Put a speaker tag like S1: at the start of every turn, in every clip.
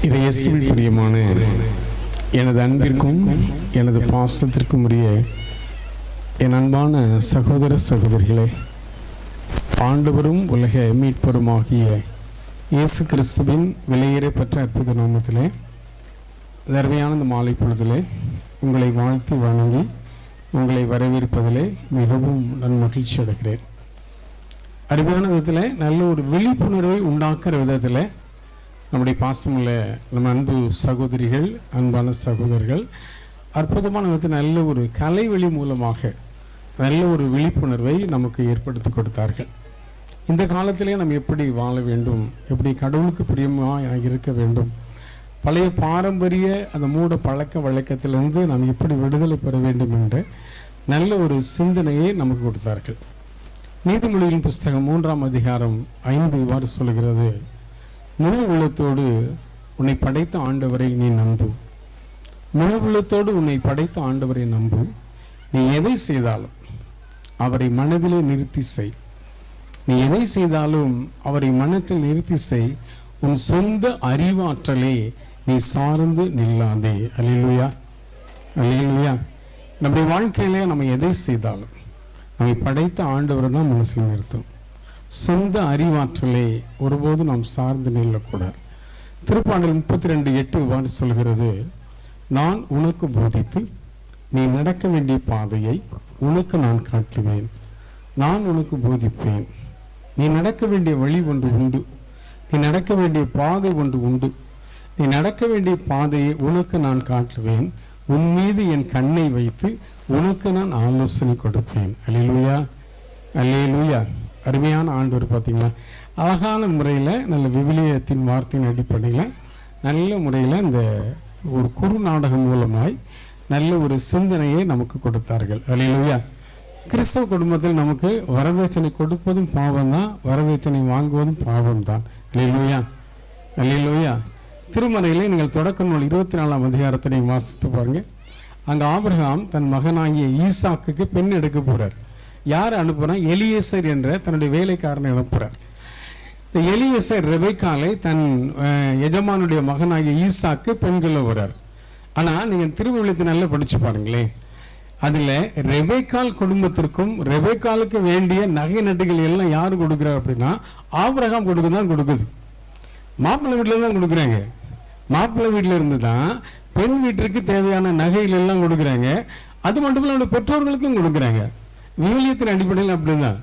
S1: இதை இயேசுவில் பிரியமான எனது அன்பிற்கும் எனது பாசத்திற்கும் உரிய என் அன்பான சகோதர சகோதரிகளே, ஆண்டவரும் உலக மீட்பருமாகிய இயேசு கிறிஸ்துவின் விலையேறப்பட்ட அற்புத நாமத்திலே தர்மையான இந்த மாலை பொழுதிலே உங்களை வாழ்த்தி வணங்கி உங்களை வரவேற்பதிலே மிகவும் நான் மகிழ்ச்சி அடைகிறேன். அருமையான விதத்தில் நல்ல ஒரு விழிப்புணர்வை உண்டாக்குற விதத்தில் நம்முடைய பாசமுள்ள நம்ம அன்பு சகோதரிகள், அன்பான சகோதரர்கள் அற்புதமான விதத்தில் நல்ல ஒரு கலைவெளி மூலமாக நல்ல ஒரு விழிப்புணர்வை நமக்கு ஏற்படுத்தி கொடுத்தார்கள். இந்த காலத்திலே நம்ம எப்படி வாழ வேண்டும், எப்படி கடவுளுக்கு பிரியமாக இருக்க வேண்டும், பழைய பாரம்பரிய அந்த மூட பழக்க வழக்கத்திலிருந்து நாம் எப்படி விடுதலை பெற வேண்டும் என்ற நல்ல ஒரு சிந்தனையை நமக்கு கொடுத்தார்கள். நீதிமொழியின் புஸ்தகம் 3ஆம் அதிகாரம் 5 இவ்வாறு சொல்கிறது: முழு உள்ளத்தோடு உன்னை படைத்த ஆண்டவரை நீ நம்பு. முழு உள்ளத்தோடு உன்னை படைத்த ஆண்டவரை நம்பு. நீ எதை செய்தாலும் அவரை மனதிலே நிறுத்தி செய். நீ எதை செய்தாலும் அவரை மனத்தில் நிறுத்தி செய். உன் சொந்த அறிவாற்றலே நீ சார்ந்து நில்லாதே. அல்லேலூயா, அல்லேலூயா. நம்முடைய வாழ்க்கையிலே நம்ம எதை செய்தாலும் நம்மை படைத்த ஆண்டவரை தான் மனசில் நிறுத்தும். சொந்த அறிவாற்றலை ஒருபோது நாம் சார்ந்து நில்லக்கூடாது. திருப்பாடல் 32:8 இவ்வாறு சொல்கிறது: நான் உனக்கு போதித்து நீ நடக்க வேண்டிய பாதையை உனக்கு நான் காட்டுவேன். நான் உனக்கு போதிப்பேன். நீ நடக்க வேண்டிய வழி ஒன்று உண்டு, நீ நடக்க வேண்டிய பாதை ஒன்று உண்டு. நீ நடக்க வேண்டிய பாதையை உனக்கு நான் காட்டுவேன். உன் மீது என் கண்ணை வைத்து உனக்கு நான் ஆலோசனை கொடுப்பேன். அல்லேலூயா, அல்லேலூயா. அருமையான ஆண்டவர் பார்த்தீங்களா, அழகான முறையில் நல்ல விவிலியத்தின் வார்த்தையின் அடிப்படையில் நல்ல முறையில் இந்த ஒரு குறு நாடகம் மூலமாய் நல்ல ஒரு சிந்தனையை நமக்கு கொடுத்தார்கள். அல்லேலூயா. கிறிஸ்தவ குடும்பத்தில் நமக்கு வரதட்சணை கொடுப்பதும் பாவம் தான், வரதட்சணை வாங்குவதும் பாவம் தான். அல்லேலூயா, அல்லேலூயா. திருமறையில் நீங்கள் தொடக்க நூல் 24ஆம் அதிகாரத்தை நீங்கள் வாசித்து பாருங்க. அங்கே ஆபிரகாம் தன் மகனாகிய ஈசாக்குக்கு பெண் எடுக்க போறார். யார் அனுப்புறான்? எலியேசர் என்ற தன்னுடைய வேலைக்காரனை அனுப்புறார். இந்த எலியேசர் ரெபெக்காலை தன் எஜமானுடைய மகனாகிய ஈசாக்கு பெண்களை வர்றார். ஆனால் நீங்கள் திருவிழியத்தை நல்லா படிச்சு பாருங்களேன். அதில் ரெபெக்கால் குடும்பத்திற்கும் ரெபெக்காலுக்கு வேண்டிய நகை நட்டுகள் எல்லாம் யார் கொடுக்குறார் அப்படின்னா ஆபிரகாம் கொடுக்குது. மாப்பிள்ளை வீட்டில் தான் கொடுக்குறாங்க. மாப்பிள்ளை வீட்டில் இருந்து தான் பெண் வீட்டிற்கு தேவையான நகைகள் எல்லாம் கொடுக்குறாங்க. அது மட்டும் இல்லாமல் பெற்றோர்களுக்கும் கொடுக்குறாங்க. விவிலியத்தின் அடிப்படையில் அப்படிதான்.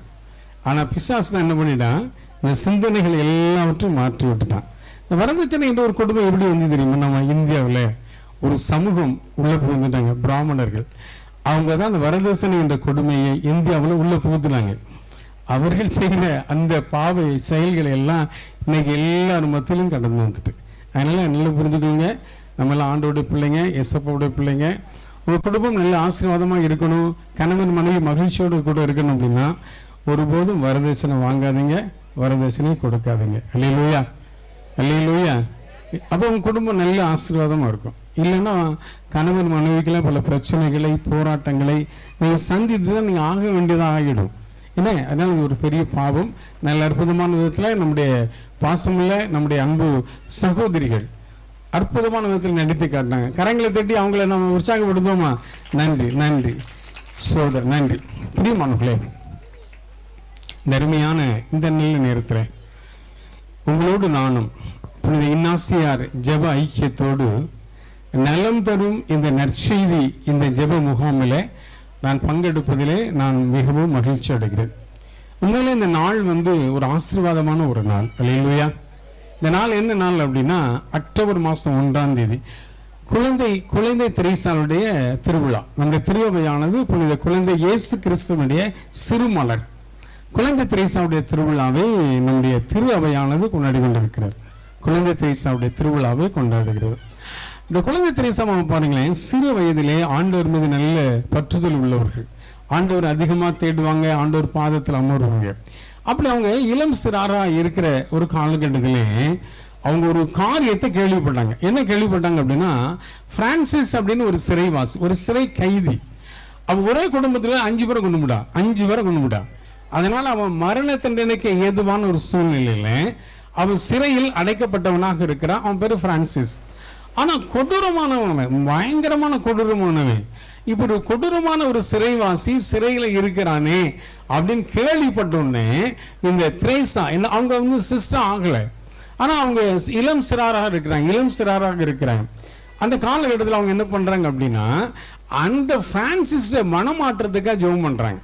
S1: ஆனால் பிசாசு தான் என்ன பண்ணிட்டான்? இந்த சிந்தனைகள் எல்லாவற்றையும் மாற்றி விட்டுட்டான். இந்த வரதட்சணை என்ற ஒரு கொடுமை எப்படி வந்து தெரியுமா? நம்ம இந்தியாவில் ஒரு சமூகம் உள்ளே புகுந்துட்டாங்க, பிராமணர்கள். அவங்க தான் அந்த வரதட்சணை என்ற கொடுமையை இந்தியாவில் உள்ளே புகுத்துனாங்க. அவர்கள் செய்கிற அந்த பாவை செயல்களை எல்லாம் இன்னைக்கு எல்லாரும் மத்தியிலும் கடந்து வந்துட்டு. அதனால நல்லா புரிஞ்சுக்கோங்க, நம்மளாம் ஆண்டோடைய பிள்ளைங்க, எசப்பாவுடைய பிள்ளைங்க. உங்கள் குடும்பம் நல்ல ஆசீர்வாதமாக இருக்கணும், கணவன் மனைவி மகிழ்ச்சியோடு கூட இருக்கணும் அப்படின்னா ஒருபோதும் வரதட்சணை வாங்காதீங்க, வரதட்சணை கொடுக்காதீங்க. அல்லேலூயா, அல்லேலூயா. அப்போ உங்கள் குடும்பம் நல்ல ஆசீர்வாதமாக இருக்கும். இல்லைன்னா கணவன் மனைவிக்கெல்லாம் பல பிரச்சனைகளை, போராட்டங்களை நீங்கள் சந்தித்து தான் நீங்கள் ஆக வேண்டியதாக ஆகிடும். என்ன, அதனால் இது ஒரு பெரிய பாவம். நல்ல அற்புதமான விதத்தில் நம்முடைய பாசமுள்ள நம்முடைய அன்பு சகோதரிகள் அற்புதமான விதத்தில் நடித்து காட்டினாங்க. கரங்களை தட்டி அவங்கள நம்ம உற்சாகப்படுத்தோமா? நன்றி, நன்றி சோதர், நன்றி. பிரியமானவர்களே, இந்த அருமையான இந்த நல்ல நேரத்தில் உங்களோடு நானும் புனித இன்னாசியார் ஜெப ஐக்கியத்தோடு நலம் தரும் இந்த நற்செய்தி இந்த ஜெப முகாமில் நான் பங்கெடுப்பதிலே நான் மிகவும் மகிழ்ச்சி அடைகிறேன். உண்மையிலே இந்த நாள் ஒரு ஆசீர்வாதமான ஒரு நாள். அல்லேலூயா. இந்த நாள் என்ன நாள் அப்படின்னா அக்டோபர் மாதம் 1ஆம் தேதி குழந்தை தெரேசாவுடைய திருவிழா. நம்முடைய திருவையானது புனித குழந்தை இயேசு கிறிஸ்துவனுடைய சிறுமலர். குழந்தை தெரேசாவுடைய திருவிழாவை நம்முடைய திரு அவையானது கொண்டாடி கொண்டிருக்கிறார். குழந்தை தெரேசாவுடைய திருவிழாவை கொண்டாடுகிறது. இந்த குழந்தை தெரேசா பாருங்களேன், சிறு வயதிலே ஆண்டவர் மீது நல்ல பற்றுதல் உள்ளவர்கள். ஆண்டவர் அதிகமாக தேடுவாங்க, ஆண்டவர் பாதத்தில் அமருவாங்க. அப்படி அவங்க இளம் சிறாராக இருக்கிற ஒரு காலகட்டத்திலே அவங்க ஒரு காரியத்தை கேள்விப்பட்டாங்க. என்ன கேள்விப்பட்டாங்க அப்படின்னா, பிரான்சிஸ் அப்படின்னு ஒரு சிறைவாசி, ஒரு சிறை கைதி. அவன் ஒரே குடும்பத்தில் 5 பேரை கொண்டு விட்டா. அதனால அவன் மரண தண்டனைக்கு ஏதுவான ஒரு சூழ்நிலையில் அவன் சிறையில் அடைக்கப்பட்டவனாக இருக்கிறான். அவன் பேரு பிரான்சிஸ். ஆனா கொடூரமானவன், பயங்கரமான கொடூரமானவன். இப்படி கொடூரமான ஒரு சிறைவாசி சிறையில இருக்கிறானே அப்படின்னு கேள்விப்பட்டோடனே இந்த திரேசா அவங்க சிஸ்டர் ஆகல, ஆனா அவங்க இளம் சிறாராக இருக்கிறாங்க. அந்த காலகட்டத்தில் அவங்க என்ன பண்றாங்க அப்படின்னா, அந்த பிரான்சிஸ்ட மனமாற்றத்துக்காக ஜெபம் பண்றாங்க.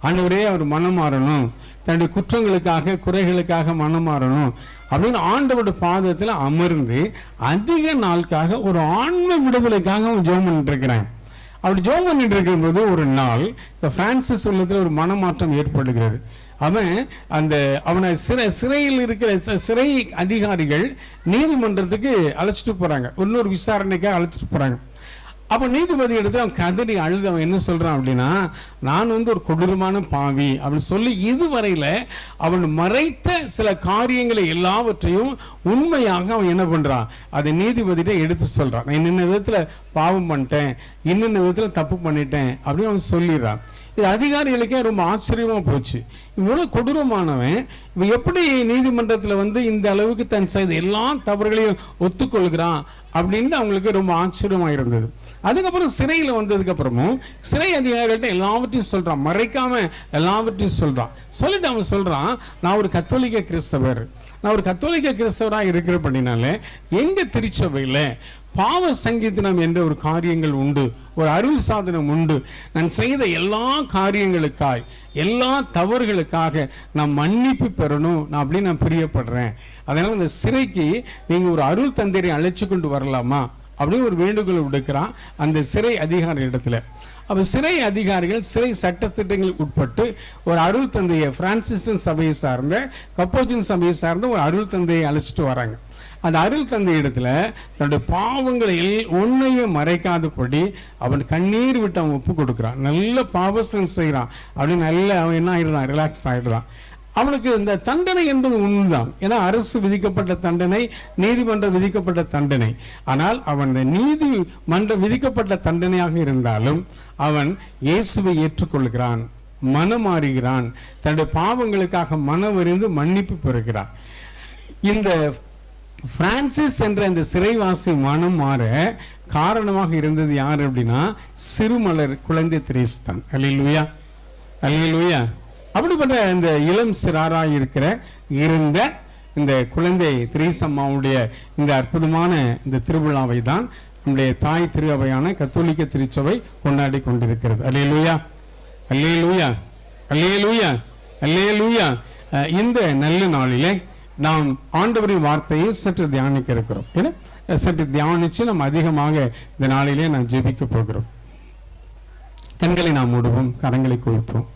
S1: ஆண்டவரே அவர் மனம் மாறணும், தன்னுடைய குற்றங்களுக்காக குறைகளுக்காக மனம் மாறணும் அப்படின்னு ஆண்டவருடைய பாதத்தில் அமர்ந்து அதிக நாளுக்காக ஒரு ஆன்ம விடுதலைக்காக அவங்க ஜெபம் பண்ணிட்டு இருக்கிறாங்க. அப்படி ஜெபம் பண்ணிட்டு இருக்கும்போது ஒரு நாள் இந்த பிரான்சிஸ் உள்ளத்தில் ஒரு மனமாற்றம் ஏற்படுகிறது. அவனை சிறையில் இருக்கிற சிறை அதிகாரிகள் நீதிமன்றத்துக்கு அழைச்சிட்டு போறாங்க, இன்னொரு விசாரணைக்காக அழைச்சிட்டு போறாங்க. அப்போ நீதிபதி எடுத்து அவன் கதறி அழுது அவன் என்ன சொல்றான் அப்படின்னா, நான் ஒரு கொடூரமான பாவி அப்படின்னு சொல்லி இதுவரையில அவன் மறைத்த சில காரியங்களை எல்லாவற்றையும் உண்மையாக அவன் என்ன பண்றான், அதை நீதிபதியிட்ட எடுத்து சொல்றான். நான் இன்னென்ன விதத்துல பாவம் பண்ணிட்டேன், இன்னென்ன விதத்துல தப்பு பண்ணிட்டேன் அப்படின்னு அவன் சொல்லிடுறான். இது அதிகாரிகளுக்கே ரொம்ப ஆச்சரியமா போச்சு. இவ்வளவு கொடூரமானவன் இவன் எப்படி நீதிமன்றத்தில் இந்த அளவுக்கு தன் செய்த எல்லா தவறுகளையும் ஒத்துக்கொள்கிறான் அப்படின்னு அவங்களுக்கு ரொம்ப ஆச்சரியமா இருந்தது. அதுக்கப்புறம் சிறையில் வந்ததுக்கு அப்புறமும் சிறை அதிகாரிகள்ட்ட எல்லாவற்றையும் சொல்றான், மறைக்காம எல்லாவற்றையும் சொல்றான். சொல்லிட்டு அவன் சொல்றான், நான் ஒரு கத்தோலிக்க கிறிஸ்தவராக இருக்கிறபடினால எங்க திருச்சபையில பாவ சங்கீதனம் என்ற ஒரு காரியங்கள் உண்டு, ஒரு அருள் சாதனம் உண்டு. நான் செய்த எல்லா காரியங்களுக்காய் எல்லா தவறுகளுக்காக நான் மன்னிப்பு பெறணும் நான் அப்படின்னு நான் பிரியப்படுறேன். அதனால இந்த சிறைக்கு நீங்க ஒரு அருள் தந்தையை அழைச்சு கொண்டு வரலாமா அப்படின்னு ஒரு வேண்டுகோள் விடுக்கிறான் அந்த சிறை அதிகாரி இடத்துல. அப்ப சிறை அதிகாரிகள் சிறை சட்டத்திட்டங்களுக்கு உட்பட்டு ஒரு அருள் தந்தையை, பிரான்சிசன் சபையை சார்ந்த கப்போச்சின் சபையை சார்ந்த ஒரு அருள் தந்தையை அழைச்சிட்டு வராங்க. அந்த அருள் தந்தை இடத்துல தன்னுடைய பாவங்களை ஒன்றையுமே மறைக்காதபடி அவன் கண்ணீர் விட்டு அவன் ஒப்பு கொடுக்குறான். நல்ல பாவசம் செய்கிறான் அப்படின்னு நல்ல அவன் என்ன ஆயிடுறான், ரிலாக்ஸ் ஆயிடுறான். அவனுக்கு இந்த தண்டனை என்பது உண்மைதான், ஏன்னா அரசு விதிக்கப்பட்ட தண்டனை, நீதிமன்றம் விதிக்கப்பட்ட தண்டனை. ஆனால் அவன் நீதிமன்றம் விதிக்கப்பட்ட தண்டனையாக இருந்தாலும் அவன் இயேசுவை ஏற்றுக்கொள்கிறான், மனமாறுகிறான், தன்னுடைய பாவங்களுக்காக மனவறிந்து மன்னிப்பு பெறுகிறான். இந்த பிரான்சிஸ் என்ற இந்த சிறைவாசி மனம் மாற காரணமாக இருந்தது யார் அப்படின்னா, சிறுமலர் குழந்தை திரேசா தான். அல்லேலூயா, அல்லேலூயா. அப்படிப்பட்ட இந்த இளம் சிறாராக இருந்த இந்த குழந்தை திரேசம்மாவுடைய இந்த அற்புதமான இந்த திருவிழாவை தான் நம்முடைய தாய் திரு அவையான கத்தோலிக்க திருச்சபை கொண்டாடி கொண்டிருக்கிறது. அல்லேலூயா, அல்லேலூயா, அல்லேலூயா, அல்லேலூயா. இந்த நல்ல நாளிலே நாம் ஆண்டவரின் வார்த்தையை சற்று தியானிக்க இருக்கிறோம். ஏன்னா சற்று தியானிச்சு நம்ம அதிகமாக இந்த நாளிலே நாம் ஜெபிக்க போகிறோம். கண்களை நாம் மூடுவோம், கரங்களை குவிப்போம்.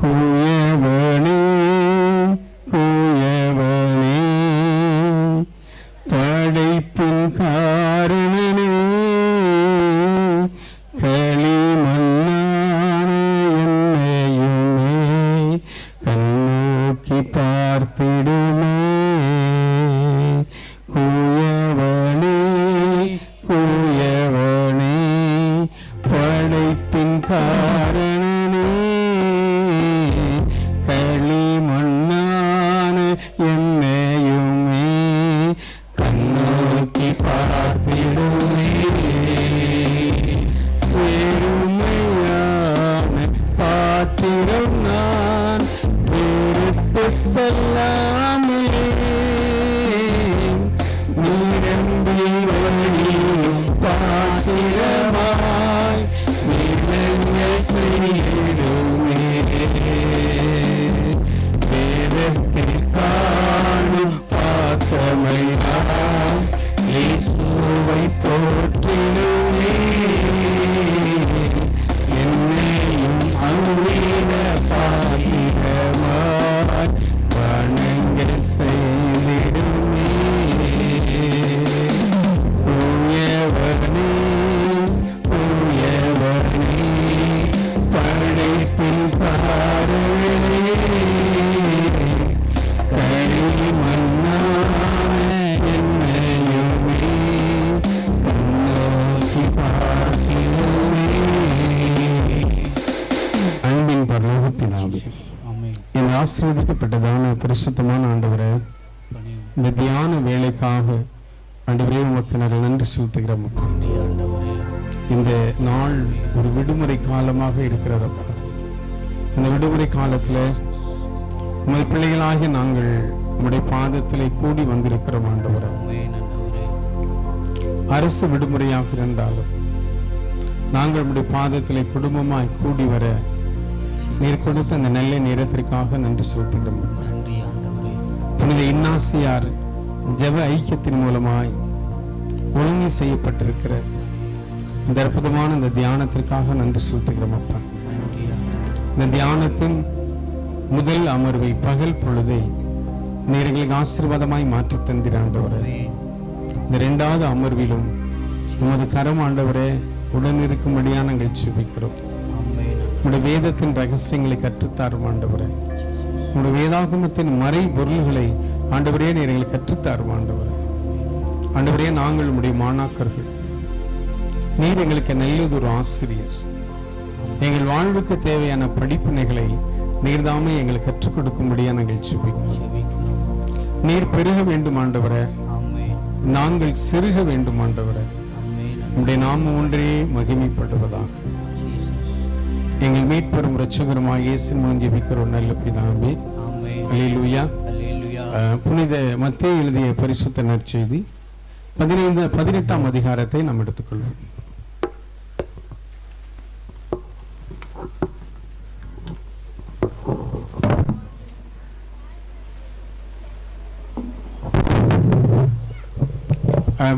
S1: கூயவனே கூயவனே படைப்பின் காரணனே பார்த்திடுமே. கூயவனே கூயவனே ஆசீர்வதிக்கப்பட்டதான பரிசுத்தமான ஆண்டவரே, இந்த தியான வேலைக்காக ஆண்டவரே உமக்கு நாங்கள் நன்றி செலுத்துகிறோம். இந்த நாள் ஒரு விடுமுறை காலமாக இருக்கிறதப்பா. இந்த விடுமுறை காலத்தில் உங்கள் பிள்ளைகளாகிய நாங்கள் உங்களுடைய பாதத்திலே கூடி வந்திருக்கிறோம் ஆண்டவரே. அரசு விடுமுறையாக இருந்தாலும் நாங்கள் உங்களுடைய பாதத்திலே குடும்பமாய் கூடி வர நீர் கொடுத்த அந்த நல்ல நேரத்திற்காக நன்றி செலுத்துகிறோம். புனித இன்னாசியார் ஜெப ஐக்கியத்தின் மூலமாய் ஒழுங்கு செய்யப்பட்டிருக்கிற இந்த அற்புதமான இந்த தியானத்திற்காக நன்றி செலுத்துகிறோம் அப்பா. இந்த தியானத்தின் முதல் அமர்வை பகல் பொழுதை நேர்களுக்கு ஆசீர்வாதமாய் மாற்றி தந்திர ஆண்டவரே, இந்த இரண்டாவது அமர்விலும் உமது கரம் ஆண்டவரே உடன் இருக்கும்படியாக நாங்கள் ஜெபிக்கிறோம். உங்களுடைய வேதத்தின் ரகசியங்களை கற்றுத்தாரும் ஆண்டவரே. உங்களுடைய வேதாகமத்தின் மறை பொருள்களை ஆண்டவரே நேர்களை கற்றுத்தாரும் ஆண்டவரே. ஆண்டவரே, நாங்கள் உங்களுடைய மாணாக்கர்கள். நீர் எங்களுக்கு நல்லதொரு ஆசிரியர். எங்கள் வாழ்வுக்கு தேவையான படிப்பினைகளை நீர்தாமே எங்களுக்கு கற்றுக் கொடுக்கும்படியாக நாங்கள் ஜெபிக்கிறோம். நீர் பெருக வேண்டும் ஆண்டவரே, நாங்கள் சிறுக வேண்டும் ஆண்டவரே. உம்முடைய நாமம் ஒன்றே மகிமைப்படுவதாக. எங்கள் மீட்பெரும் இரட்சகருமாகிய இயேசுவின் மூலம் ஜெபிக்கிறோம் நல்ல பிதாவே. அல்லேலூயா. புனித மத்தேயு எழுதிய பரிசுத்த நற்செய்தி 18ஆம் அதிகாரத்தை நாம் எடுத்துக்கொள்வோம்.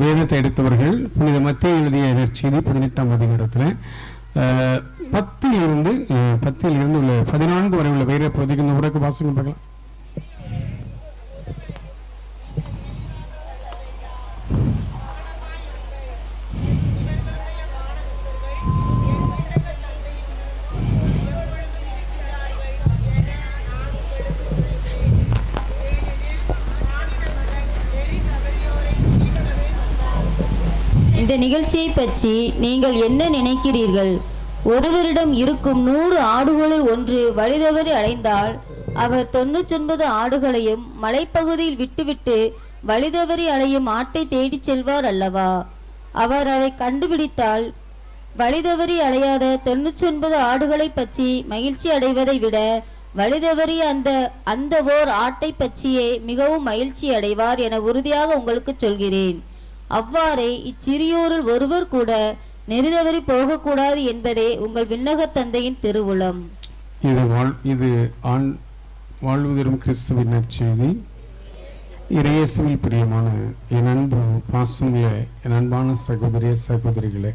S1: வேதத்தை எடுத்தவர்கள் புனித மத்தேயு எழுதிய நற்செய்தி 18ஆம் அதிகாரத்தில் 10 இருந்து உள்ள 14 வரை உள்ள வேற பகுதிக்கு இந்த உறக்க வாசிங்க பார்க்கலாம்.
S2: இந்த நிகழ்ச்சியை பற்றி நீங்கள் என்ன நினைக்கிறீர்கள்? ஒருவரிடம் இருக்கும் 100 ஆடுகளில் ஒன்று வழிதவறி அடைந்தால் அவர் 99 ஆடுகளையும் மலைப்பகுதியில் விட்டுவிட்டு வழிதவறி அலையும் ஆட்டை தேடிச் செல்வார் அல்லவா? அவர் அதை கண்டுபிடித்தால் வழிதவறி அலையாத 99 ஆடுகளை பற்றி மகிழ்ச்சி அடைவதை விட வழிதவறி அந்த ஓர் ஆட்டை பற்றியே மிகவும் மகிழ்ச்சி அடைவார் என உறுதியாக உங்களுக்கு சொல்கிறேன். அவ்வாறே இச்சிறியோரில் ஒருவர் கூட நெறிதவறி போகக்கூடாது என்பதே உங்கள் விண்ணக தந்தையின் திருவுளம்.
S1: இது வாழ்வு தரும் கிறிஸ்துவின் நற்செய்தி. இயேசுவில் பிரியமான என் அன்பு பாசங்களே, என் அன்பான சகோதரிகளே,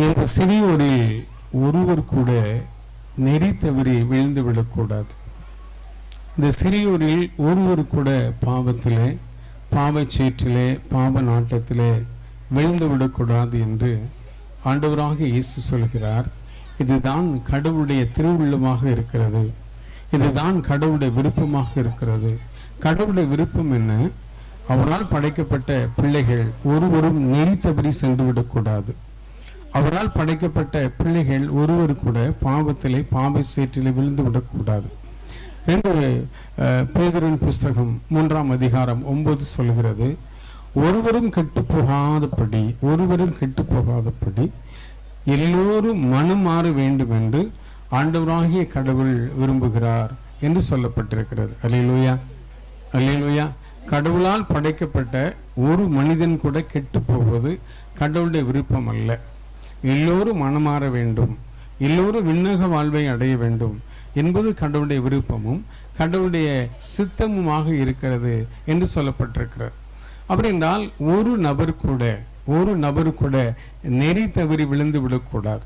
S1: இந்த சிறியோரில் ஒருவர் கூட நெறி தவறி விழுந்து விடக்கூடாது. இந்த சிறியோரில் ஒருவர் கூட பாவத்திலே, பாவச்சேற்றிலே, பாவ நாட்டத்திலே விழுந்து விடக்கூடாது என்று ஆண்டவராக இயேசு சொல்கிறார். இதுதான் கடவுளுடைய திருவுள்ளமாக இருக்கிறது. இதுதான் கடவுளுடைய விருப்பமாக இருக்கிறது. கடவுளுடைய விருப்பம் என்ன? அவரால் படைக்கப்பட்ட பிள்ளைகள் ஒருவரும் நெறி தவறி சென்று விடக்கூடாது. அவரால் படைக்கப்பட்ட பிள்ளைகள் ஒருவர் கூட பாவத்திலே, பாவ சேற்றிலே விழுந்து விடக்கூடாது. 2 பேதுருவின் புஸ்தகம் 3ஆம் அதிகாரம் 9 சொல்கிறது, ஒருவரும் கெட்டு போகாதபடி எல்லோரும் மனம் மாற வேண்டும் என்று ஆண்டவராகிய கடவுள் விரும்புகிறார் என்று சொல்லப்பட்டிருக்கிறது. அல்லேலூயா, அல்லேலூயா. கடவுளால் படைக்கப்பட்ட ஒரு மனிதன் கூட கெட்டு போவது கடவுளுடைய விருப்பம் அல்ல. எல்லோரும் மனமாற வேண்டும், எல்லோரும் விண்ணக வாழ்வை அடைய வேண்டும் என்பது கடவுளுடைய விருப்பமும் கடவுளுடைய சித்தமுமாக இருக்கிறது என்று சொல்லப்பட்டிருக்கிறது. அப்படி என்றால் ஒரு நபர் கூட நெறி தவறி விழுந்து விடக்கூடாது.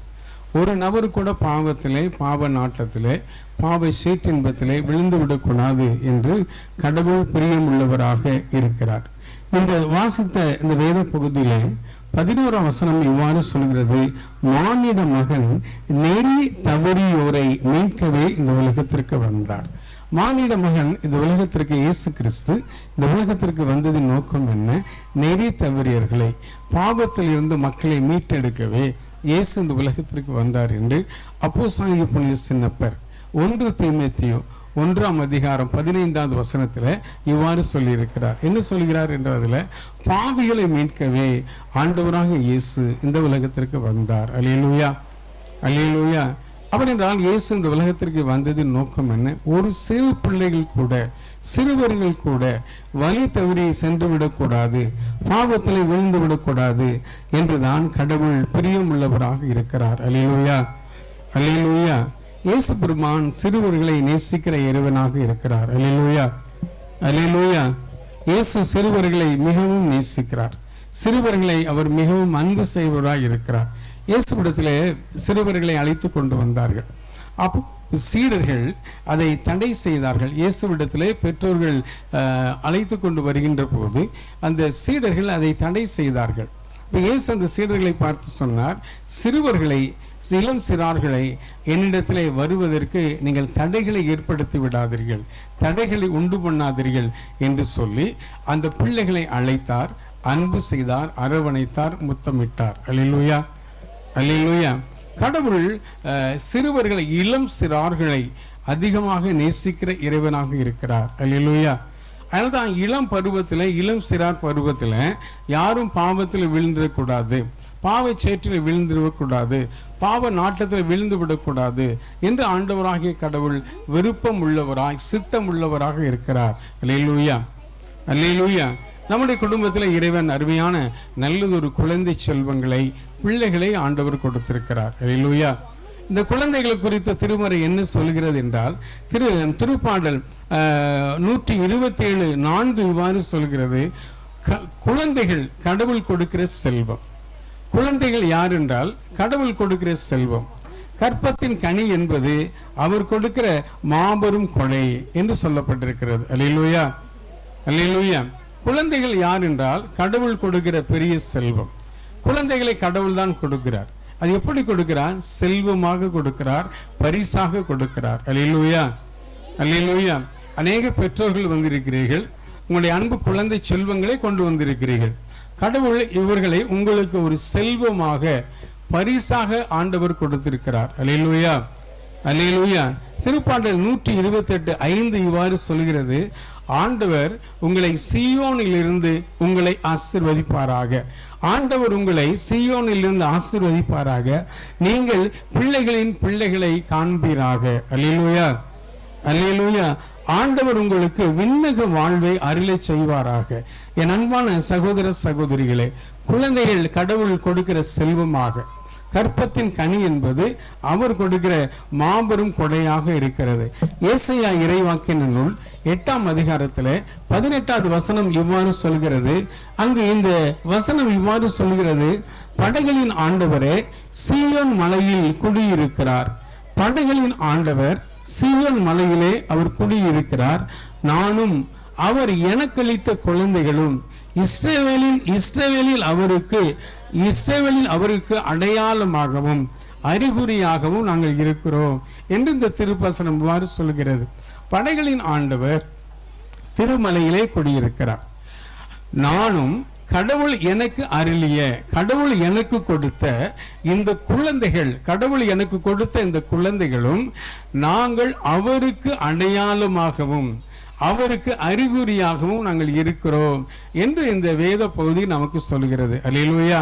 S1: ஒரு நபர் கூட பாவத்திலே, பாவ நாட்டத்திலே, பாவ சேற்றின்பத்திலே விழுந்து விடக்கூடாது என்று கடவுள் பிரியமுள்ளவராக இருக்கிறார். இந்த வாசித்த இந்த வேத பகுதியிலே 11ஆம் வசனம் இவ்வாறு சொல்கிறது, மானிட மகன் நெறி தவறியோரை மீட்கவே இந்த உலகத்திற்கு வந்தார். மானிட மகன் இந்த உலகத்திற்கு, இயேசு கிறிஸ்து இந்த உலகத்திற்கு வந்ததின் நோக்கம் என்ன? நெறி தவறியர்களை, பாவத்தில் இருந்து மக்களை மீட்டெடுக்கவே இயேசு இந்த உலகத்திற்கு வந்தார் என்று அப்போஸ்தலனாகிய புனித சின்னப்பர் 1 தீமோத்தேயு 1ஆம் அதிகாரம் 15வது வசனத்தில் இவ்வாறு சொல்லியிருக்கிறார். என்ன சொல்கிறார் என்றதில், பாவிகளை மீட்கவே ஆண்டவராக இயேசு இந்த உலகத்திற்கு வந்தார். அல்லேலூயா, அல்லேலூயா. அப்படி என்றால் இயேசு இந்த உலகத்திற்கு வந்ததின் நோக்கம் என்ன? ஒரு சிறு பிள்ளைகள் கூட, சிறுவர்கள் கூட வழி தவறி சென்று விடக்கூடாது, பாவத்தில் விழுந்து விடக்கூடாது என்றுதான் கடவுள் பிரியமுள்ளவராக இருக்கிறார். அல்லேலூயா, அல்லேலூயா. இயேசு பெருமான் சிறுவர்களை நேசிக்கிற இறைவனாக இருக்கிறார். அல்லேலூயா, அல்லேலூயா. இயேசு சிறுவர்களை மிகவும் நேசிக்கிறார். சிறுவர்களை அவர் மிகவும் அன்பு செய்வராக இருக்கிறார். இயேசுவிடத்திலே சிறுவர்களை அழைத்து கொண்டு வந்தார்கள். அப்போ சீடர்கள் அதை தடை செய்தார்கள். இயேசுவிடத்திலே பெற்றோர்கள் அழைத்து கொண்டு வருகின்ற போது அந்த சீடர்கள் அதை தடை செய்தார்கள். இப்போ இயேசு அந்த சீடர்களை பார்த்து சொன்னார், சிறுவர்களை, இளம் சிறார்களை என்னிடத்திலே வருவதற்கு நீங்கள் தடைகளை ஏற்படுத்தி விடாதீர்கள், தடைகளை உண்டு பண்ணாதீர்கள் என்று சொல்லி அந்த பிள்ளைகளை அழைத்தார், அன்பு செய்தார், அரவணைத்தார், முத்தமிட்டார். அல்லேலூயா, அல்லேலூயா. கடவுள் சிறுவர்களை, இளம் சிறார்களை அதிகமாக நேசிக்கிற இறைவனாக இருக்கிறார். அல்லேலூயா. அதனால தான் இளம் பருவத்தில், இளம் சிறார் பருவத்தில் யாரும் பாவத்தில் விழுந்துடக்கூடாது, பாவ சேற்றில் விழுந்துவிடக்கூடாது, பாவ நாட்டத்தில் விழுந்து விடக்கூடாது என்று ஆண்டவராகிய கடவுள் விருப்பம் உள்ளவராய், சித்தம் உள்ளவராக இருக்கிறார். அல்லேலூயா, அல்லேலூயா. நம்முடைய குடும்பத்தில் இறைவன் அருமையான நல்லதொரு குழந்தை செல்வங்களை, பிள்ளைகளை ஆண்டவர் கொடுத்திருக்கிறார். அல்லேலூயா. இந்த குழந்தைகள் குறித்த திருமறை என்ன சொல்கிறது என்றால், திருப்பாடல் 127:4 இவ்வாறு சொல்கிறது, குழந்தைகள் கடவுள் கொடுக்கிற செல்வம். குழந்தைகள் யார் என்றால் கடவுள் கொடுக்கிற செல்வம். கற்பத்தின் கனி என்பது அவர் கொடுக்கிற மாபெரும் கொடை என்று சொல்லப்பட்டிருக்கிறது. அல்லேலூயா, அல்லேலூயா. குழந்தைகள் யார் என்றால் கடவுள் கொடுக்கிற பெரிய செல்வம். குழந்தைகளை கடவுள் தான் கொடுக்கிறார். அது எப்படி கொடுக்கிறார்? செல்வமாக கொடுக்கிறார், பரிசாக கொடுக்கிறார். அல்லேலூயா, அல்லேலூயா. அநேக பெற்றோர்கள் வந்திருக்கிறீர்கள், உங்களுடைய அன்பு குழந்தை செல்வங்களை கொண்டு வந்திருக்கிறீர்கள். கடவுள் இவர்களை உங்களுக்கு ஒரு செல்வமாக, பரிசாக ஆண்டவர் கொடுத்திருக்கிறார். அல்லேலூயா, அல்லேலூயா. திருப்பாடல் 128:5 இவ்வாறு சொல்கிறது, ஆண்டவர் உங்களை சீயோனிலிருந்து உங்களை ஆசீர்வதிப்பாராக. ஆண்டவர் உங்களை சீயோனிலிருந்து ஆசீர்வதிப்பாராக. நீங்கள் பிள்ளைகளின் பிள்ளைகளை காண்பீராக. அல்லேலூயா, அல்லேலூயா. ஆண்டவர் உங்களுக்கு விண்ணக வாழ்வை அருளை செய்வாராக. என் அன்பான சகோதர சகோதரிகளே, குழந்தைகள் கடவுள் கொடுக்கிற செல்வமாக, கற்பத்தின் கனி என்பது அவர் கொடுக்கிற மாபெரும் கொடையாக இருக்கிறது. ஏசாயா இறைவாக்கின நூல் 8ஆம் அதிகாரத்தில் 18வது வசனம் இவ்வாறு சொல்கிறது. அங்கு இந்த வசனம் இவ்வாறு சொல்கிறது, படைகளின் ஆண்டவரே சீயோன் மலையில் குடியிருக்கிறார். படைகளின் ஆண்டவர் சீயோன் மலையிலே அவர் குடியிருக்கிறார். நானும் அவர் எனக்களித்த குழந்தைகளும் இஸ்ரவேலில் அவருக்கு அடையாளமாகவும் அறிகுறியாகவும் நாங்கள் இருக்கிறோம் என்று இந்த திருப்பசனம் இவ்வாறு சொல்கிறது. படைகளின் ஆண்டவர் திருமலையிலே குடியிருக்கிறார். நானும் கடவுள் எனக்கு அருளிய, கடவுள் எனக்கு கொடுத்த இந்த குழந்தைகள், கடவுள் எனக்கு கொடுத்த இந்த குழந்தைகளும் நாங்கள் அவருக்கு அடையாளமாகவும் அவருக்கு அறிகுறியாகவும் நாங்கள் இருக்கிறோம் என்று இந்த வேத பகுதி நமக்கு சொல்கிறது. அல்லேலூயா,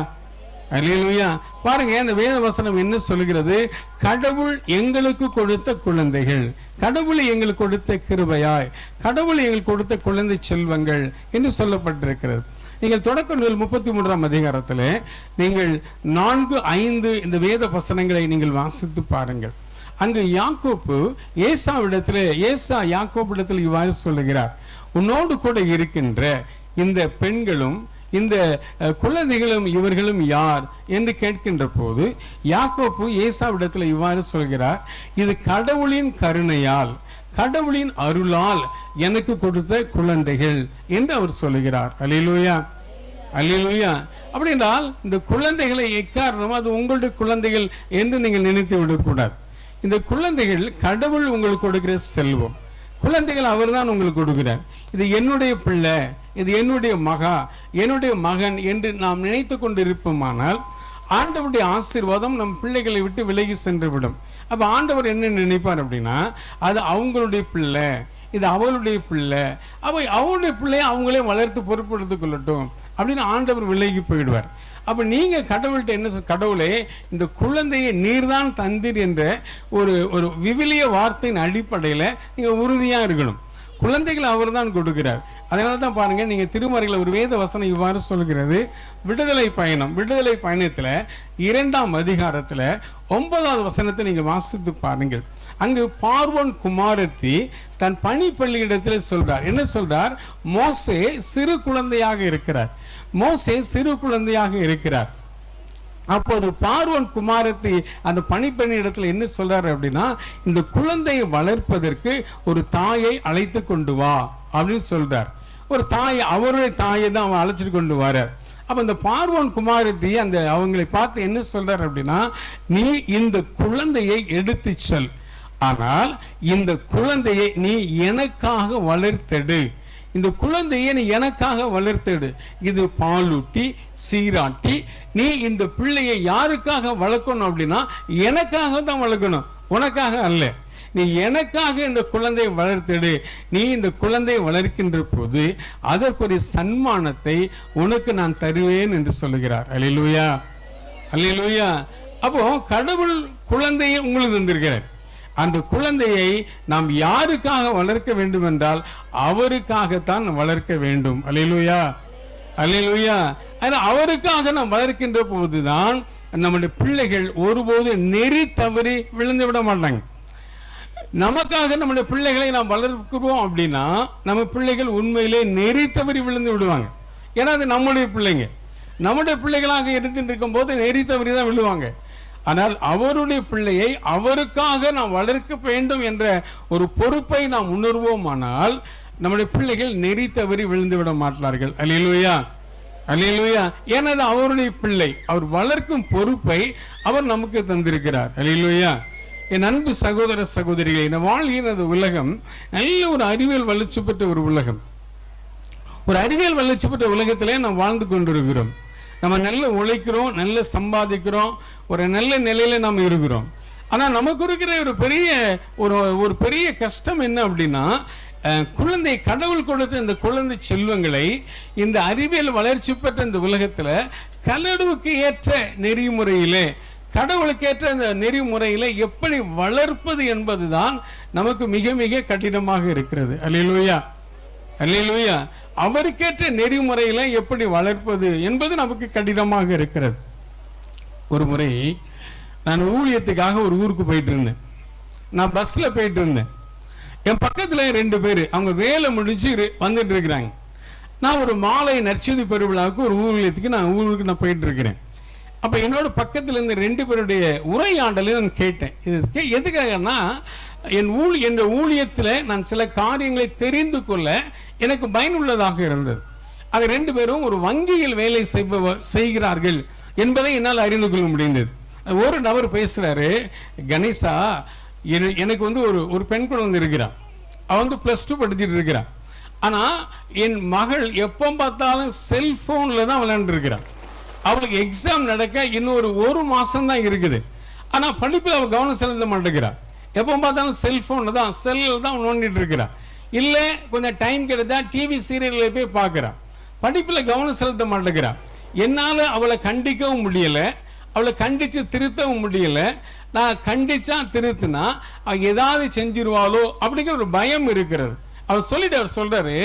S1: அல்லேலூயா. பாருங்க, இந்த வேத வசனம் என்ன சொல்கிறது? கடவுள் எங்களுக்கு கொடுத்த குழந்தைகள், கடவுளை எங்களுக்கு கொடுத்த கிருபையாய், கடவுளை எங்களுக்கு கொடுத்த குழந்தை செல்வங்கள் என்று சொல்லப்பட்டிருக்கிறது. நீங்கள் தொடக்க நூல் 33ஆம் அதிகாரத்தில் நீங்கள் 4-5 இந்த வேத வசனங்களை நீங்கள் வாசித்து பாருங்கள். அங்கு யாக்கோப்பு யாக்கோபிடத்தில் இவ்வாறு சொல்லுகிறார், உன்னோடு கூட இருக்கின்ற இந்த பெண்களும் இந்த குழந்தைகளும் இவர்களும் யார் என்று கேட்கின்ற போது யாக்கோப்பு ஏசாவிடத்தில் இவ்வாறு சொல்கிறார், இது கடவுளின் கருணையால், கடவுளின் அருளால் எனக்கு கொடுத்த குழந்தைகள் என்று அவர் சொல்லுகிறார். அல்லேலூயா, அல்லேலூயா. அப்படி என்றால் இந்த குழந்தைகளை எக்காரணம் அது உங்களுடைய குழந்தைகள் என்று நீங்கள் நினைத்து விடக்கூடாது. இந்த குழந்தைகள் கடவுள் உங்களுக்கு கொடுக்கிற செல்வம். குழந்தைகள் அவர் தான் உங்களுக்கு கொடுக்கிறார். இது என்னுடைய பிள்ளை, இது என்னுடைய மகா, என்னுடைய மகன் என்று நாம் நினைத்து கொண்டு இருப்போமானால் ஆண்டவருடைய ஆசீர்வாதம் நம் பிள்ளைகளை விட்டு விலகி சென்று விடும். அப்போ ஆண்டவர் என்ன நினைப்பார் அப்படின்னா, அது அவங்களுடைய பிள்ளை, இது அவளுடைய பிள்ளை, அப்போ அவங்களுடைய பிள்ளையை அவங்களே வளர்த்து பொறுப்படுத்திக் கொள்ளட்டும் அப்படின்னு ஆண்டவர் விலகி போயிடுவார். அப்போ நீங்கள் கடவுள்கிட்ட என்ன கடவுளே இந்த குழந்தையை நீர்தான் தந்தீர் என்ற ஒரு விவிலிய வார்த்தையின் அடிப்படையில் நீங்கள் உறுதியாக இருக்கணும். குழந்தைகளை அவர் தான் கொடுக்கிறார். அதனால தான் பாருங்க, நீங்கள் திருமறையில் ஒரு வேத வசனம் இவ்வாறு சொல்கிறது. விடுதலை பயணத்தில் 2ஆம் அதிகாரத்தில் 9வது வசனத்தை நீங்கள் வாசித்து பாருங்கள். அங்கு பார்வோன் குமாரத்தி தன் பணிப்பள்ளியிடத்தில் சொல்றார். என்ன சொல்றார்? மோசே சிறு குழந்தையாக இருக்கிறார். அப்போது பார்வோன் குமாரத்தி அந்த பணிப்பெண் இடத்துல என்ன சொல்றாரு அப்படின்னா, இந்த குழந்தையை வளர்ப்பதற்கு ஒரு தாயை அழைத்து கொண்டு வா அப்படின்னு சொல்றார். ஒரு தாய், அவருடைய தாயை தான் அவன் அழைச்சிட்டு கொண்டு வரார். அப்ப இந்த பார்வோன் குமாரத்தி அந்த அவங்களை பார்த்து என்ன சொல்றாரு அப்படின்னா, நீ இந்த குழந்தையை எடுத்து செல், ஆனால் இந்த குழந்தையை நீ எனக்காக வளர்த்தெடு, இந்த குழந்தையை நீ எனக்காக வளர்த்தெடு, இது பாலூட்டி சீராட்டி நீ இந்த பிள்ளையை யாருக்காக வளர்க்கணும் அப்படின்னா எனக்காக தான் வளர்க்கணும், உனக்காக அல்ல. நீ எனக்காக இந்த குழந்தையை வளர்த்தெடு. நீ இந்த குழந்தையை வளர்க்கின்ற போது அதற்குரிய சன்மானத்தை உனக்கு நான் தருவேன் என்று சொல்லுகிறார். அல்லேலூயா, அல்லேலூயா. அப்போ கடவுள் குழந்தையை உங்களுக்கு தந்திருக்கிறார். அந்த குழந்தையை நாம் யாருக்காக வளர்க்க வேண்டும் என்றால் அவருக்காகத்தான் வளர்க்க வேண்டும். அல்லேலூயா, அல்லேலூயா. அவருக்காக நாம் வளர்க்கின்ற போதுதான் நம்முடைய பிள்ளைகள் ஒருபோது நெறி தவறி விழுந்து விட மாட்டாங்க. நமக்காக நம்முடைய பிள்ளைகளை நாம் வளர்க்கிறோம் அப்படின்னா நம்ம பிள்ளைகள் உண்மையிலே நெறி தவறி விழுந்து விடுவாங்க. ஏன்னா அது நம்முடைய பிள்ளைகளாக இருந்துட்டு இருக்கும் போது நெறி தவறி தான் விழுவாங்க. ஆனால் அவருடைய பிள்ளையை அவருக்காக நாம் வளர்க்க வேண்டும் என்ற ஒரு பொறுப்பை நாம் உணர்வோமானால் நம்முடைய பிள்ளைகள் நெறி தவறி விழுந்து விட மாட்டார்கள். அல்லேலூயா, அல்லேலூயா. ஏன்னா அது அவருடைய பிள்ளை, அவர் வளர்க்கும் பொறுப்பை அவர் நமக்கு தந்திருக்கிறார். அல்லேலூயா. என் அன்பு சகோதர சகோதரிகளை, இந்த வாழ்கிற உலகம் நல்ல ஒரு அறிவியல் வளர்ச்சி பெற்ற ஒரு உலகம். ஒரு அறிவியல் வளர்ச்சி பெற்ற உலகத்திலே நாம் வாழ்ந்து கொண்டிருக்கிறோம். நம்ம நல்ல உழைக்கிறோம், நல்ல சம்பாதிக்கிறோம், ஒரு நல்ல நிலையில நாம் இருக்கிறோம். ஆனால் நமக்கு இருக்கிற ஒரு பெரிய கஷ்டம் என்ன அப்படின்னா, குழந்தை கடவுள் கொடுத்த இந்த குழந்தை செல்வங்களை இந்த அறிவியல் வளர்ச்சி பெற்ற இந்த உலகத்தில் கடவுளுக்கு ஏற்ற நெறிமுறையிலே கடவுளுக்கேற்ற அந்த நெறிமுறையில எப்படி வளர்ப்பது என்பதுதான் நமக்கு மிக மிக கடினமாக இருக்கிறது. அல்லேலூயா, அல்லேலூயா. அவருக்கேற்ற நெறிமுறையில எப்படி வளர்ப்பது என்பது நமக்கு கடினமாக இருக்கிறது. ஒரு முறை நான் ஊழியத்துக்காக ஒரு ஊருக்கு போயிட்டு இருந்தேன். நான் பஸ்ல போயிட்டு இருந்தேன். என் பக்கத்துல 2 பேர் அவங்க வேலை முடிஞ்சு வந்துட்டு இருக்கிறாங்க. நான் ஒரு மாலை நற்செய்தி பெருவிழாவுக்கு ஒரு ஊழியத்துக்கு நான் போயிட்டு இருக்கிறேன். அப்போ என்னோட பக்கத்தில் இருந்த 2 பேருடைய உரையாடலை நான் கேட்டேன். இது எதுக்காகன்னா, என் ஊழியத்தில் நான் சில காரியங்களை தெரிந்து கொள்ள எனக்கு பயனுள்ளதாக இருந்தது. அது 2 பேரும் ஒரு வங்கியில் வேலை செய்கிறார்கள் என்பதை என்னால் அறிந்து கொள்ள முடிந்தது. ஒரு நபர் பேசுறாரு, கணேசா, எனக்கு ஒரு பெண் குழந்தை இருக்கிறான். அவன் +2 படிச்சுட்டு இருக்கிறான். ஆனால் என் மகள் எப்போ பார்த்தாலும் செல்போனில் தான் விளையாண்டுருக்கிறான். அவளுக்கு எக்ஸாம் நடக்க இன்னும் ஒரு மாதம் தான் இருக்குது. ஆனால் படிப்பில் அவள் கவனம் செலுத்த மாட்டேங்கிறாள். எப்போ பார்த்தாலும் செல்லில் தான் நோண்டிட்டு இருக்கிறான். இல்லை கொஞ்சம் டைம் கிடைத்தா டிவி சீரியலில் போய் பார்க்குறான். படிப்பில் கவனம் செலுத்த மாட்டேங்கிறான். என்னால் அவளை கண்டிக்கவும் முடியலை, அவளை கண்டித்து திருத்தவும் முடியலை. நான் கண்டிச்சா திருத்தினா அவள் ஏதாவது செஞ்சிருவாளோ அப்படிங்கிற ஒரு பயம் இருக்கிறது. அவர் சொல்றாரு,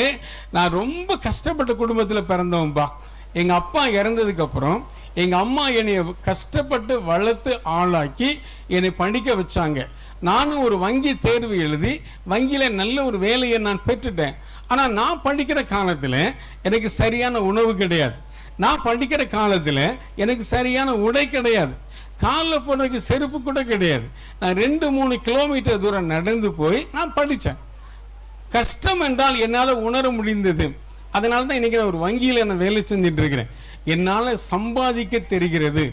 S1: நான் ரொம்ப கஷ்டப்பட்ட குடும்பத்தில் பிறந்தவன்பா. எங்கள் அப்பா இறந்ததுக்கு அப்புறம் எங்கள் அம்மா என்னை கஷ்டப்பட்டு வளர்த்து ஆளாக்கி என்னை படிக்க வச்சாங்க. நானும் ஒரு வங்கி தேர்வு எழுதி வங்கியில் நல்ல ஒரு வேலையை நான் பெற்றுட்டேன். ஆனால் நான் படிக்கிற காலத்தில் எனக்கு சரியான உணவு கிடையாது. நான் படிக்கிற காலத்தில் எனக்கு சரியான உடை கிடையாது. காலில் போனதுக்கு செருப்பு கூட கிடையாது. நான் 2-3 கிலோமீட்டர் தூரம் நடந்து போய் நான் படித்தேன். கஷ்டம் என்றால் என்னால் உணர முடிந்தது. அதனால தான் இன்றைக்கி நான் ஒரு வங்கியில் நான் வேலை செஞ்சுட்டு இருக்கிறேன். என்னால் சம்பாதிக்க தெரிகிறது,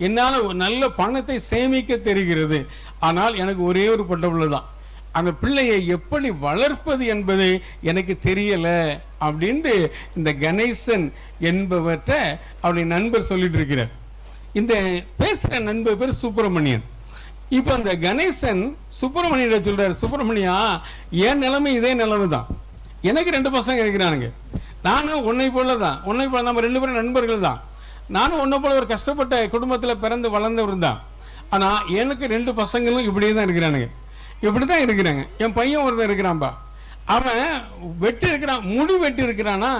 S1: என்னால் நல்ல பணத்தை சேமிக்க தெரிகிறது. ஆனால் எனக்கு ஒரே ஒரு பட்டபிள்ளை தான். அந்த பிள்ளையை எப்படி வளர்ப்பது என்பது எனக்கு தெரியலை அப்படின்ட்டு இந்த கணேசன் என்பவற்றை அவருடைய நண்பர் சொல்லிட்டு இருக்கிறார். இந்த பேசுகிற நண்பர் பேர் சுப்பிரமணியன். இப்போ அந்த கணேசன் சுப்பிரமணியிட சொல்றாரு, சுப்பிரமணியா என் நிலைமை இதே நிலைமை தான், எனக்கு 2 பசங்க இருக்கிறானுங்க, நானும் உன்னை போல தான், உன்னை போல நம்ம 2 பேரும் நண்பர்கள் தான், நானும் உன்னை போல ஒரு கஷ்டப்பட்ட குடும்பத்தில் பிறந்து வளர்ந்தவர் தான். ஆனால் எனக்கு 2 பசங்களும் இப்படியே தான் இருக்கிறானுங்க, இப்படி தான் இருக்கிறாங்க. என் பையன் ஒருத்தன் இருக்கிறான்பா, அவன் வெட்டி இருக்கிறான், முடி வெட்டி இருக்கிறானா,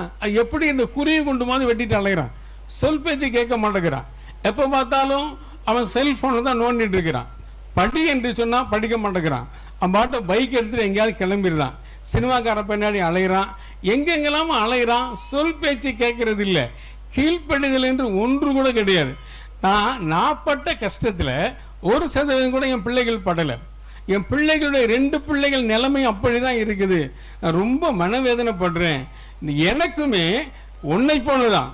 S1: எப்படி இந்த குருவி கொண்டு மாதிரி வெட்டிட்டு அலைகிறான், சொல் பேச்சு கேட்க மாட்டேங்கிறான், எப்போ பார்த்தாலும் அவன் செல்ஃபோனை தான் நோண்டிட்டு இருக்கிறான், படி என்று சொன்னால் படிக்க மாட்டேங்கிறான், அவன் பாட்டை பைக் எடுத்துகிட்டு எங்கேயாவது கிளம்பிடுறான், சினிமாக்கார பின்னாடி அலைகிறான், எங்கெங்கெல்லாம அலைகிறான், சொல் பேச்சு கேட்கறது இல்லை, கீழ்ப்படுதல் என்று ஒன்று கூட கிடையாது. நான் பட்ட கஷ்டத்தில் 1% கூட என் பிள்ளைகள் படலை. என் பிள்ளைகளுடைய 2 பிள்ளைகள் நிலைமை அப்படிதான் இருக்குது. நான் ரொம்ப மனவேதனைப்படுறேன். எனக்குமே உன்னை போலதான்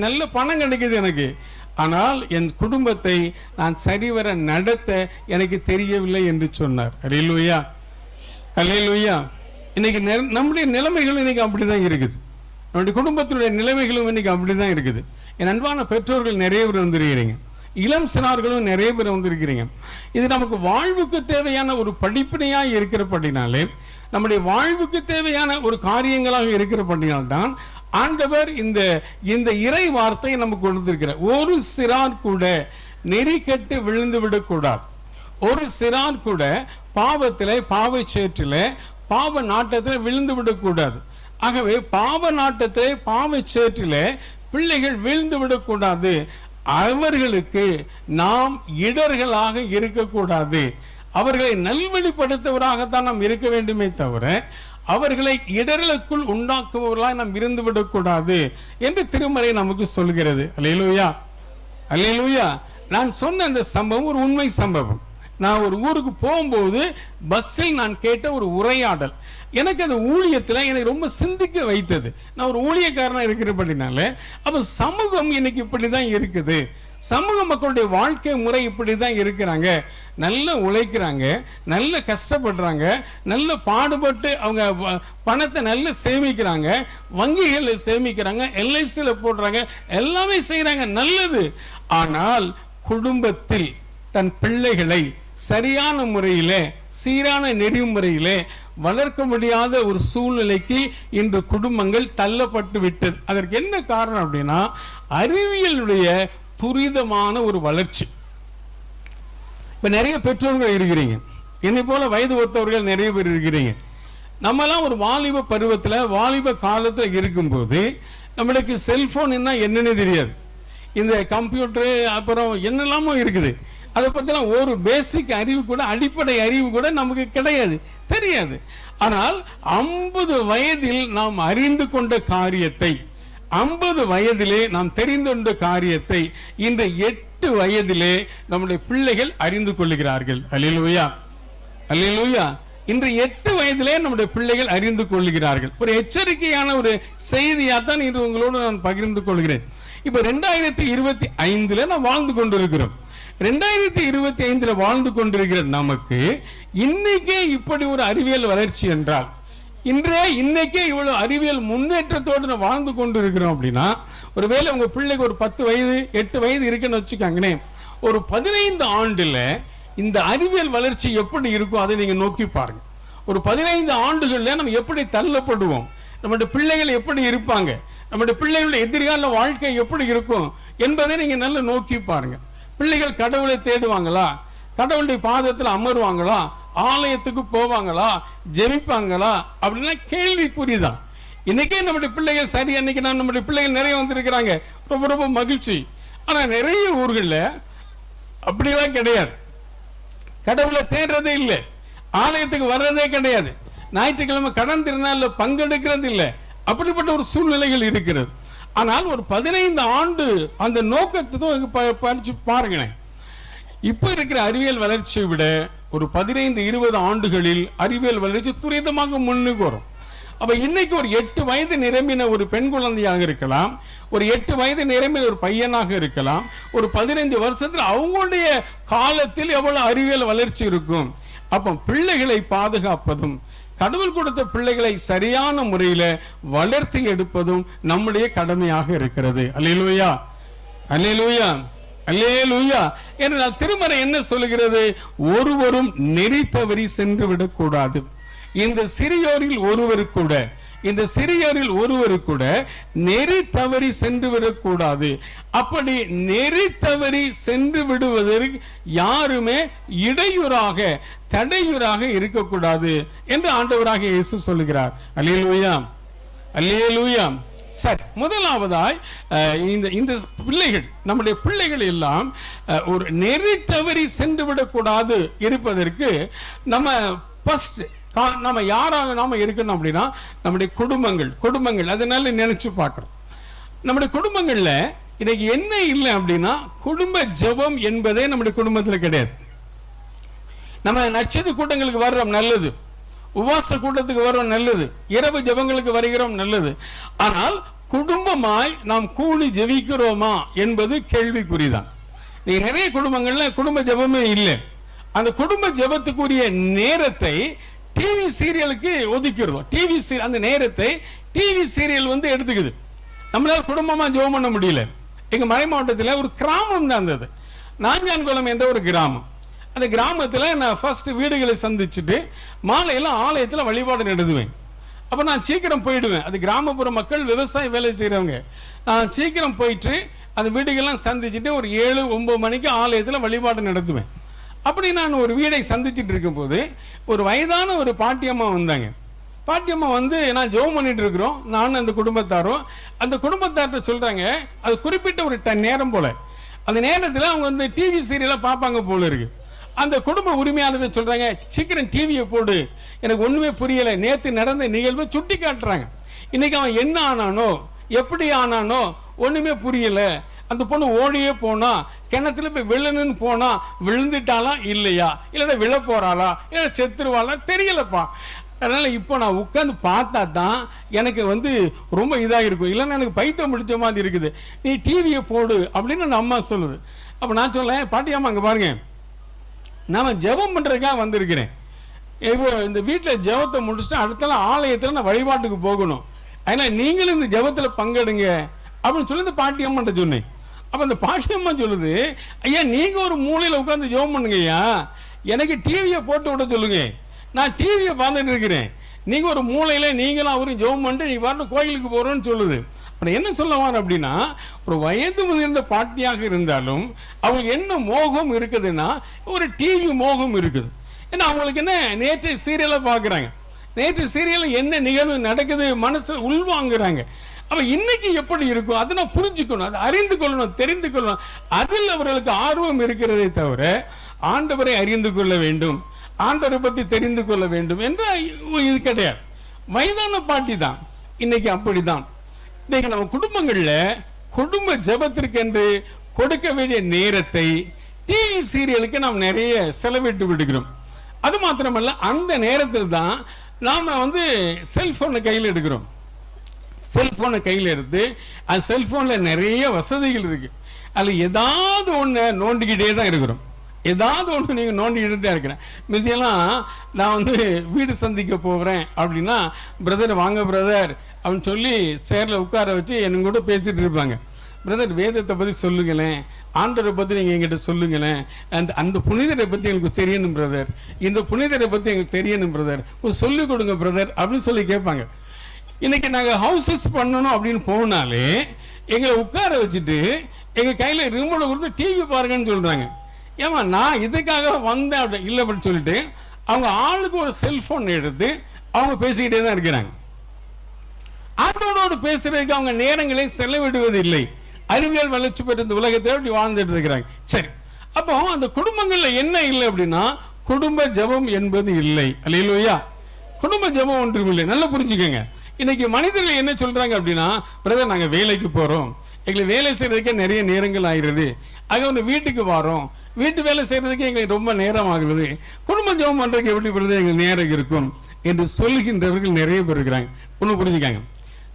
S1: நல்ல பணம் கிடைக்குது எனக்கு, ஆனால் என் குடும்பத்தை நான் சரிவர நடத்த எனக்கு தெரியவில்லை என்று சொன்னார். அல்லேலூயா, அல்லேலூயா. இன்னைக்கு நம்முடைய நிலைமைகளும் இன்னைக்கு அப்படிதான் இருக்குது, நம்முடைய குடும்பத்தினுடைய நிலைமைகளும் இன்னைக்கு அப்படிதான் இருக்குது. என் அன்பான பெற்றோர்கள் நிறைய பேர் வந்திருக்கிறீங்க, இளம் சிறார்களும் நிறைய பேர் வந்திருக்கிறீங்க. இது நமக்கு வாழ்வுக்கு தேவையான ஒரு படிப்பினையாக இருக்கிறபடினாலே, நம்முடைய வாழ்வுக்கு தேவையான ஒரு காரியங்களாக இருக்கிறபடினால்தான் ஆண்டவர் இந்த இறை வார்த்தையை நமக்கு கொடுத்திருக்கிறார். ஒரு சிறார் கூட நெறி கெட்டு விழுந்து விடக்கூடாது, ஒரு சிறார் கூட பாவத்திலே, பாவ சேற்றிலே, பாவ நாட்டத்தில் விழுந்து விடக்கூடாது. ஆகவே பாவ நாட்டத்திலே, பாவ சேற்றிலே பிள்ளைகள் விழுந்து விடக்கூடாது. அவர்களுக்கு நாம் இடர்களாக இருக்கக்கூடாது, அவர்களை நல்வழிப்படுத்துவராகத்தான் நாம் இருக்க வேண்டுமே தவிர அவர்களை இடர்களுக்குள் உண்டாக்குபவர்களாக நாம் இருந்து விடக்கூடாது என்று திருமறை நமக்கு சொல்கிறது. அல்லேலூயா, அல்லேலூயா. நான் சொன்ன அந்த சம்பவம் ஒரு உண்மை சம்பவம். நான் ஒரு ஊருக்கு போகும்போது பஸ்ஸில் நான் கேட்ட ஒரு உரையாடல் எனக்கு அந்த ஊழியத்தில் எனக்கு ரொம்ப சிந்திக்க வைத்தது. நான் ஒரு ஊழியக்காரனாக இருக்கிறபடினால அப்போ சமூகம் இன்னைக்கு இப்படி தான் இருக்குது, சமூக மக்களுடைய வாழ்க்கை முறை இப்படி தான் இருக்கிறாங்க, நல்லா உழைக்கிறாங்க, நல்ல கஷ்டப்படுறாங்க, நல்ல பாடுபட்டு அவங்க பணத்தை நல்லா சேமிக்கிறாங்க, வங்கிகளில் சேமிக்கிறாங்க, எல்ஐசியில் போடுறாங்க, எல்லாமே செய்கிறாங்க, நல்லது. ஆனால் குடும்பத்தில் தன் பிள்ளைகளை சரியான முறையிலே, சீரான நெறிமுறையிலே வளர்க்க முடியாத ஒரு சூழ்நிலைக்கு இன்று குடும்பங்கள் தள்ளப்பட்டு விட்டது. அதற்கு என்ன காரணம் அப்படின்னா, அறிவியலுடைய துரிதமான ஒரு வளர்ச்சி. இப்ப நிறைய பெற்றோர்கள் இருக்கிறீங்க, என்னை போல வயது ஒத்தவர்கள் நிறைய பேர் இருக்கிறீங்க. நம்மலாம் ஒரு வாலிப பருவத்தில், வாலிப காலத்தில் இருக்கும்போது நம்மளுக்கு செல்போன் என்னன்னு தெரியாது, இந்த கம்ப்யூட்டரு அப்புறம் என்னெல்லாமோ இருக்குது, அதை பற்றிலாம் ஒரு பேசிக் அறிவு கூட, அடிப்படை அறிவு கூட நமக்கு கிடையாது, தெரியாது. ஆனால் 50 வயதில் நாம் அறிந்து கொண்ட காரியத்தை, 50 வயதிலே நாம் தெரிந்து கொண்ட காரியத்தை இந்த 8 வயதிலே நம்முடைய பிள்ளைகள் அறிந்து கொள்ளுகிறார்கள். அல்லேலூயா, அல்லேலூயா. இன்று 8 வயதிலே நம்முடைய பிள்ளைகள் அறிந்து கொள்ளுகிறார்கள். ஒரு எச்சரிக்கையான ஒரு செய்தியாத்தான் இன்று உங்களோடு நான் பகிர்ந்து கொள்கிறேன். இப்ப 2025 நாம் வாழ்ந்து கொண்டிருக்கிறோம். 2025 வாழ்ந்து கொண்டிருக்கிற நமக்கு இன்னைக்கே இப்படி ஒரு அறிவியல் வளர்ச்சி என்றால், இன்னைக்கே இவ்வளவு அறிவியல் முன்னேற்றத்தோடு நான் வாழ்ந்து கொண்டு இருக்கிறோம் அப்படின்னா, ஒருவேளை உங்க பிள்ளைக்கு ஒரு 10 வயது 8 வயது இருக்குன்னு வச்சுக்காங்கன்னே, ஒரு 15 ஆண்டுல இந்த அறிவியல் வளர்ச்சி எப்படி இருக்கும் அதை நீங்க நோக்கி பாருங்க. ஒரு 15 ஆண்டுகள்ல நம்ம எப்படி தள்ளப்படுவோம், நம்முடைய பிள்ளைகள் எப்படி இருப்பாங்க, நம்முடைய பிள்ளைகளுடைய எதிர்கால வாழ்க்கை எப்படி இருக்கும் என்பதை நீங்க நல்லா நோக்கி பாருங்க. பிள்ளைகள் கடவுளை தேடுவாங்களா, கடவுளுடைய பாதத்தில் அமருவாங்களா, ஆலயத்துக்கு போவாங்களா, ஜெபிப்பாங்களா அப்படின்னா கேள்விக்குறிதான். இன்னைக்கே நம்முடைய பிள்ளைகள் சரி, அன்னைக்கு நம்முடைய பிள்ளைகள் நிறைய வந்திருக்கிறாங்க, ரொம்ப ரொம்ப மகிழ்ச்சி. ஆனா நிறைய ஊர்களில் அப்படிலாம் கிடையாது, கடவுளை தேடுறதே இல்லை, ஆலயத்துக்கு வர்றதே கிடையாது, ஞாயிற்றுக்கிழமை கடன் திருநாளில் பங்கெடுக்கிறது இல்லை, அப்படிப்பட்ட ஒரு சூழ்நிலைகள் இருக்கிறது. ஆனால் ஒரு 15 ஆண்டு அந்த நோக்கத்தை படிச்சு பாருங்களேன். இப்ப இருக்கிற அறிவியல் வளர்ச்சியை விட ஒரு 15-20 ஆண்டுகளில் அறிவியல் வளர்ச்சி துரிதமாக முன்னுக்கு வரும். அப்ப இன்னைக்கு ஒரு 8 வயது நிரம்பின ஒரு பெண் குழந்தையாக இருக்கலாம், ஒரு 8 வயது நிரம்பின ஒரு பையனாக இருக்கலாம், ஒரு 15 வருஷத்தில் அவங்களுடைய காலத்தில் எவ்வளவு அறிவியல் வளர்ச்சி இருக்கும். அப்ப பிள்ளைகளை பாதுகாப்பதும், கடவுள் கொடுத்த பிள்ளைகளை சரியான முறையில வளர்த்தி எடுப்பதும் நம்முடைய கடமையாக இருக்கிறது. அல்லேலூயா, அல்லேலூயா. அல்லேலூயா. என்றால் திருமறை என்ன சொல்லுகிறது? ஒருவரும் நெறி தவறி சென்று விடக்கூடாது. இந்த சிறியோரில் ஒருவர் கூட நெறி தவறி சென்று விடக்கூடாது. அப்படி நெறி தவறி சென்று விடுவதற்கு யாருமே இடையூறாக தடையூறாக இருக்கக்கூடாது என்று ஆண்டவராக இயேசு சொல்லுகிறார். அல்லேலூயா, அல்லேலூயா. சரி, முதலாவதாய் இந்த பிள்ளைகள், நம்முடைய பிள்ளைகள் எல்லாம் ஒரு நெறி தவறி சென்று விடக்கூடாது இருப்பதற்கு நம்ம ஃபர்ஸ்ட் நம்ம யாராக நாம இருக்கணும் அப்படின்னா நம்முடைய குடும்பங்கள் அதனால நினைச்சு பார்க்கணும். நம்முடைய குடும்பங்கள்ல இன்னைக்கு என்ன இல்லை அப்படின்னா குடும்ப ஜெபம் என்பதே நம்முடைய குடும்பத்தில் கிடையாது. நம்ம நட்சத்திர கூட்டங்களுக்கு வர்றோம், நல்லது. உபவாச கூட்டத்துக்கு வர்றோம், நல்லது. இரவு ஜெபங்களுக்கு வருகிறோம், நல்லது. ஆனால் குடும்பமாய் நாம் கூடி ஜெபிக்கிறோமா என்பது கேள்விக்குறிதான். நீங்க நிறைய குடும்பங்கள்ல குடும்ப ஜெபமே இல்லை. அந்த குடும்ப ஜெபத்துக்குரிய நேரத்தை டிவி சீரியலுக்கு ஒதுக்கிறோம். அந்த நேரத்தை டிவி சீரியல் எடுத்துக்குது. நம்மளால குடும்பமா ஜெபம் பண்ண முடியல. எங்க மறை மாவட்டத்தில் ஒரு கிராமம் தான் இருந்தது, நாஞ்சான்குளம் என்ற ஒரு கிராமம். அந்த கிராமத்தில் நான் ஃபர்ஸ்ட் வீடுகளை சந்திச்சுட்டு மாலையெல்லாம் ஆலயத்தில் வழிபாடு நடத்துவேன். அப்போ நான் சீக்கிரம் போயிடுவேன். அது கிராமப்புற மக்கள் விவசாய வேலை செய்கிறவங்க. நான் சீக்கிரம் போயிட்டு அந்த வீடுகள்லாம் சந்திச்சுட்டு ஒரு 7-9 மணிக்கு ஆலயத்தில் வழிபாடு நடத்துவேன். அப்படி நான் ஒரு வீடை சந்திச்சுட்டு இருக்கும்போது ஒரு வயதான ஒரு பாட்டியம்மா வந்தாங்க. பாட்டியம்மா நான் ஜெபம் பண்ணிட்டு இருக்கிறோம், நானும் அந்த குடும்பத்தார்ட்ட சொல்கிறாங்க. அது குறிப்பிட்ட ஒரு நேரம் போல், அந்த நேரத்தில் அவங்க டிவி சீரியலை பார்ப்பாங்க போல இருக்கு. அந்த குடும்ப உரிமையாளர் சொல்கிறாங்க, சீக்கிரம் டிவியை போடு, எனக்கு ஒன்றுமே புரியலை. நேற்று நடந்த நிகழ்வை சுட்டி காட்டுறாங்க. இன்னைக்கு அவன் என்ன ஆனானோ எப்படி ஆனானோ ஒன்றுமே புரியலை. அந்த பொண்ணு ஓடியே போனா, கிணத்துல போய் விழணுன்னு போனா விழுந்துட்டாளா இல்லையா, இல்லைன்னா விழ போறாளா, இல்லை செத்துருவாளா தெரியலப்பா. அதனால இப்போ நான் உட்காந்து பார்த்தா தான் எனக்கு ரொம்ப இதாக இருக்கும், இல்லைன்னா எனக்கு பைத்தியம் முடிச்ச மாதிரி இருக்குது. நீ டிவியை போடு அப்படின்னு அந்த அம்மா சொல்லுது. அப்போ நான் சொல்லேன், பாட்டியம்மா அங்கே பாருங்க, நான் ஜெபம் பண்ணுறதுக்காக வந்திருக்கிறேன். இப்போ இந்த வீட்டில் ஜெபத்தை முடிச்சுட்டு அடுத்த ஆலயத்தில் நான் வழிபாட்டுக்கு போகணும். அதனால் நீங்களும் இந்த ஜெபத்தில் பங்கெடுங்க அப்படின்னு சொல்லி இந்த பாட்டியம்மாட்ட சொன்னேன். அப்போ அந்த பாட்டியம்மா சொல்லுது, ஐயா நீங்கள் ஒரு மூலையில் உட்காந்து ஜெபம் பண்ணுங்க ஐயா, எனக்கு டிவியை போட்டு விட சொல்லுங்க, நான் டிவியை பார்த்துட்டு இருக்கிறேன். நீங்கள் ஒரு மூலையில் நீங்களும் அவரும் ஜெபம் பண்ணிட்டு நீ பாட்டு கோயிலுக்கு போகிறோன்னு சொல்லுது. அப்புறம் என்ன சொல்லுவார் அப்படின்னா, ஒரு வயது முதிர்ந்த பாட்டியாக இருந்தாலும் அவங்களுக்கு என்ன மோகம் இருக்குதுன்னா ஒரு டிவி மோகம் இருக்குது. ஏன்னா அவங்களுக்கு என்ன, நேற்று சீரியலை பார்க்குறாங்க, நேற்று சீரியலில் என்ன நிகழ்வு நடக்குது மனசில் உள்வாங்குறாங்க. அப்போ இன்னைக்கு எப்படி இருக்கும் அதை நான் புரிஞ்சுக்கணும், அதை அறிந்து கொள்ளணும், தெரிந்து கொள்ளணும். அதில் அவர்களுக்கு ஆர்வம் இருக்கிறதே தவிர ஆண்டவரை அறிந்து கொள்ள வேண்டும், ஆண்டவரை பற்றி தெரிந்து கொள்ள வேண்டும் என்ற இது கிடையாது. வயதான பாட்டி தான் இன்னைக்கு அப்படிதான். இன்னைக்கு நம்ம குடும்பங்களில் குடும்ப ஜெபத்திற்கென்று கொடுக்க வேண்டிய நேரத்தை டிவி சீரியலுக்கு நாம் நிறைய செலவிட்டு விடுகிறோம். அது மாத்திரமல்ல, அந்த நேரத்தில் தான் நாம் செல்போனை கையில் எடுக்கிறோம். செல்போனை கையில் எடுத்து அந்த செல்போனில் நிறைய வசதிகள் இருக்கு, அதில் ஏதாவது ஒன்று நோண்டிக்கிட்டே தான் இருக்கிறோம். ஏதாவது ஒன்று நீங்கள் நோண்டிக்கிட்டு தான் இருக்கிறேன். மீதியெல்லாம் நான் வீடு சந்திக்க போகிறேன் அப்படின்னா, பிரதர் வாங்க பிரதர் அப்படின்னு சொல்லி சேரில் உட்கார வச்சு எனக்கு கூட பேசிகிட்டு இருப்பாங்க. பிரதர் வேதத்தை பற்றி சொல்லுங்களேன், ஆண்டவரை பற்றி நீங்கள் எங்கிட்ட சொல்லுங்களேன், அந்த புனிதரை பற்றி எங்களுக்கு தெரியணும் பிரதர், இந்த புனிதரை பற்றி எங்களுக்கு தெரியணும் பிரதர், சொல்லிக் கொடுங்க பிரதர் அப்படின்னு சொல்லி கேட்பாங்க. இன்னைக்கு நாங்கள் ஹவுசஸ் பண்ணணும் அப்படின்னு போனாலே எங்களை உட்கார வச்சுட்டு எங்கள் கையில் ரிமோட்டை கொடுத்து டிவி பாருங்கன்னு சொல்கிறாங்க. ஏமா நான் இதுக்காக வந்தேன் அப்படி இல்லை அப்படின்னு சொல்லிட்டு அவங்க ஆளுக்கு ஒரு செல்ஃபோன் எடுத்து அவங்க பேசிக்கிட்டே தான் இருக்கிறாங்க. ஆண்டவரோடு பேசுறதுக்கு அவங்க நேரங்களை செலவிடுவது இல்லை. அறிவியல் வளர்ச்சி பெற்ற இந்த உலகத்தை அப்படி வாழ்ந்துட்டு இருக்கிறாங்க. சரி, அப்போ அந்த குடும்பங்களில் என்ன இல்லை அப்படின்னா குடும்ப ஜெபம் என்பது இல்லை. அல்லேலூயா. குடும்ப ஜெபம் ஒன்றும் இல்லை. நல்லா புரிஞ்சுக்கோங்க. இன்னைக்கு மனிதர்கள் என்ன சொல்றாங்க அப்படின்னா, பிரதர் நாங்கள் வேலைக்கு போகிறோம், எங்களுக்கு வேலை செய்யறதுக்கே நிறைய நேரங்கள் ஆகிறது, ஆக வீட்டுக்கு வரோம், வீட்டு வேலை செய்யறதுக்கு எங்களுக்கு ரொம்ப நேரம் ஆகுது, குடும்ப ஜெபம் பண்றதுக்கு எப்படி பிரதர் எங்களுக்கு நேரம் இருக்கும் என்று சொல்லுகின்றவர்கள் நிறைய பேர் இருக்கிறாங்க. ஒன்று புரிஞ்சுக்காங்க.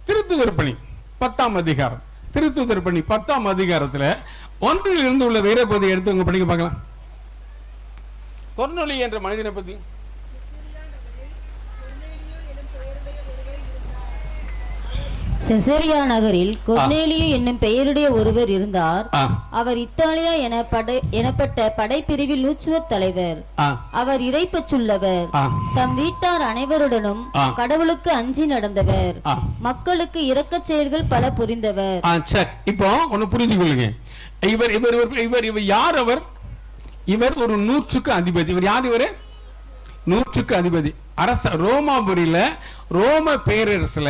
S1: திருத்துதர் பணி 10ஆம் அதிகாரம், திருத்துதர் பணி 10ஆம் அதிகாரத்தில் 1 உள்ள வேற பகுதியை எடுத்து உங்க படிக்க பார்க்கலாம். கொர்நேலியு என்ற மனிதனை பற்றி
S2: செசரியா நகரில் கொர்நேலியு என்னும் பெயருடைய ஒருவர் இருந்தார். அவர் இத்தாலியா எனப்பட்ட படைப்பிரிவில் நூற்றுவர் தலைவர். அவர் இறைப்பற்றுள்ளவர். தம் வீட்டார் அனைவருடனும் கடவுளுக்கு அஞ்சி நடந்தவர். மக்களுக்கு இரக்கச் செயல்கள் பல புரிந்தவர்.
S1: இப்போ ஒன்னு புரிஞ்சுக்கொள்ளுங்க. இவர் இவர் இவர் இவர் யார்? இவர் ஒரு 100க்கு அதிபதி. இவர் யார்? இவர் 100க்கு அதிபதி. அரச ரோமாபுரியில ரோம பேரரசுல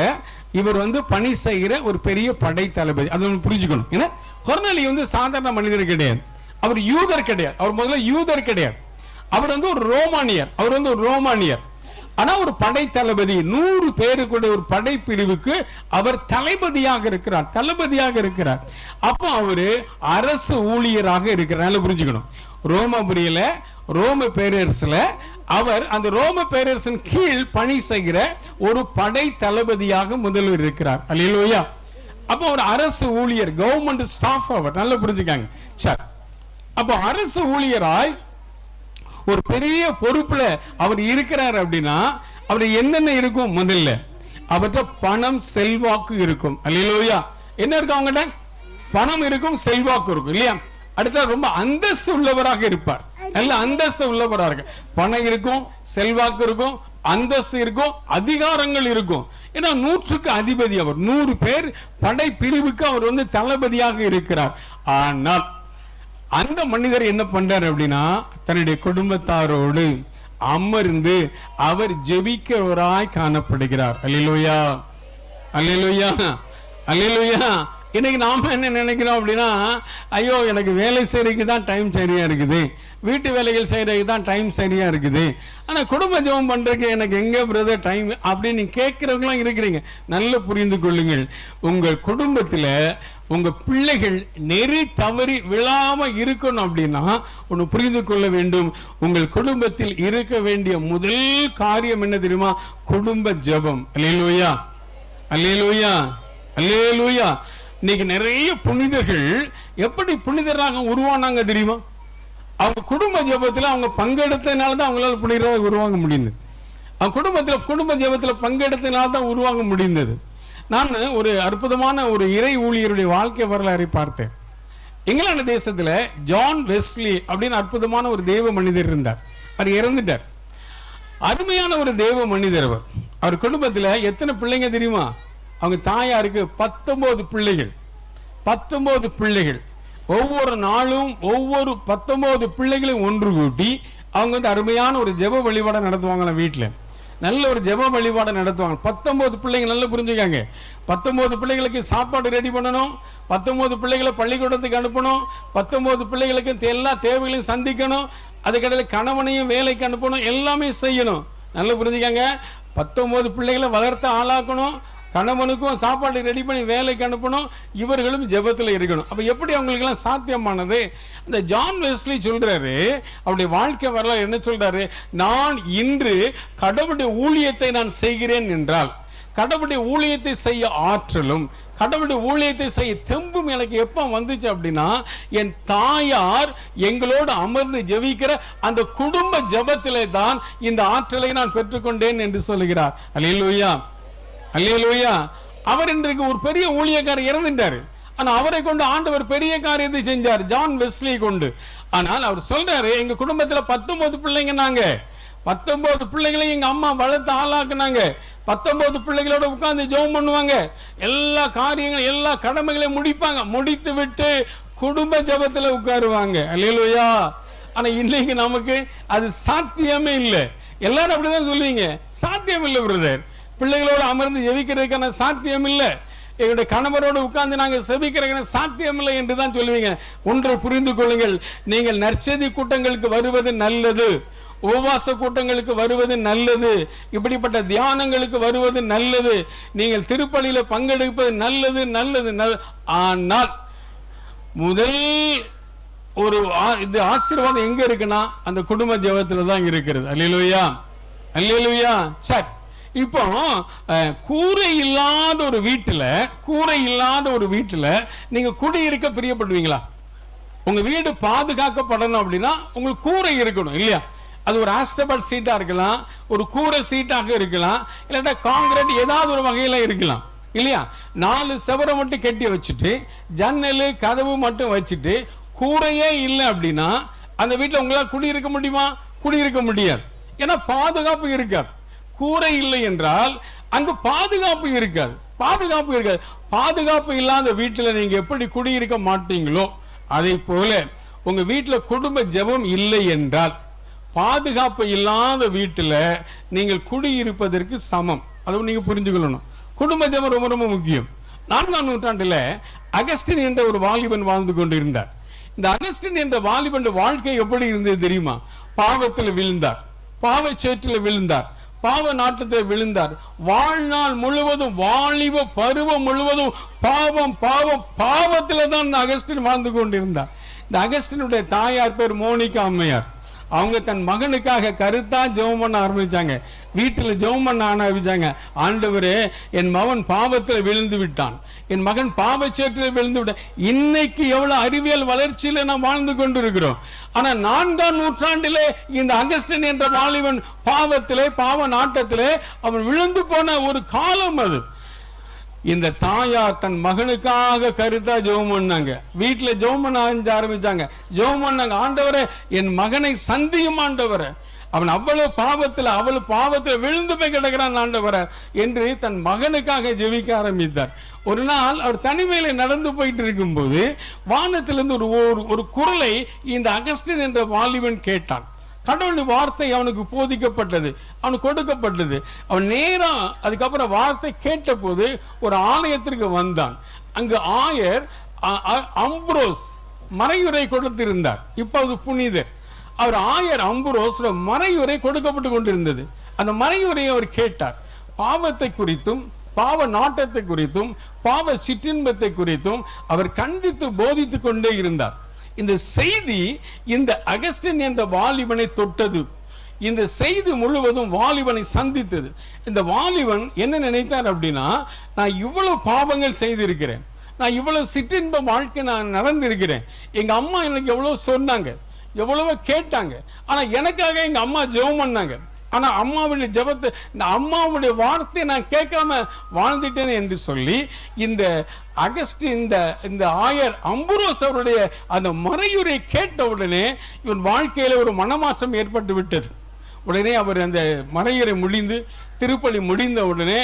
S1: இவர் பணி செய்கிற ஒரு பெரிய படை தளபதி. அது புரிஞ்சுக்கணும். ஏன்னா கொர்நேலியு சாதாரண மனிதர் கிடையாது. அவர் யூதர் கிடையாது. அவர் முதல்ல யூதர் கிடையாது. அவர் ஒரு ரோமானியர். அவர் ஒரு ரோமானியர். ஆனா ஒரு படை தளபதி, 100 பேரு கூட ஒரு படை பிரிவுக்கு அவர் தளபதியாக இருக்கிறார். அப்போ அவரு அரசு ஊழியராக இருக்கிறார். நல்லா புரிஞ்சுக்கணும். ரோமாபுரியில ரோம பேரரசுல அவர் அந்த ரோம பேரரசின் கீழ் பணி செய்கிற ஒரு படை தளபதியாக முதல்வர் இருக்கிறார். அல்லேலூயா. அப்போ ஒரு அரசு ஊழியர், கவர்மெண்ட் ஸ்டாஃப் அவர். நல்லா புரிஞ்சுக்காங்க. சரி, அப்போ அரசு ஊழியராய் ஒரு பெரிய பொறுப்புல அவர் இருக்கிறார் அப்படின்னா அவர் என்னென்ன இருக்கும்? முதல்ல அவர்கிட்ட பணம், செல்வாக்கு இருக்கும். அல்லேலூயா. என்ன இருக்கும்? அவங்ககிட்ட பணம் இருக்கும், செல்வாக்கு இருக்கும், இல்லையா? அடுத்த ரொம்ப அந்தஸ்து உள்ளவராக இருப்பார். நல்ல அந்தஸ்து உள்ளவராக, பணம் இருக்கும், செல்வாக்கு இருக்கும், அந்தஸ்து இருக்கும், அதிகாரங்கள் இருக்கும். ஏன்னா 100க்கு அதிபதி அவர். 100 பேர் படை பிரிவுக்கு அவர் தளபதியாக இருக்கிறார். ஆனால் அந்த மனிதர் என்ன பண்றார் அப்படின்னா தன்னுடைய குடும்பத்தாரோடு அமர்ந்து அவர் ஜெபிக்கிறவராய் காணப்படுகிறார். அல்லேலூயா, அல்லேலூயா, அல்லேலூயா. இன்னைக்கு நாம என்ன நினைக்கிறோம் அப்படின்னா, ஐயோ எனக்கு வேலை செய்யறதுக்கு தான் டைம் சரியா இருக்குது, வீட்டு வேலைகள் செய்யறதுக்கு தான் டைம் சரியா இருக்குது, ஆனா குடும்ப ஜெபம் பண்றதுக்கு எனக்கு எங்க பிரதர் டைம் அப்படின்னு கேட்கிறவங்களாம் இருக்கிறீங்க. நல்ல புரிந்து கொள்ளுங்கள். உங்க குடும்பத்துல உங்க பிள்ளைகள் நெறி தவறி விழாம இருக்கணும் அப்படின்னா ஒன்னு புரிந்து கொள்ள வேண்டும். உங்கள் குடும்பத்தில் இருக்க வேண்டிய முதல் காரியம் என்ன தெரியுமா? குடும்ப ஜெபம். அல்லேலூயா, அல்லேலூயா, அல்லேலூயா. இன்னைக்கு நிறைய புனிதர்கள் எப்படி புனிதராக உருவானாங்க தெரியுமா? அவங்க குடும்ப ஜெபத்தில் அவங்க பங்கெடுத்ததுனால தான் அவங்களால புனிதராக உருவாக முடிந்தது. அவங்க குடும்ப ஜெபத்தில் பங்கெடுத்ததுனால தான் உருவாக முடிந்தது. நான் ஒரு அற்புதமான ஒரு இறை ஊழியருடைய வாழ்க்கை வரலாறை பார்த்தேன். இங்கிலாந்து தேசத்துல ஜான் வெஸ்லி அப்படின்னு அற்புதமான ஒரு தேவ மனிதர் இருந்தார். அவர் இறந்துட்டார். அருமையான ஒரு தேவ மனிதர் அவர். அவர் குடும்பத்துல எத்தனை பிள்ளைங்க தெரியுமா? அவங்க தாயாருக்கு 19 பிள்ளைகள். 19 பிள்ளைகள். ஒவ்வொரு நாளும் ஒவ்வொரு 19 பிள்ளைகளையும் ஒன்று கூட்டி அவங்க அருமையான ஒரு ஜெப வழிபாடை நடத்துவாங்களா. வீட்டுல நல்ல ஒரு ஜெப வழிபாடை நடத்துவாங்க. 19 பிள்ளைங்க. நல்லா புரிஞ்சுக்காங்க. 19 பிள்ளைகளுக்கு சாப்பாடு ரெடி பண்ணணும், 19 பிள்ளைகளை பள்ளிக்கூடத்துக்கு அனுப்பணும், 19 பிள்ளைகளுக்கு எல்லா தேவைகளையும் சந்திக்கணும், அதுக்கடையில் கணவனையும் வேலைக்கு அனுப்பணும், எல்லாமே செய்யணும். நல்லா புரிஞ்சுக்காங்க. 19 பிள்ளைகளை வளர்த்து ஆளாக்கணும், கணவனுக்கும் சாப்பாடு ரெடி பண்ணி வேலைக்கு அனுப்பணும், இவர்களும் ஜெபத்தில் இருக்கணும். அப்ப எப்படி அவங்களுக்கெல்லாம் சாத்தியமானது? அந்த ஜான் வெஸ்லி சொல்றாரு, அவருடைய வாழ்க்கை வரலாறு என்ன சொல்றாரு? நான் இன்று கடவுளுடைய ஊழியத்தை நான் செய்கிறேன் என்றால், கடவுளுடைய ஊழியத்தை செய்ய ஆற்றலும் கடவுளுடைய ஊழியத்தை செய்ய தெம்பும் எனக்கு எப்ப வந்துச்சு அப்படின்னா, என் தாயார் எங்களோடு அமர்ந்து ஜெபிக்கிற அந்த குடும்ப ஜெபத்திலே தான் இந்த ஆற்றலை நான் பெற்றுக்கொண்டேன் என்று சொல்லுகிறார். அல்லேலூயா, அல்லேலூயா. அவர் இன்றைக்கு ஒரு பெரிய ஊழியக்காரர் இறந்துட்டாரு. ஆனா அவரை கொண்டு ஆண்டவர் பெரிய காரியத்தை செஞ்சார், ஜான் வெஸ்லி கொண்டு. ஆனால் அவர் சொல்றாரு, எங்க குடும்பத்துல 19 பிள்ளைங்க, நாங்க 19 பிள்ளைகளையும் எங்க அம்மா வளர்த்து ஆளாக்குனாங்க. 19 பிள்ளைகளோட உட்கார்ந்து ஜெபம் பண்ணுவாங்க, எல்லா காரியங்களும் எல்லா கடமைகளையும் முடிப்பாங்க, முடித்து விட்டு குடும்ப ஜெபத்துல உட்காருவாங்க. அல்லேலூயா. ஆனா இன்னைக்கு நமக்கு அது சாத்தியமே இல்லை. எல்லாரும் அப்படிதான் சொல்லுவீங்க, சாத்தியம் இல்லை பிரதர், பிள்ளைகளோடு அமர்ந்து ஜெபிக்கிறதுக்கான சாத்தியம் இல்லை, எங்களுடைய கணவரோடு உட்கார்ந்து நாங்கள் செபிக்கிறதுக்கான சாத்தியம் இல்லை என்று தான் சொல்லுவீங்க. ஒன்றை புரிந்து கொள்ளுங்கள், நீங்கள் நற்செய்தி கூட்டங்களுக்கு வருவது நல்லது, உபவாச கூட்டங்களுக்கு வருவது நல்லது, இப்படிப்பட்ட தியானங்களுக்கு வருவது நல்லது, நீங்கள் திருப்பலியில பங்கெடுப்பது நல்லது நல்லது. ஆனால் முதல் ஒரு இது ஆசீர்வாதம் எங்க இருக்குன்னா அந்த குடும்ப ஜெபத்துல தான் இருக்கிறது. அல்லேலூயா, அல்லேலூயா. சரி, இப்போ கூரை இல்லாத ஒரு வீட்டுல நீங்க குடியிருக்க பிரியப்படுவீங்களா? உங்க வீடு பாதுகாக்கப்படணும் அப்படின்னா உங்களுக்கு கூரை இருக்கணும், இல்லையா? அது ஒரு ஆஸ்டபால் சீட்டா இருக்கலாம், ஒரு கூரை சீட்டாக இருக்கலாம், இல்லாட்டா காங்கிரீட் ஏதாவது ஒரு வகையில இருக்கலாம். இல்லையா? 4 செவரை மட்டும் கட்டி வச்சுட்டு ஜன்னல் கதவு மட்டும் வச்சுட்டு கூரையே இல்லை அப்படின்னா அந்த வீட்டில் உங்களால் குடியிருக்க முடியுமா? குடியிருக்க முடியாது. ஏன்னா பாதுகாப்பு இருக்காது. கூரை இல்லை என்றால் அங்கு பாதுகாப்பு இருக்காது. பாதுகாப்பு இல்லாத வீட்டில் நீங்க எப்படி குடியிருக்க மாட்டீங்களோ அதை போல உங்க வீட்டில் குடும்ப ஜெபம் இல்லை என்றால் பாதுகாப்பு இல்லாத வீட்டில் நீங்கள் குடியிருப்பதற்கு சமம். அதை நீங்க புரிஞ்சுக்கணும். குடும்ப ஜெபம் ரொம்ப ரொம்ப முக்கியம். 4ஆம் நூற்றாண்டில் அகஸ்டின் என்ற ஒரு வாலிபன் வாழ்ந்து கொண்டிருந்தார். இந்த அகஸ்டின் என்ற வாலிபன் வாழ்க்கை எப்படி இருந்தது தெரியுமா? பாவத்தில் விழுந்தார், பாவச்சேற்றில் விழுந்தார், பாவ நாட்டத்தில் விழுந்தார். வாழ்நாள் முழுவதும், வாலிப பருவம் முழுவதும் பாவத்தில் தான் அகஸ்டின் வாழ்ந்து கொண்டிருந்தார். இந்த அகஸ்டினுடைய தாயார் பேர் மோனிகா அம்மையார். அவங்க தன் மகனுக்காக கருத்தா ஜெபம் பண்ண ஆரம்பிச்சாங்க. வீட்டில் ஜெபம் பண்ண ஆரம்பிச்சாங்க. ஆண்டவரே, என் மகன் பாவத்தில் விழுந்து விட்டான், என் மகன் பாவச்சேற்றில் விழுந்து விட்டான். இன்னைக்கு எவ்வளவு அறிவியல் வளர்ச்சியில நாம் வாழ்ந்து கொண்டிருக்கிறோம். ஆனா 4ஆம் நூற்றாண்டிலே இந்த அகஸ்டின் என்ற வாலிபன் பாவத்திலே, பாவ நாட்டத்திலே அவன் விழுந்து போன ஒரு காலம் அது. இந்த தாயார் தன் மகனுக்காக கருத்தா ஜெபம் பண்ணாங்க. வீட்டில் ஜெபம் பண்ண ஆரம்பிச்சாங்க. ஜெபம் பண்ணாங்க, ஆண்டவரே என் மகனை சந்தியும் ஆண்டவரே, அவன் அவ்வளவு பாவத்தில் விழுந்து போய் கிடக்கிறான் ஆண்டவரே என்று தன் மகனுக்காக ஜெபிக்க ஆரம்பித்தார். ஒரு நாள் அவர் தனிமையில நடந்து போயிட்டு இருக்கும்போது வானத்திலிருந்து ஒரு குரலை இந்த அகஸ்டின் என்ற வாலிபன் கேட்டான். கடவுளுடைய வார்த்தை அவனுக்கு போதிக்கப்பட்டது, அவனுக்கு கொடுக்கப்பட்டது. அவன் நேரா அதுக்கப்புறம் வார்த்தை கேட்ட போது ஒரு ஆலயத்திற்கு வந்தான். அங்கு ஆயர் அம்புரோஸ் மறையுரை கொடுத்திருந்தார். இப்போது புனிதர். அவர் ஆயர் அம்புரோஸ் மறையுரை கொடுக்கப்பட்டு கொண்டிருந்தது. அந்த மறையுரையை அவர் கேட்டார். பாவத்தை குறித்தும், பாவ நாட்டத்தை குறித்தும், பாவ சிற்றின்பத்தை குறித்தும் அவர் கண்டித்து போதித்துக் கொண்டே இருந்தார். இந்த செய்தி இந்த அகஸ்டின் என்ற வாலிபனை தொட்டது. இந்த செய்தி முழுவதும் வாலிபனை சந்தித்தது. இந்த வாலிபன் என்ன நினைத்தார் அப்படின்னா, நான் இவ்வளவு பாவங்கள் செய்திருக்கிறேன், நான் இவ்வளவு சிற்றின்ப வாழ்க்கை நான் நடந்திருக்கிறேன். எங்க அம்மா எனக்கு எவ்வளவு சொன்னாங்க, எவ்வளவோ கேட்டாங்க, ஆனா எனக்காக எங்க அம்மா ஜெபம் பண்ணாங்க. ஆனா அம்மாவுடைய ஜெபத்தை, அம்மாவுடைய வார்த்தையை நான் கேட்காம வாழ்ந்துட்டேன் என்று சொல்லி இந்த அகஸ்டின் இந்த ஆயர் அம்புரோஸ் அவருடைய அந்த மறையுரை கேட்ட உடனே இவன் வாழ்க்கையில ஒரு மனமாற்றம் ஏற்பட்டு விட்டது. உடனே அவர் அந்த மறையுரை முடிந்து, திருப்பலி முடிந்த உடனே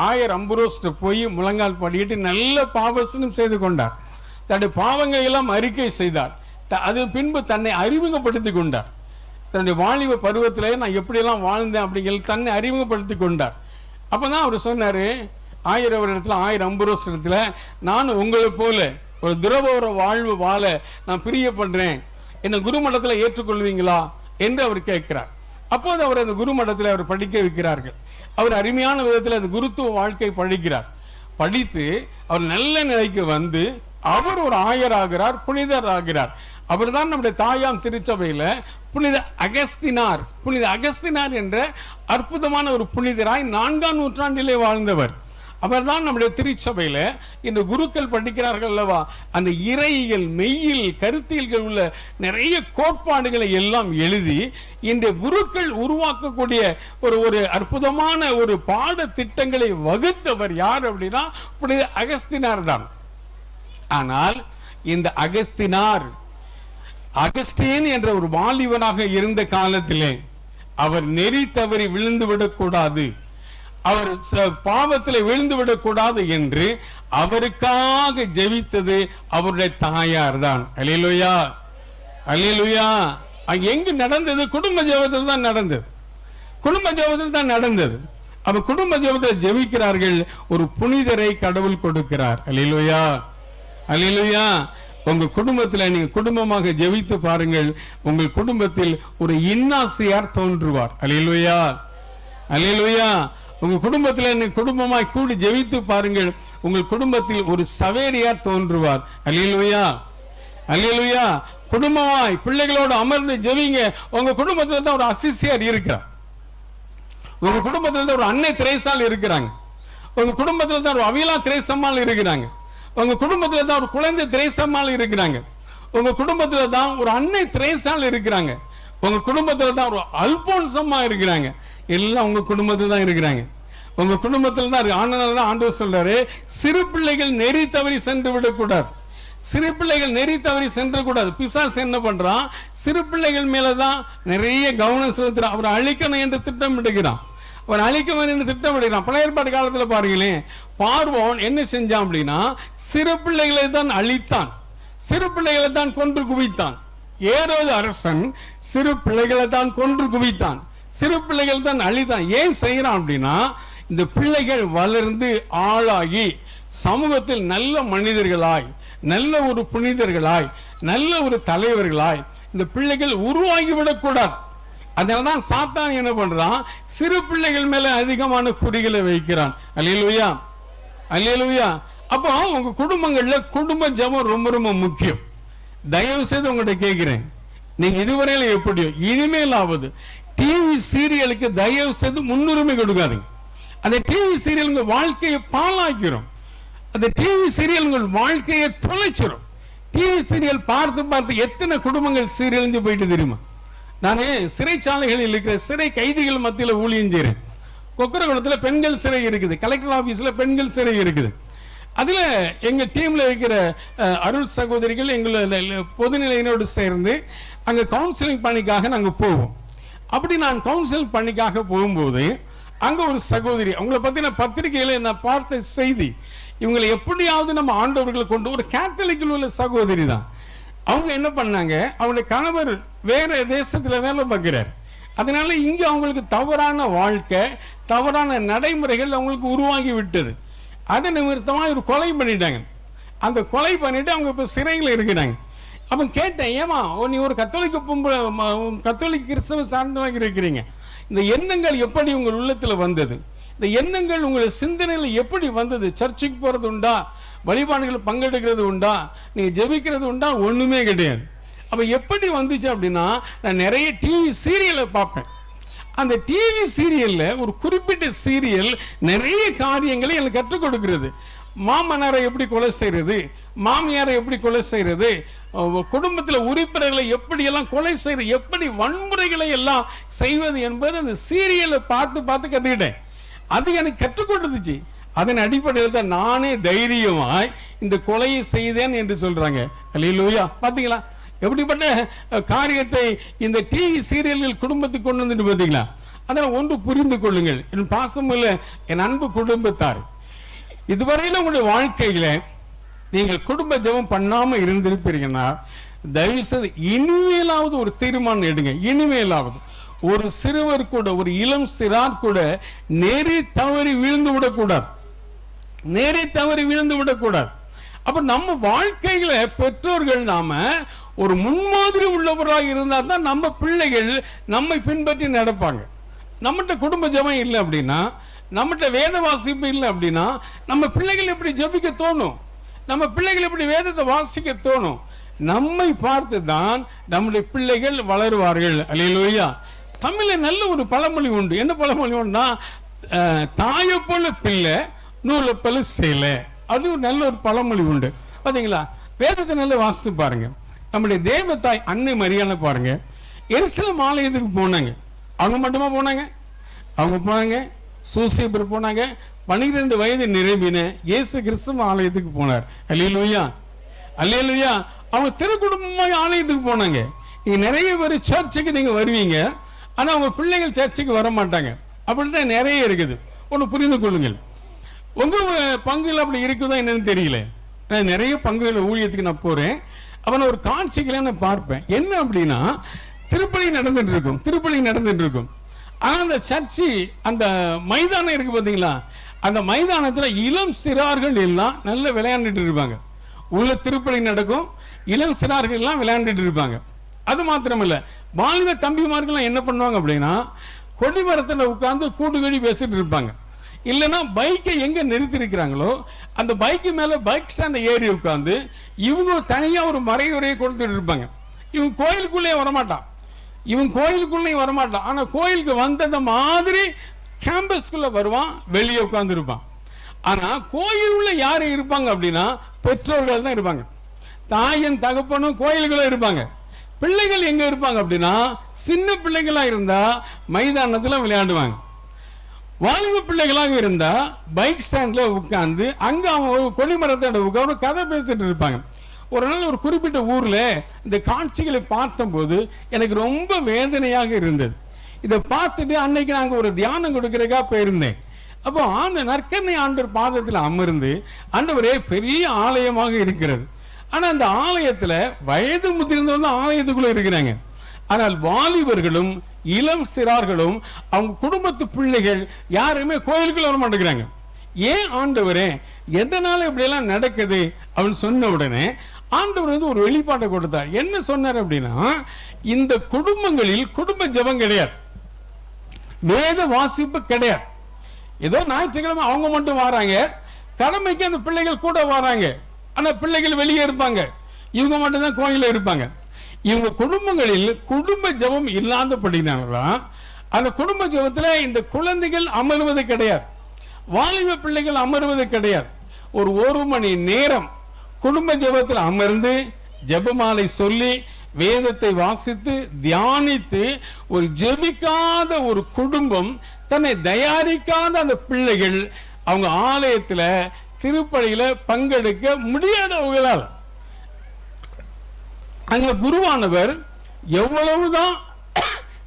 S1: ஆயர் அம்புரோஸ் போய் முழங்கால் படியிட்டு நல்ல பாவசனம் செய்து கொண்டார். தன்னுடைய பாவங்களை எல்லாம் அறிக்கை செய்தார். அது பின்பு தன்னை அறிமுகப்படுத்தி கொண்டார். தன்னுடைய வாலிப பருவத்தில் நான் எப்படியெல்லாம் வாழ்ந்தேன் அப்படிங்கிறது தன்னை அறிமுகப்படுத்தி கொண்டார். அப்போதான் அவர் சொன்னார், ஆயர் அம்புரோஸ் இடத்துல, நான் உங்களை போல ஒரு துறவர வாழ்வு வாழ நான் பிரியப்படுறேன், என்னை குருமடத்தில் ஏற்றுக்கொள்வீங்களா என்று அவர் கேட்கிறார். அப்போது அவர் அந்த குருமடத்தில் அவர் படிக்க வைக்கிறார்கள். அவர் அருமையான விதத்தில் அந்த குருத்துவ வாழ்க்கை படிக்கிறார். படித்து அவர் நல்ல நிலைக்கு வந்து அவர் ஒரு ஆயர் ஆகிறார், புனிதர் ஆகிறார். அவர் தான் நம்முடைய தாயாம் திருச்சபையில புனித அகஸ்தினார் என்ற அற்புதமான ஒரு புனிதராய் 4ஆம் நூற்றாண்டிலே வாழ்ந்தவர். அவர் தான் நம்முடைய திருச்சபையில இந்த குருக்கள் படிக்கிறார்கள் அல்லவா, அந்த இறையியல், மெய்யில், கருத்தியல்கள் உள்ள நிறைய கோட்பாடுகளை எல்லாம் எழுதி இந்த குருக்கள் உருவாக்கக்கூடிய ஒரு அற்புதமான ஒரு பாட திட்டங்களை வகுத்தவர் யார் அப்படின்னா புனித அகஸ்தினார் தான். ஆனால் இந்த அகஸ்டின் என்ற ஒரு வாலிபனாக இருந்த காலத்திலே அவர் நெறி தவறி விழுந்து விடக்கூடாது, அவர் பாவத்தில் விழுந்து விடக்கூடாது என்று அவருக்காக ஜெபித்தது அவருடைய தாயார் தான். அல்லேலூயா, அல்லேலூயா. எங்கு நடந்தது? குடும்ப ஜெபத்தில் தான் நடந்தது. அவர் குடும்ப ஜெபத்தில் ஜெபிக்கிறார்கள். ஒரு புனிதரை கடவுள் கொடுக்கிறார். அல்லேலூயா, அல்லேலூயா. உங்க குடும்பத்தில் நீங்க குடும்பமாக ஜெபித்து பாருங்கள், உங்கள் குடும்பத்தில் ஒரு இன்னாசியார் தோன்றுவார். அல்லேலூயா, அல்லேலூயா. உங்க குடும்பத்தில் நீங்க குடும்பமாய் கூடி ஜெபித்து பாருங்கள், உங்கள் குடும்பத்தில் ஒரு சவேரியார் தோன்றுவார். அல்லேலூயா, அல்லேலூயா. குடும்பமாய் பிள்ளைகளோடு அமர்ந்து ஜெபிங்க. உங்க குடும்பத்தில் தான் ஒரு அசிசியார் இருக்கிறார். உங்க குடும்பத்தில் தான் ஒரு அன்னை திரேசால் இருக்கிறாங்க. உங்க குடும்பத்தில் தான் ஒரு அவிலா திரேசம்மாள் இருக்கிறாங்க. உங்க குடும்பத்தில் தான் ஒரு குழந்தை திரேசம்மாள் இருக்கிறாங்க. உங்க குடும்பத்தில் தான் ஒரு அன்னை திரேசால் இருக்கிறாங்க. உங்க குடும்பத்தில் தான் ஒரு அல்போன்சம்மா இருக்கிறாங்க. எல்லாம் உங்க குடும்பத்தில் தான் இருக்கிறாங்க. உங்க குடும்பத்தில் தான் இருக்கு. ஆனால தான் ஆண்டவர் சொல்றாரு, சிறு பிள்ளைகள் நெறி தவறி சென்று விடக்கூடாது. சிறு பிள்ளைகள் நெறி தவறி சென்றக்கூடாது. பிசாசு என்ன பண்றான், சிறு பிள்ளைகள் மேலதான் நிறைய கவனம் செலுத்துறான். அவர் அழிக்கணும் என்று திட்டமிடுகிறான். அவன் அழிக்கணும் என்று திட்டமிடுகிறான். பழைய ஏற்பாடு காலத்தில் பாருங்களேன், பார்வோன் என்ன செஞ்சான் அப்படின்னா, சிறு பிள்ளைகளை தான் அழித்தான், சிறு பிள்ளைகளை தான் கொன்று குவித்தான். ஏரோது அரசன் சிறு பிள்ளைகளை தான் கொன்று குவித்தான், சிறு பிள்ளைகள் தான் அழித்தான். ஏன் செய்யறான் அப்படின்னா, இந்த பிள்ளைகள் வளர்ந்து ஆளாகி சமூகத்தில் நல்ல மனிதர்களாய், நல்ல ஒரு புனிதர்களாய், நல்ல ஒரு தலைவர்களாய் இந்த பிள்ளைகள் உருவாகிவிடக்கூடாது. அதனாலதான் சாத்தான் என்ன பண்றான், சிறு பிள்ளைகள் மேல அதிகமான குறிகளை வைக்கிறான். அல்லேலூயா, அல்லேலூயா. அப்போ உங்க குடும்பங்கள்ல குடும்ப ஜெபம் ரொம்ப ரொம்ப முக்கியம். தயவு செய்து உங்கள்கிட்ட கேட்கிறேன், நீங்க இதுவரையில எப்படியோ இனிமேலாவது டிவி சீரியலுக்கு தயவு செய்து முன்னுரிமை கொடுக்காதீங்க. அந்த டிவி சீரியல் உங்க வாழ்க்கையை பாழாக்கிறோம். அந்த டிவி சீரியல் உங்கள் வாழ்க்கையை தொலைச்சிடும். டிவி சீரியல் பார்த்து பார்த்து எத்தனை குடும்பங்கள் சீரழிஞ்சு போயிட்டு தெரியுமா? நான் சிறைச்சாலைகளில் இருக்கிற சிறை கைதிகள் மத்தியில் ஊழியம் செய்கிறேன். கொக்கரகுளத்தில் பெண்கள் சிறை இருக்குது, கலெக்டர் ஆஃபீஸில் பெண்கள் சிறை இருக்குது. அதில் எங்கள் டீமில் இருக்கிற அருள் சகோதரிகள் எங்களை பொதுநிலையினோடு சேர்ந்து அங்கே கவுன்சிலிங் பணிக்காக நாங்கள் போவோம். அப்படி நான் கவுன்சிலிங் பணிக்காக போகும்போது அங்கே ஒரு சகோதரி, அவங்களை பற்றின பத்திரிகையில் நான் பார்த்த செய்தி, இவங்களை எப்படியாவது நம்ம ஆண்டவர்களை கொண்டு, ஒரு கேத்தலிக்கில் உள்ள சகோதரி தான். அவங்க என்ன பண்ணாங்க, அவங்களுடைய கணவர் வேற தேசத்தில் வேலை பார்க்கிறார். அதனால இங்கே அவங்களுக்கு தவறான வாழ்க்கை, தவறான நடைமுறைகள் அவங்களுக்கு உருவாகி விட்டது. அதை நிமித்தமாக ஒரு கொலை பண்ணிட்டாங்க. அந்த கொலை பண்ணிட்டு அவங்க இப்போ சிறையில் இருக்கிறாங்க. அப்போ கேட்டேன், ஏமா நீ ஒரு கத்தோலிக்க கிறிஸ்தவ சார்ந்தவங்க இருக்கிறீங்க, இந்த எண்ணங்கள் எப்படி உங்கள் உள்ளத்தில் வந்தது? இந்த எண்ணங்கள் உங்கள் சிந்தனையில் எப்படி வந்தது? சர்ச்சுக்கு போகிறது உண்டா? வழிபாடுகள் பங்கெடுக்கிறது உண்டா? நீங்கள் ஜெபிக்கிறது உண்டா? ஒன்றுமே கிடையாது. அப்போ எப்படி வந்துச்சு அப்படின்னா, நான் நிறைய டிவி சீரியலை பார்ப்பேன். அந்த டிவி சீரியலில் ஒரு குறிப்பிட்ட சீரியல் நிறைய காரியங்களை எனக்கு கற்றுக் கொடுக்கிறது. மாமனாரை எப்படி கொலை செய்கிறது, மாமியாரை எப்படி கொலை செய்கிறது, குடும்பத்தில் உறுப்பினர்களை எப்படியெல்லாம் கொலை செய்கிறது, எப்படி வன்முறைகளை எல்லாம் செய்வது என்பது அந்த சீரியலை பார்த்து பார்த்து கற்றுக்கிட்டேன். அது எனக்கு கற்றுக் கொடுத்துச்சு. அதன் அடிப்படையில் தான் நானே தைரியமாய் இந்த கொலையை செய்தேன் என்று சொல்றாங்க. அல்லேலூயா. பார்த்தீங்களா எப்படிப்பட்ட காரியத்தை இந்த டிவி சீரியல்கள் குடும்பத்துக்கு கொண்டு வந்துட்டு பார்த்தீங்களா? அதனால் ஒன்று புரிந்து கொள்ளுங்கள், என் பாசமுள்ள என் அன்பு குடும்பத்தார், இதுவரையில் உங்களுடைய வாழ்க்கையில நீங்கள் குடும்ப ஜெபம் பண்ணாமல் இருந்திருப்பீங்கன்னா தயவு செய்து இனிமேலாவது ஒரு தீர்மானம் எடுங்க. இனிமேலாவது ஒரு சிறுவர் கூட, ஒரு இளம் சிறார் கூட நெறி தவறி விழுந்து விடக்கூடாது, நெறி தவறி விழுந்து விடக்கூடாது. அப்ப நம்ம வாழ்க்கையில பெற்றோர்கள் நாம ஒரு முன்மாதிரி உள்ளவராக இருந்தால் தான் நம்ம பிள்ளைகள் நம்மை பின்பற்றி நடப்பாங்க. நம்மகிட்ட குடும்ப ஜெபம் இல்லை அப்படின்னா, நம்மகிட்ட வேத வாசிப்பு இல்லை அப்படின்னா, நம்ம பிள்ளைகள் எப்படி ஜெபிக்க தோணும்? நம்ம பிள்ளைகள் எப்படி வேதத்தை வாசிக்க தோணும்? நம்மை பார்த்து தான் நம்முடைய பிள்ளைகள் வளருவார்கள். அல்லேலூயா. தமிழில் நல்ல ஒரு பழமொழி உண்டு. என்ன பழமொழி உண்டுனா, தாயை போல பிள்ளை நூலை போல சேலை. அது ஒரு நல்ல ஒரு பழமொழி உண்டு. பார்த்தீங்களா? வேதத்தை நல்லா வாசித்து பாருங்க. நம்முடைய தேவதாய் அன்னை மரியாதை பாருங்க, எருசலேம் ஆலயத்துக்கு போனாங்க. அவங்க மட்டுமா போனாங்க? அவங்க போனாங்க, சூசேபர் போனாங்க, 12 வயது நிரம்பின இயேசு கிறிஸ்துவ ஆலயத்துக்கு போனார். அல்லேலூயா, அல்லேலூயா. அவங்க திருக்குடும்பமாக ஆலயத்துக்கு போனாங்க. நீங்க நிறைய பேர் சர்ச்சுக்கு நீங்க வருவீங்க, ஆனா அவங்க பிள்ளைகள் சர்ச்சுக்கு வர மாட்டாங்க. அப்படித்தான் நிறைய இருக்குது. ஒன்று புரிந்து கொள்ளுங்கள். உங்க பங்குகள் அப்படி இருக்குதா என்னன்னு தெரியல. நான் நிறைய பங்குகள் ஊழியத்துக்கு நான் போறேன். அப்ப நான் ஒரு காட்சிகளை நான் பார்ப்பேன். என்ன அப்படின்னா, திருப்பலி நடந்துட்டு இருக்கும், திருப்பலி நடந்துட்டு இருக்கும். ஆனா அந்த சர்ச்சு, அந்த மைதானம் இருக்கு பார்த்தீங்களா, அந்த மைதானத்தில் இளம் சிறார்கள் எல்லாம் நல்ல விளையாண்டுட்டு இருப்பாங்க. உள்ள திருப்பலி நடக்கும், இளம் சிறார்கள் எல்லாம் விளையாண்டுட்டு இருப்பாங்க. அது மாத்திரமில்ல, வாலிப தம்பிமார்கள் என்ன பண்ணுவாங்க அப்படின்னா, கொடிமரத்தில் உட்கார்ந்து கூட்டுக்கடி பேசிட்டு இருப்பாங்க. இல்லைன்னா பைக்கை எங்க நிறுத்தி இருக்கிறாங்களோ அந்த பைக்கு மேல பைக் ஸ்டாண்டை ஏறி உட்கார்ந்து இவங்க தனியா ஒரு மறைவுரையை கொடுத்துட்டு இருப்பாங்க. இவங்க கோயிலுக்குள்ளே வரமாட்டான், இவன் கோயிலுக்குள்ளே வரமாட்டான். ஆனா கோயிலுக்கு வந்தத மாதிரி கேம்பஸ்குள்ள வருவான், வெளியே உட்கார்ந்து இருப்பான். ஆனா கோயிலுக்குள்ள யாரு இருப்பாங்க அப்படின்னா பெற்றோர்கள் தான் இருப்பாங்க. தாயின் தகப்பனும் கோயிலுக்குள்ள இருப்பாங்க. பிள்ளைகள் எங்க இருப்பாங்க அப்படின்னா, சின்ன பிள்ளைகளா இருந்தா மைதானத்துல விளையாடுவாங்க. வாலிப பிள்ளைகளாக இருந்தா பைக் ஸ்டாண்ட்ல உட்கார்ந்து அங்க அவங்க ஒரு கொடிமரத்தோட உட்கார்ந்து கதை பேசிட்டு இருப்பாங்க. ஒரு நாள் ஒரு குறிப்பிட்ட ஊர்ல இந்த காட்சிகளை பார்த்தபோது எனக்கு ரொம்ப வேதனையாக இருந்தது. இதை பார்த்துட்டு அன்னைக்கு நாங்க ஒரு தியானம் கொடுக்கறதுக்காக போயிருந்தேன். அப்போ நற்கருணை ஆண்டவர் பாதத்தில் அமர்ந்து, ஆண்டவரே பெரிய ஆலயமாக இருக்கிறது, ஆனா அந்த ஆலயத்துல வயது முதிர்ந்தவங்க ஆலயத்துக்குள்ள இருக்கிறாங்க, ஆனால் வாலிபர்களும் இளம் சிறார்களும் அவங்க குடும்பத்து பிள்ளைகள் யாருமே கோயிலுக்குள்ள வர மாட்டேங்கிறாங்க. ஏன் ஆண்டவரே, எதனால இப்படி எல்லாம் நடக்குது அப்படின்னு சொன்ன உடனே ஆண்டவர் வந்து ஒரு வெளிப்பாட்டை கொடுத்தார். என்ன சொன்னார் அப்படின்னா, இந்த குடும்பங்களில் குடும்ப ஜெபம் கிடையாது, வேத வாசிப்பு கிடையாது. ஏதோ ஞாயிற்றுக்கிழமை அவங்க மட்டும் வராங்க, கடமைக்கு அந்த பிள்ளைகள் கூட வராங்க, ஆனா பிள்ளைகள் வெளியே இருப்பாங்க, இவங்க மட்டும் தான் கோயில இருப்பாங்க. இவங்க குடும்பங்களில் குடும்ப ஜெபம் இல்லாதபடினால்தான் அந்த குடும்ப ஜெபத்துல இந்த குழந்தைகள் அமர்வது கிடையாது, வாலிப பிள்ளைகள் அமர்வது கிடையாது. ஒரு மணி நேரம் குடும்ப ஜெபத்தில் அமர்ந்து ஜெபமாலை சொல்லி வேதத்தை வாசித்து தியானித்து ஒரு ஜெபிக்காத ஒரு குடும்பம், தன்னை தயாரிக்காத அந்த பிள்ளைகள் அவங்க ஆலயத்துல திருப்பலியில பங்கெடுக்க முடியாதவங்களால். அங்க குருவானவர் எவ்வளவுதான்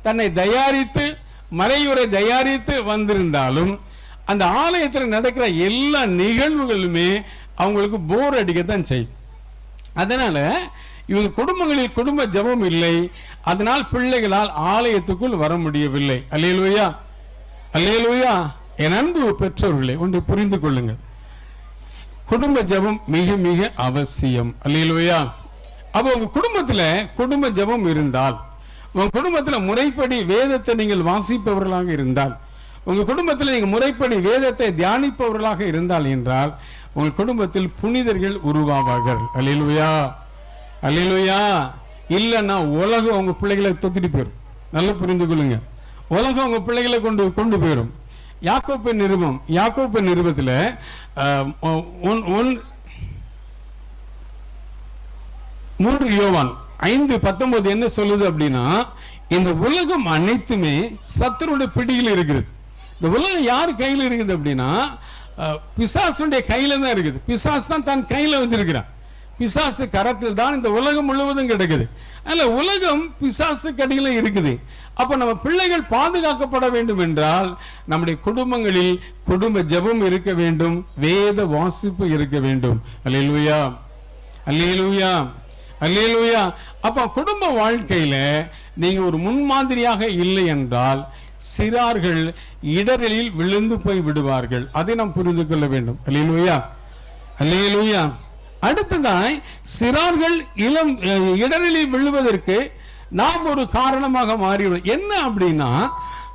S1: தன்னை தயாரித்து மறையுரை தயாரித்து வந்திருந்தாலும் அந்த ஆலயத்தில் நடக்கிற எல்லா நிகழ்வுகளுமே அவங்களுக்கு போர் அடிக்கத்தான் செய்யும். அதனால இவங்க குடும்பங்களில் குடும்ப ஜெபம் இல்லை, அதனால் பிள்ளைகளால் ஆலயத்துக்குள் வர முடியவில்லை. அல்லேலூயா, அல்லேலூயா. என் அன்பு பெற்றோர்களே, ஒன்றை புரிந்து கொள்ளுங்கள், குடும்ப ஜெபம் மிக மிக அவசியம். அல்லேலூயா. அப்போ உங்க குடும்பத்துல குடும்ப ஜெபம் இருந்தால், உங்க குடும்பத்துல முறைப்படி வேதத்தை நீங்கள் வாசிப்பவர்களாக இருந்தால், உங்க குடும்பத்தில் நீங்க முறைப்படி வேதத்தை தியானிப்பவர்களாக இருந்தால் என்றால் உங்கள் குடும்பத்தில் புனிதர்கள் உருவாவார்கள். அல்லேலூயா, அல்லேலூயா. இல்லைன்னா உலகம் உங்க பிள்ளைகளை தொத்திட்டு போயிடும். நல்லா புரிந்து கொள்ளுங்க, உலகம் உங்க பிள்ளைகளை கொண்டு போயிடும். யாக்கோப்பு நிருபத்தில் 3 யோவான் 5:19 என்ன சொல்லுது அப்படின்னா, இந்த உலகம் அனைத்துமே சத்துருடைய பிடியில் இருக்கிறது. இந்த உலகம் யார் கையில் இருக்குது அப்படின்னா, பிசாசுடைய கையில தான் இருக்குது. பிசாசு தான் தன் கையில வச்சிருக்கிறான். பிசாசு கரத்தில் தான் இந்த உலகம் முழுவதும் கிடக்குது. அதனால உலகம் பிசாசு கடியில இருக்குது. அப்ப நம்ம பிள்ளைகள் பாதுகாக்கப்பட வேண்டும் என்றால் நம்முடைய குடும்பங்களில் குடும்ப ஜெபம் இருக்க வேண்டும், வேத வாசிப்பு இருக்க வேண்டும். அல்லேலூயா, அல்லேலூயா, அல்லேலூயா. அப்ப குடும்ப வாழ்க்கையில நீங்க ஒரு முன்மாதிரியாக இல்லை என்றால் சிறார்கள் இடரில் விழுந்து போய் விடுவார்கள். அதை நாம் புரிந்து கொள்ள வேண்டும். அல்லேலூயா, அல்லேலூயா. அடுத்ததாய் சிறார்கள் இடரில் விழுவதற்கு நாம் ஒரு காரணமாக மாறிவிடும். என்ன அப்படின்னா,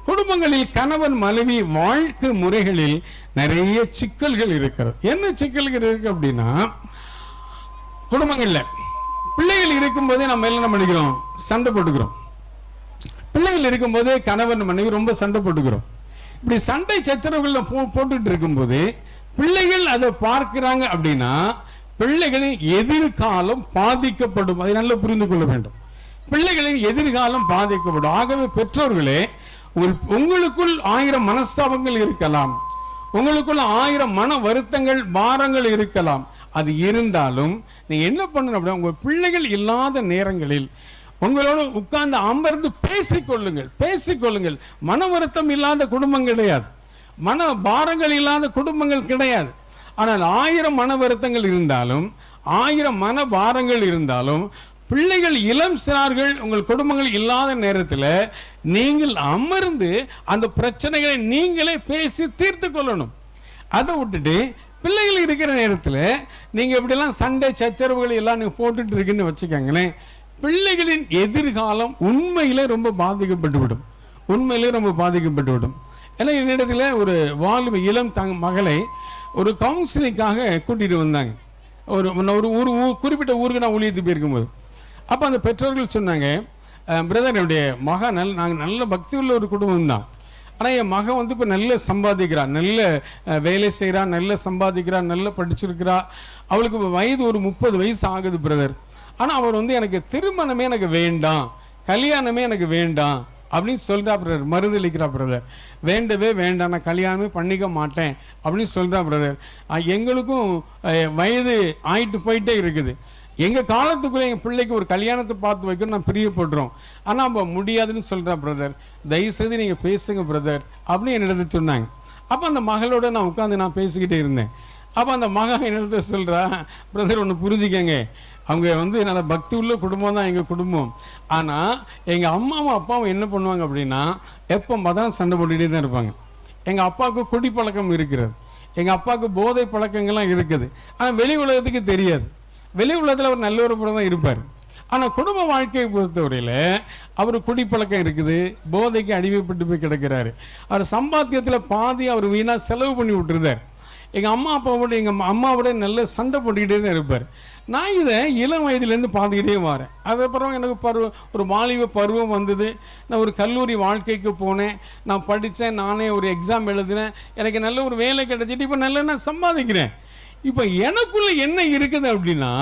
S1: குடும்பங்களில் கணவன் மனைவி வாழ்க்கை முறைகளில் நிறைய சிக்கல்கள் இருக்கிறது. என்ன சிக்கல்கள் இருக்கு அப்படின்னா, குடும்பங்கள்ல பிள்ளைகள் இருக்கும்போதே நம்ம என்ன பண்ணிக்கிறோம், சண்டை போட்டுக்கிறோம். பிள்ளைகள் இருக்கும்போது கணவன் மனைவி ரொம்ப சண்டை போட்டுக்கிறோம். இப்படி சண்டை சச்சரவுகள் போட்டுட்டு இருக்கும்போது பிள்ளைகள் அதை பார்க்கிறாங்க அப்படின்னா பிள்ளைகளின் எதிர்காலம் பாதிக்கப்படும். அதை நல்லா புரிந்து கொள்ள வேண்டும். பிள்ளைகளின் எதிர்காலம் பாதிக்கப்படும். ஆகவே பெற்றோர்களே, உங்களுக்குள் 1000 மனஸ்தாபங்கள் இருக்கலாம், உங்களுக்குள்ள 1000 மன வருத்தங்கள் பாரங்கள் இருக்கலாம். அது இருந்தாலும் நீங்க என்ன பண்ணணும் அப்படின்னா, உங்க பிள்ளைகள் இல்லாத நேரங்களில் உங்களோடு உட்கார்ந்து அமர்ந்து பேசிக்கொள்ளுங்கள். மன வருத்தம் இல்லாத குடும்பம் கிடையாது, மன பாரங்கள் இல்லாத குடும்பங்கள் கிடையாது. ஆனால் 1000 மன வருத்தங்கள் இருந்தாலும் 1000 மன பாரங்கள் இருந்தாலும் பிள்ளைகள் இளம் சிறார்கள் உங்கள் குடும்பங்கள் இல்லாத நேரத்தில் நீங்கள் அமர்ந்து அந்த பிரச்சனைகளை நீங்களே பேசி தீர்த்து கொள்ளணும். அதை விட்டுட்டு பிள்ளைகள் இருக்கிற நேரத்தில் நீங்க இப்படிலாம் சண்டை சச்சரவுகள் எல்லாம் நீங்க போட்டுட்டு இருக்குன்னு வச்சுக்கோங்களேன், பிள்ளைகளின் எதிர்காலம் உண்மையிலே ரொம்ப பாதிக்கப்பட்டுவிடும். ஏன்னா என்னிடத்துல ஒரு வாலிப இளம் மகளை ஒரு கவுன்சிலிங்காக கூட்டிட்டு வந்தாங்க. ஒரு குறிப்பிட்ட ஊருக்கு நான் ஊழியத்துக்கு போயிருக்கும்போது அப்போ அந்த பெற்றோர்கள் சொன்னாங்க, பிரதர், என்னுடைய மகன் நாங்கள் நல்ல பக்தி உள்ள ஒரு குடும்பம் தான், ஆனால் என் மகன் வந்து இப்போ நல்ல சம்பாதிக்கிறா, நல்ல வேலை செய்கிறா, நல்ல சம்பாதிக்கிறா, நல்ல படிச்சிருக்கிறா, அவளுக்கு வயது ஒரு 30 வயசு ஆகுது பிரதர். ஆனால் அவர் வந்து எனக்கு திருமணமே எனக்கு வேண்டாம், கல்யாணமே எனக்கு வேண்டாம், அப்படின்னு சொல்கிறா பிரதர், மறுதளிக்கிறா பிரதர். வேண்டவே வேண்டாம், நான் கல்யாணமே பண்ணிக்க மாட்டேன் அப்படின்னு சொல்கிறா பிரதர். எங்களுக்கும் வயது ஆயிட்டு போயிட்டே இருக்குது. எங்கள் காலத்துக்குள்ளே எங்கள் பிள்ளைக்கு ஒரு கல்யாணத்தை பார்த்து வைக்கணும் நான் பிரியப்படுறோம். ஆனால் அப்போ முடியாதுன்னு சொல்கிறா பிரதர். தயவுசெய்து நீங்கள் பேசுங்க பிரதர் அப்படின்னு என்னிடத்து சொன்னாங்க. அப்போ அந்த மகளோட நான் உட்காந்து நான் பேசிக்கிட்டே இருந்தேன். அப்போ அந்த மகன் என்னிடத்த சொல்கிறா, பிரதர் ஒன்று புரிஞ்சுக்கங்க, அவங்க நல்ல பக்தி உள்ள குடும்பம் தான் எங்கள் குடும்பம். ஆனால் எங்கள் அம்மாவும் அப்பாவும் என்ன பண்ணுவாங்க அப்படின்னா, எப்போ மதம் சண்டை போட்டுகிட்டே தான் இருப்பாங்க. எங்கள் அப்பாவுக்கு குடி பழக்கம் இருக்கிறது, எங்கள் அப்பாவுக்கு போதை பழக்கங்கள்லாம் இருக்குது. ஆனால் வெளி உலகத்துக்கு தெரியாது. வெளி உலகத்தில் அவர் நல்ல ஒரு புறம் தான் இருப்பார். ஆனால் குடும்ப வாழ்க்கையை பொறுத்தவரையில் அவர் குடிப்பழக்கம் இருக்குது, போதைக்கு அடிமைப்பட்டு போய் கிடக்கிறாரு. அவர் சம்பாத்தியத்தில் பாதி அவர் வீணாக செலவு பண்ணி விட்டுருந்தார். எங்கள் அம்மாவோட நல்ல சண்டை போட்டுக்கிட்டே தான் இருப்பார். நான் இதை இளம் வயதுலேருந்து பார்த்துக்கிட்டே வரேன். அதுக்கப்புறம் எனக்கு ஒரு வாலிப பருவம் வந்தது. நான் ஒரு கல்லூரி வாழ்க்கைக்கு போனேன், நான் படித்தேன், நானே ஒரு எக்ஸாம் எழுதினேன், எனக்கு நல்ல ஒரு வேலை கிடைச்சிட்டு இப்போ நல்லா நான் சம்பாதிக்கிறேன். இப்போ எனக்குள்ள என்ன இருக்குது அப்படின்னா,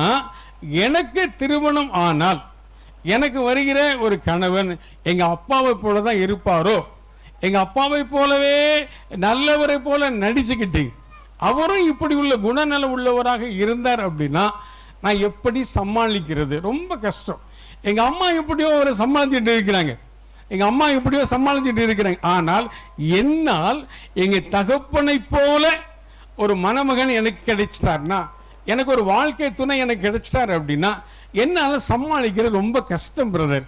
S1: எனக்கு திருமணம் ஆனால் எனக்கு வருகிற ஒரு கணவன் எங்கள் அப்பாவை போல தான் இருப்பாரோ, எங்கள் அப்பாவை போலவே நல்லவரை போல நடிச்சுக்கிட்டு அவரும் இப்படி உள்ள குணநல உள்ளவராக இருந்தார் அப்படின்னா நான் எப்படி சமாளிக்கிறது? ரொம்ப கஷ்டம். எங்கள் அம்மா எப்படியோ அவரை சமாளிச்சுட்டு இருக்கிறாங்க, ஆனால் என்னால் எங்கள் தகப்பனை போல ஒரு மணமகன் எனக்கு கிடைச்சிட்டார்னா, எனக்கு ஒரு வாழ்க்கை துணை எனக்கு கிடைச்சிட்டார் அப்படின்னா என்னால் சமாளிக்கிறது ரொம்ப கஷ்டம் பிரதர்.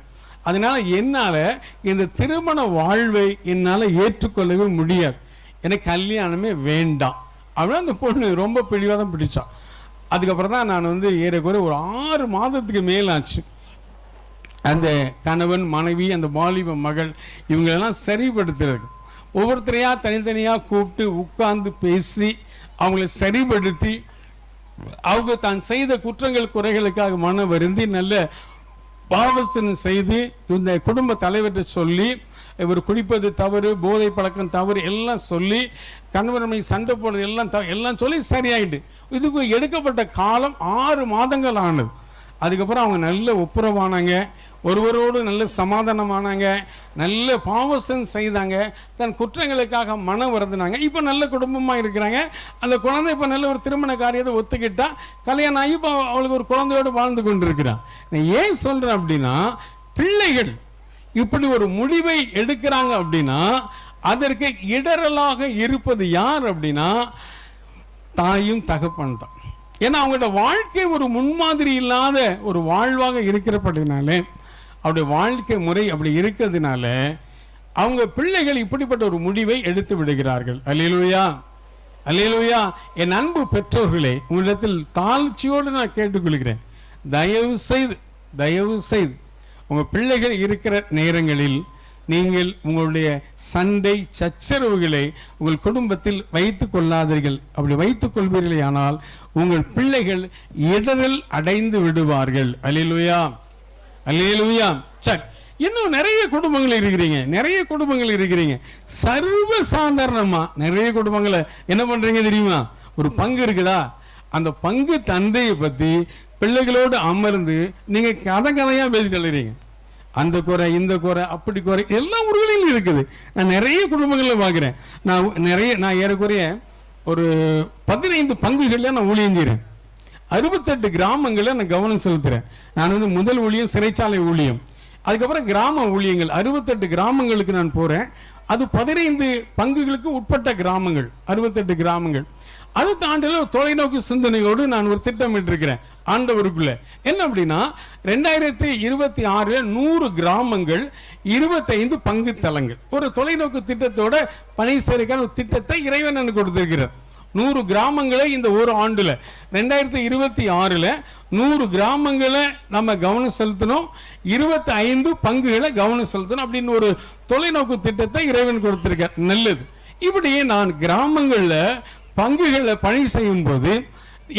S1: அதனால என்னால் இந்த திருமண வாழ்வை என்னால் ஏற்றுக்கொள்ளவே முடியாது, எனக்கு கல்யாணமே வேண்டாம் அப்படின்னா அந்த பொண்ணு ரொம்ப பிடிவாதம் பிடிச்சான். அதுக்கப்புறம் தான் நான் ஏறக்குறைய ஒரு 6 மாதத்துக்கு மேலாச்சு அந்த கணவன் மனைவி அந்த வாலிப மகள் இவங்களெல்லாம் சரிப்படுத்துறதுக்கு ஒவ்வொருத்தரையாக தனித்தனியாக கூப்பிட்டு உட்கார்ந்து பேசி அவங்கள சரிப்படுத்தி அவங்க தான் செய்த குற்றங்கள் குறைகளுக்காக மன வருந்தி நல்ல பாவஸ்தனம் செய்து இந்த குடும்ப தலைவர்கிட்ட சொல்லி இவர் குடிப்பது தவறு, போதை பழக்கம் தவறு எல்லாம் சொல்லி கணவனை சண்டை போடுறது எல்லாம் சொல்லி சரியாயிட்டு. இதுக்கு எடுக்கப்பட்ட காலம் 6 மாதங்கள் ஆனது. அதுக்கப்புறம் அவங்க நல்ல ஒப்புரவானாங்க, ஒருவரோடு நல்ல சமாதானமானாங்க, நல்ல பாவஸ்தனம் செய்தாங்க, தன் குற்றங்களுக்காக மனம் வருந்தினாங்க. இப்போ நல்ல குடும்பமாக இருக்கிறாங்க. அந்த குழந்தை இப்போ நல்ல ஒரு திருமண காரியத்தை ஒத்துக்கிட்டா கல்யாணம் ஆகி இப்போ அவளுக்கு ஒரு குழந்தையோடு வாழ்ந்து கொண்டு இருக்கிறான். நான் ஏன் சொல்கிறேன் அப்படின்னா, பிள்ளைகள் இப்படி ஒரு முடிவை எடுக்கிறாங்க அப்படின்னா அதற்கு இடரலாக இருப்பது யார் அப்படின்னா தாயும் தகப்பன் தான். ஏன்னா அவங்களோட வாழ்க்கை ஒரு முன்மாதிரி இல்லாத ஒரு வாழ்வாக இருக்கிறப்படினாலே, அவருடைய வாழ்க்கை முறை அப்படி இருக்கிறதுனால அவங்க பிள்ளைகள் இப்படிப்பட்ட ஒரு முடிவை எடுத்து விடுகிறார்கள். அல்லேலூயா, அல்லேலூயா. என் அன்பு பெற்றோர்களே, உங்களிடத்தில் தாழ்ச்சியோடு நான் கேட்டுக்கொள்கிறேன், தயவு செய்து உங்கள் பிள்ளைகள் இருக்கிற நேரங்களில் நீங்கள் உங்களுடைய சண்டை சச்சரவுகளை உங்கள் குடும்பத்தில் வைத்துக் கொள்ளாதீர்கள். அப்படி வைத்துக் கொள்வீர்களே ஆனால் உங்கள் பிள்ளைகள் இடரில் அடைந்து விடுவார்கள். அல்லேலூயா, அல்லேலூயா. சரி, இன்னும் நிறைய குடும்பங்கள் இருக்கிறீங்க. சர்வ சாதாரணமா நிறைய குடும்பங்களை என்ன பண்றீங்க தெரியுமா? ஒரு பங்கு இருக்குதா, அந்த பங்கு தந்தையை பத்தி பிள்ளைகளோடு அமர்ந்து நீங்க கதையா பேசிட்டு எழுறீங்க. அந்த குறை, இந்த குறை, அப்படி குறை எல்லா ஊர்களிலும் இருக்குது. நான் நிறைய குடும்பங்களில் பார்க்குறேன். நான் ஏறக்குறைய ஒரு 15 பங்குகளில் நான் ஊழியம் செய்கிறேன். 68 கிராமங்களில் நான் கவனம் செலுத்துகிறேன். நான் முதல் ஊழியம் சிறைச்சாலை ஊழியம், அதுக்கப்புறம் கிராம ஊழியங்கள் 68 கிராமங்களுக்கு நான் போகிறேன். அது 15 பங்குகளுக்கு உட்பட்ட கிராமங்கள், 68 கிராமங்கள். அது தாண்டில தொலைநோக்கு சிந்தனையோடு நான் ஒரு திட்டமிட்டு இருக்கிறேன் ஆண்டவருக்குள்ள. என்ன அப்படின்னா 2026 100 கிராமங்கள் 25 பங்கு தலங்கள் ஒரு தொலைநோக்கு திட்டத்தோட பணி செய்யறதுக்கான ஒரு திட்டத்தை இறைவன் எனக்கு கொடுத்திருக்கிறார். 100 கிராமங்களை இந்த ஒரு ஆண்டுல 2026 100 கிராமங்களை நம்ம கவனம் செலுத்தணும், 25 பங்குகளை கவனம் செலுத்தணும் அப்படின்னு ஒரு தொலைநோக்கு திட்டத்தை இறைவன் கொடுத்திருக்கார். நல்லது. இப்படியே நான் கிராமங்கள்ல பங்குகளை பணி செய்யும் போது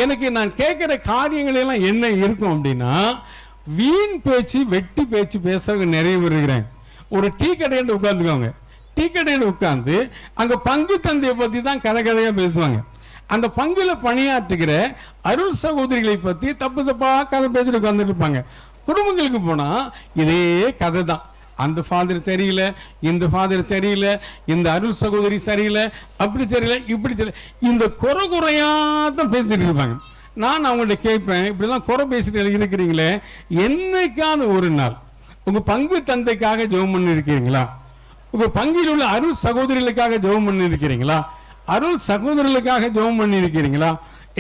S1: எனக்கு நான் கேட்கிற காரியங்கள் எல்லாம் என்ன இருக்கும் அப்படின்னா, வீண் பேச்சு வெட்டி பேச்சு பேசுறவங்க நிறைய பேர் இருக்கிறாங்க. ஒரு டீ கடையில் உட்காந்துக்கோங்க, டீ கடையில் உட்காந்து அங்க பங்கு தந்தையை பத்தி தான் கதையா பேசுவாங்க. அந்த பங்குல பணியாற்றுகிற அருள் சகோதரிகளை பத்தி தப்பு தப்பா கதை பேசிட்டு உட்கார்ந்துட்டு இருப்பாங்க. குடும்பங்களுக்கு போனா இதே கதை தான். அந்த ஃபாதர் சரியில்லை, இந்த ஃபாதர் சரியில்லை, இந்த அருள் சகோதரி சரியில்லை, அப்படி சரியில்லை, இப்படி தெரியல, இந்த குறையாக பேசிட்டு இருப்பாங்க. நான் அவங்கள்ட்ட கேட்பேன், இப்படிலாம் குறை பேசிட்டு இருக்கிறீங்களே, என்னைக்கான ஒரு நாள் உங்கள் பங்கு தந்தைக்காக ஜெபம் பண்ணி இருக்கிறீங்களா? உங்கள் பங்கில் உள்ள அருள் சகோதரிகளுக்காக ஜெபம் பண்ணி இருக்கிறீங்களா? அருள் சகோதரர்களுக்காக ஜெபம் பண்ணி இருக்கிறீங்களா?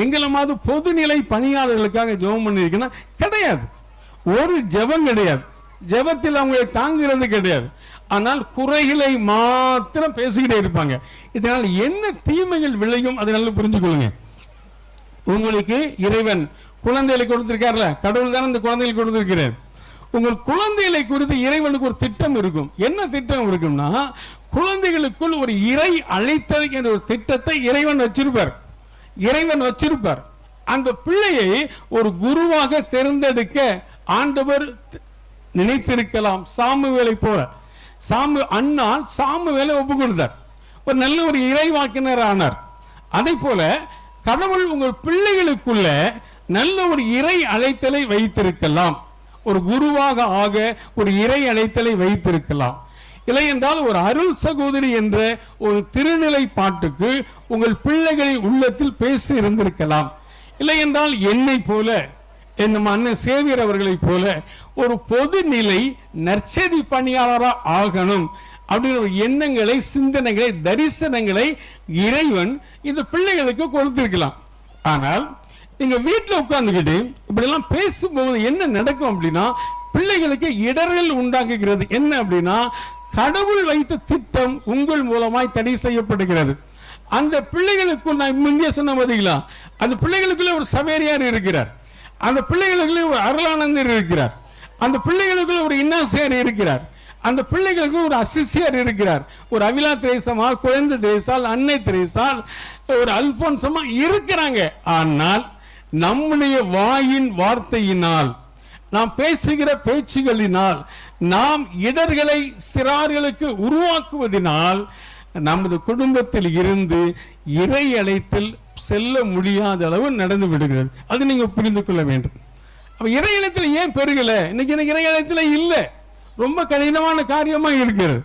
S1: எங்களமாவது பொதுநிலை பணியாளர்களுக்காக ஜெபம் பண்ணி இருக்கீங்கன்னா கிடையாது. ஒரு ஜெபம் கிடையாது, ஜெபத்தில் அவங்களை தாங்கிறது கிடையாது. ஆனால் குறைகளை மாத்திரம் பேசிக்கிட்டே இருப்பாங்க. இதனால் என்ன தீமைகள் விளையும் அதை நல்லா புரிஞ்சுக்கொள்ளுங்க. உங்களுக்கு இறைவன் குழந்தைகளை கொடுத்திருக்காருல, கடவுள் தானே இந்த குழந்தைகளை கொடுத்திருக்கிறார். உங்கள் குழந்தைகளை குறித்து இறைவனுக்கு ஒரு திட்டம் இருக்கும். என்ன திட்டம் இருக்கும்னா, குழந்தைகளுக்குள் ஒரு இறை அழைத்தல் என்ற ஒரு திட்டத்தை இறைவன் வச்சிருப்பார். அந்த பிள்ளையை ஒரு குருவாக தேர்ந்தெடுக்க ஆண்டவர் நினைத்திருக்கலாம். சாமுவேலை போல அண்ணால் சாமுவேலை ஒப்பு கொடுத்தார், ஒரு நல்ல ஒரு இறைவாக்கினர் ஆனார். அதே போல கடவுள் உங்கள் பிள்ளைகளுக்குள்ள நல்ல ஒரு இறை அழைத்தலை வைத்திருக்கலாம். ஒரு குருவாக ஆக ஒரு இறை அழைத்தலை வைத்திருக்கலாம். இல்லை என்றால் ஒரு அருள் சகோதரி என்ற ஒரு திருநிலை பாட்டுக்கு உங்கள் பிள்ளைகளின் உள்ளத்தில் பேசி இருந்திருக்கலாம். இல்லை என்றால் என்னை போல, நம்ம அண்ணன் சேவியர் அவர்களை போல ஒரு பொதுநிலை நற்செய்தி பணியாளராக ஆகணும் அப்படின்ற ஒரு எண்ணங்களை, சிந்தனைகளை, தரிசனங்களை இறைவன் இந்த பிள்ளைகளுக்கு கொடுத்திருக்கலாம். ஆனால் நீங்க வீட்டில் உட்கார்ந்துக்கிட்டு இப்படிலாம் பேசும்போது என்ன நடக்கும் அப்படின்னா, பிள்ளைகளுக்கு இடர்கள் உண்டாக்குகிறது. என்ன அப்படின்னா, கடவுள் வைத்த திட்டம் உங்கள் மூலமாய் தடை செய்யப்படுகிறது. அந்த பிள்ளைகளுக்குள் நான் முந்தைய சொன்ன பார்த்தீங்களா, அந்த பிள்ளைகளுக்குள்ள ஒரு சவேரியார் இருக்கிறார், அந்த பிள்ளைகளுக்குள்ள ஒரு அருளானந்தர் இருக்கிறார், அந்த பிள்ளைகளுக்குள்ள ஒரு இன்னாசியார் இருக்கிறார், அந்த பிள்ளைகளுக்கு ஒரு அசிசியார் இருக்கிறார், ஒரு அவிலா திரேசமா, குழந்தை திரேசால், அன்னை திரேசால், ஒரு அல்போன்சமா இருக்கிறாங்க. ஆனால் நம்முடைய வாயின் வார்த்தையினால், நாம் பேசுகிற பேச்சுகளினால், நாம் இடர்களை சிறார்களுக்கு உருவாக்குவதனால் நமது குடும்பத்தில் இருந்து இறை அழைத்தில் செல்ல முடியாத அளவு நடந்து விடுகிறது. அது நீங்க புரிந்து கொள்ள வேண்டும். அப்ப இறை அழைத்தில் ஏன் பெருகல? இன்னைக்கு இறை அழைத்தில் இல்லை, ரொம்ப கடினமான காரியமா இருக்கிறது.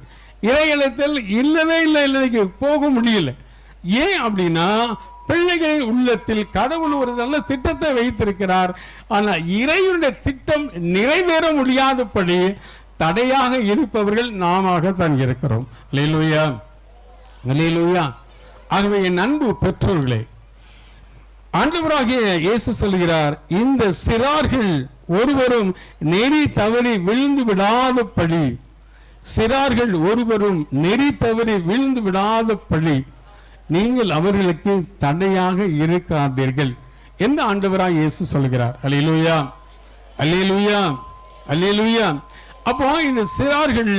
S1: இறை அழைத்தல் இல்லவே இல்லை, இன்னைக்கு போக முடியல. ஏன் அப்படின்னா, பிள்ளைகளின் உள்ளத்தில் கடவுள் ஒரு நல்ல திட்டத்தை வைத்திருக்கிறார். ஆனால் இறைவனுடைய திட்டம் நிறைவேற முடியாதபடி தடையாக இருப்பவர்கள் நாம தான் இருக்கிறோம். அல்லேலூயா, அல்லேலூயா. ஆகவே என் அன்பு பெற்றோர்களே, ஆண்டவராகிய இயேசு சொல்கிறார், இந்த சிறார்கள் ஒருவரும் நெறி தவறி விழுந்து விடாதபடி, சிறார்கள் ஒருவரும் நெறி தவறி விழுந்து விடாதபடி நீங்கள் அவர்களுக்கு தடையாக இருக்காதீர்கள் என்று ஆண்டவராய் இயேசு சொல்கிறார். அல்லேலூயா, அல்லேலூயா, அல்லேலூயா. அப்போ இந்த சிறார்கள்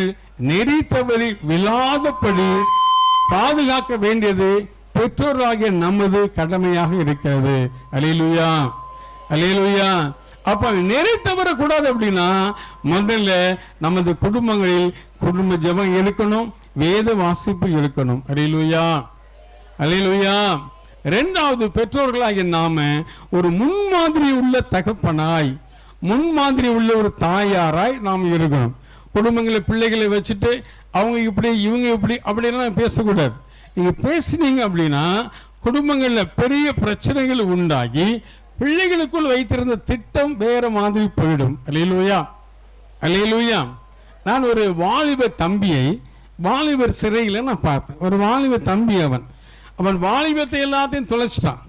S1: நெறி தவறி விழாதபடி பாதுகாக்க வேண்டியது பெற்றோராகிய நமது கடமையாக இருக்கிறது. அல்லேலூயா, அல்லேலூயா. அப்ப நெறி தவறக்கூடாது அப்படின்னா முதல்ல நமது குடும்பங்களில் குடும்ப ஜெபம் இருக்கணும், வேத வாசிப்பு இருக்கணும். அல்லேலூயா, அல்லேலூயா. இரண்டாவது, பெற்றோர்களாகிய நாம ஒரு முன்மாதிரி உள்ள தகப்பனாய், முன்மாதிரி உள்ள ஒரு தாயாராய் நாம் இருக்கணும். குடும்பங்களில் பிள்ளைகளை வச்சுட்டு அவங்க இப்படி இவங்க இப்படி அப்படிலாம் பேசக்கூடாது. நீங்க பேசினீங்க அப்படின்னா குடும்பங்களில் பெரிய பிரச்சனைகள் உண்டாகி பிள்ளைகளுக்குள் வைத்திருந்த திட்டம் வேற மாதிரி போயிடும். அல்லேலூயா, அல்லேலூயா. நான் ஒரு வாலிப தம்பியை வாலிபர் சிறையில் நான் பார்த்தேன். ஒரு வாலிப தம்பி, அவன் வாலிபத்தை எல்லாத்தையும் தொலைச்சிட்டான்.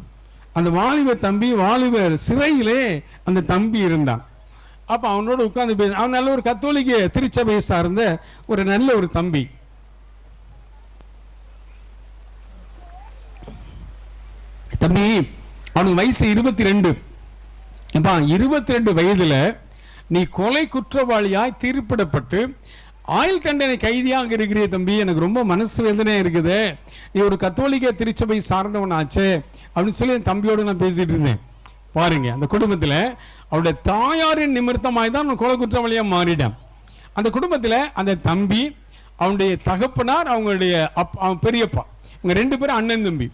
S1: அந்த வாலிப தம்பி வாலிபர் சிறையிலே அந்த தம்பி இருந்தான். அப்போ அவனோட உட்கார்ந்து பேச, அவன் நல்ல ஒரு கத்தோலிக்க திருச்சபையை சார்ந்த ஒரு நல்ல ஒரு தம்பி. தம்பி அவனுக்கு வயசு 22. 22 வயதுல நீ கொலை குற்றவாளியாய் தீர்ப்பிடப்பட்டு ஆயுள் தண்டனை கைதியாக இருக்கிற தம்பி, எனக்கு ரொம்ப மனசு வேதனையா இருக்குது. நீ ஒரு கத்தோலிக்க திருச்சபை சார்ந்தவன் ஆச்சு அப்படின்னு சொல்லி என் தம்பியோடு நான் பேசிட்டு இருந்தேன். பாருங்க, அந்த குடும்பத்தில் அவருடைய தாயாரின் நிமித்தமாய் தான் கொலை குற்றவாளியாக மாறிட்டான். அந்த குடும்பத்தில் அந்த தம்பி, அவனுடைய தகப்பனார், அவங்களுடைய பெரியப்பா, இவங்க 2 பேரும் அண்ணன் தம்பி.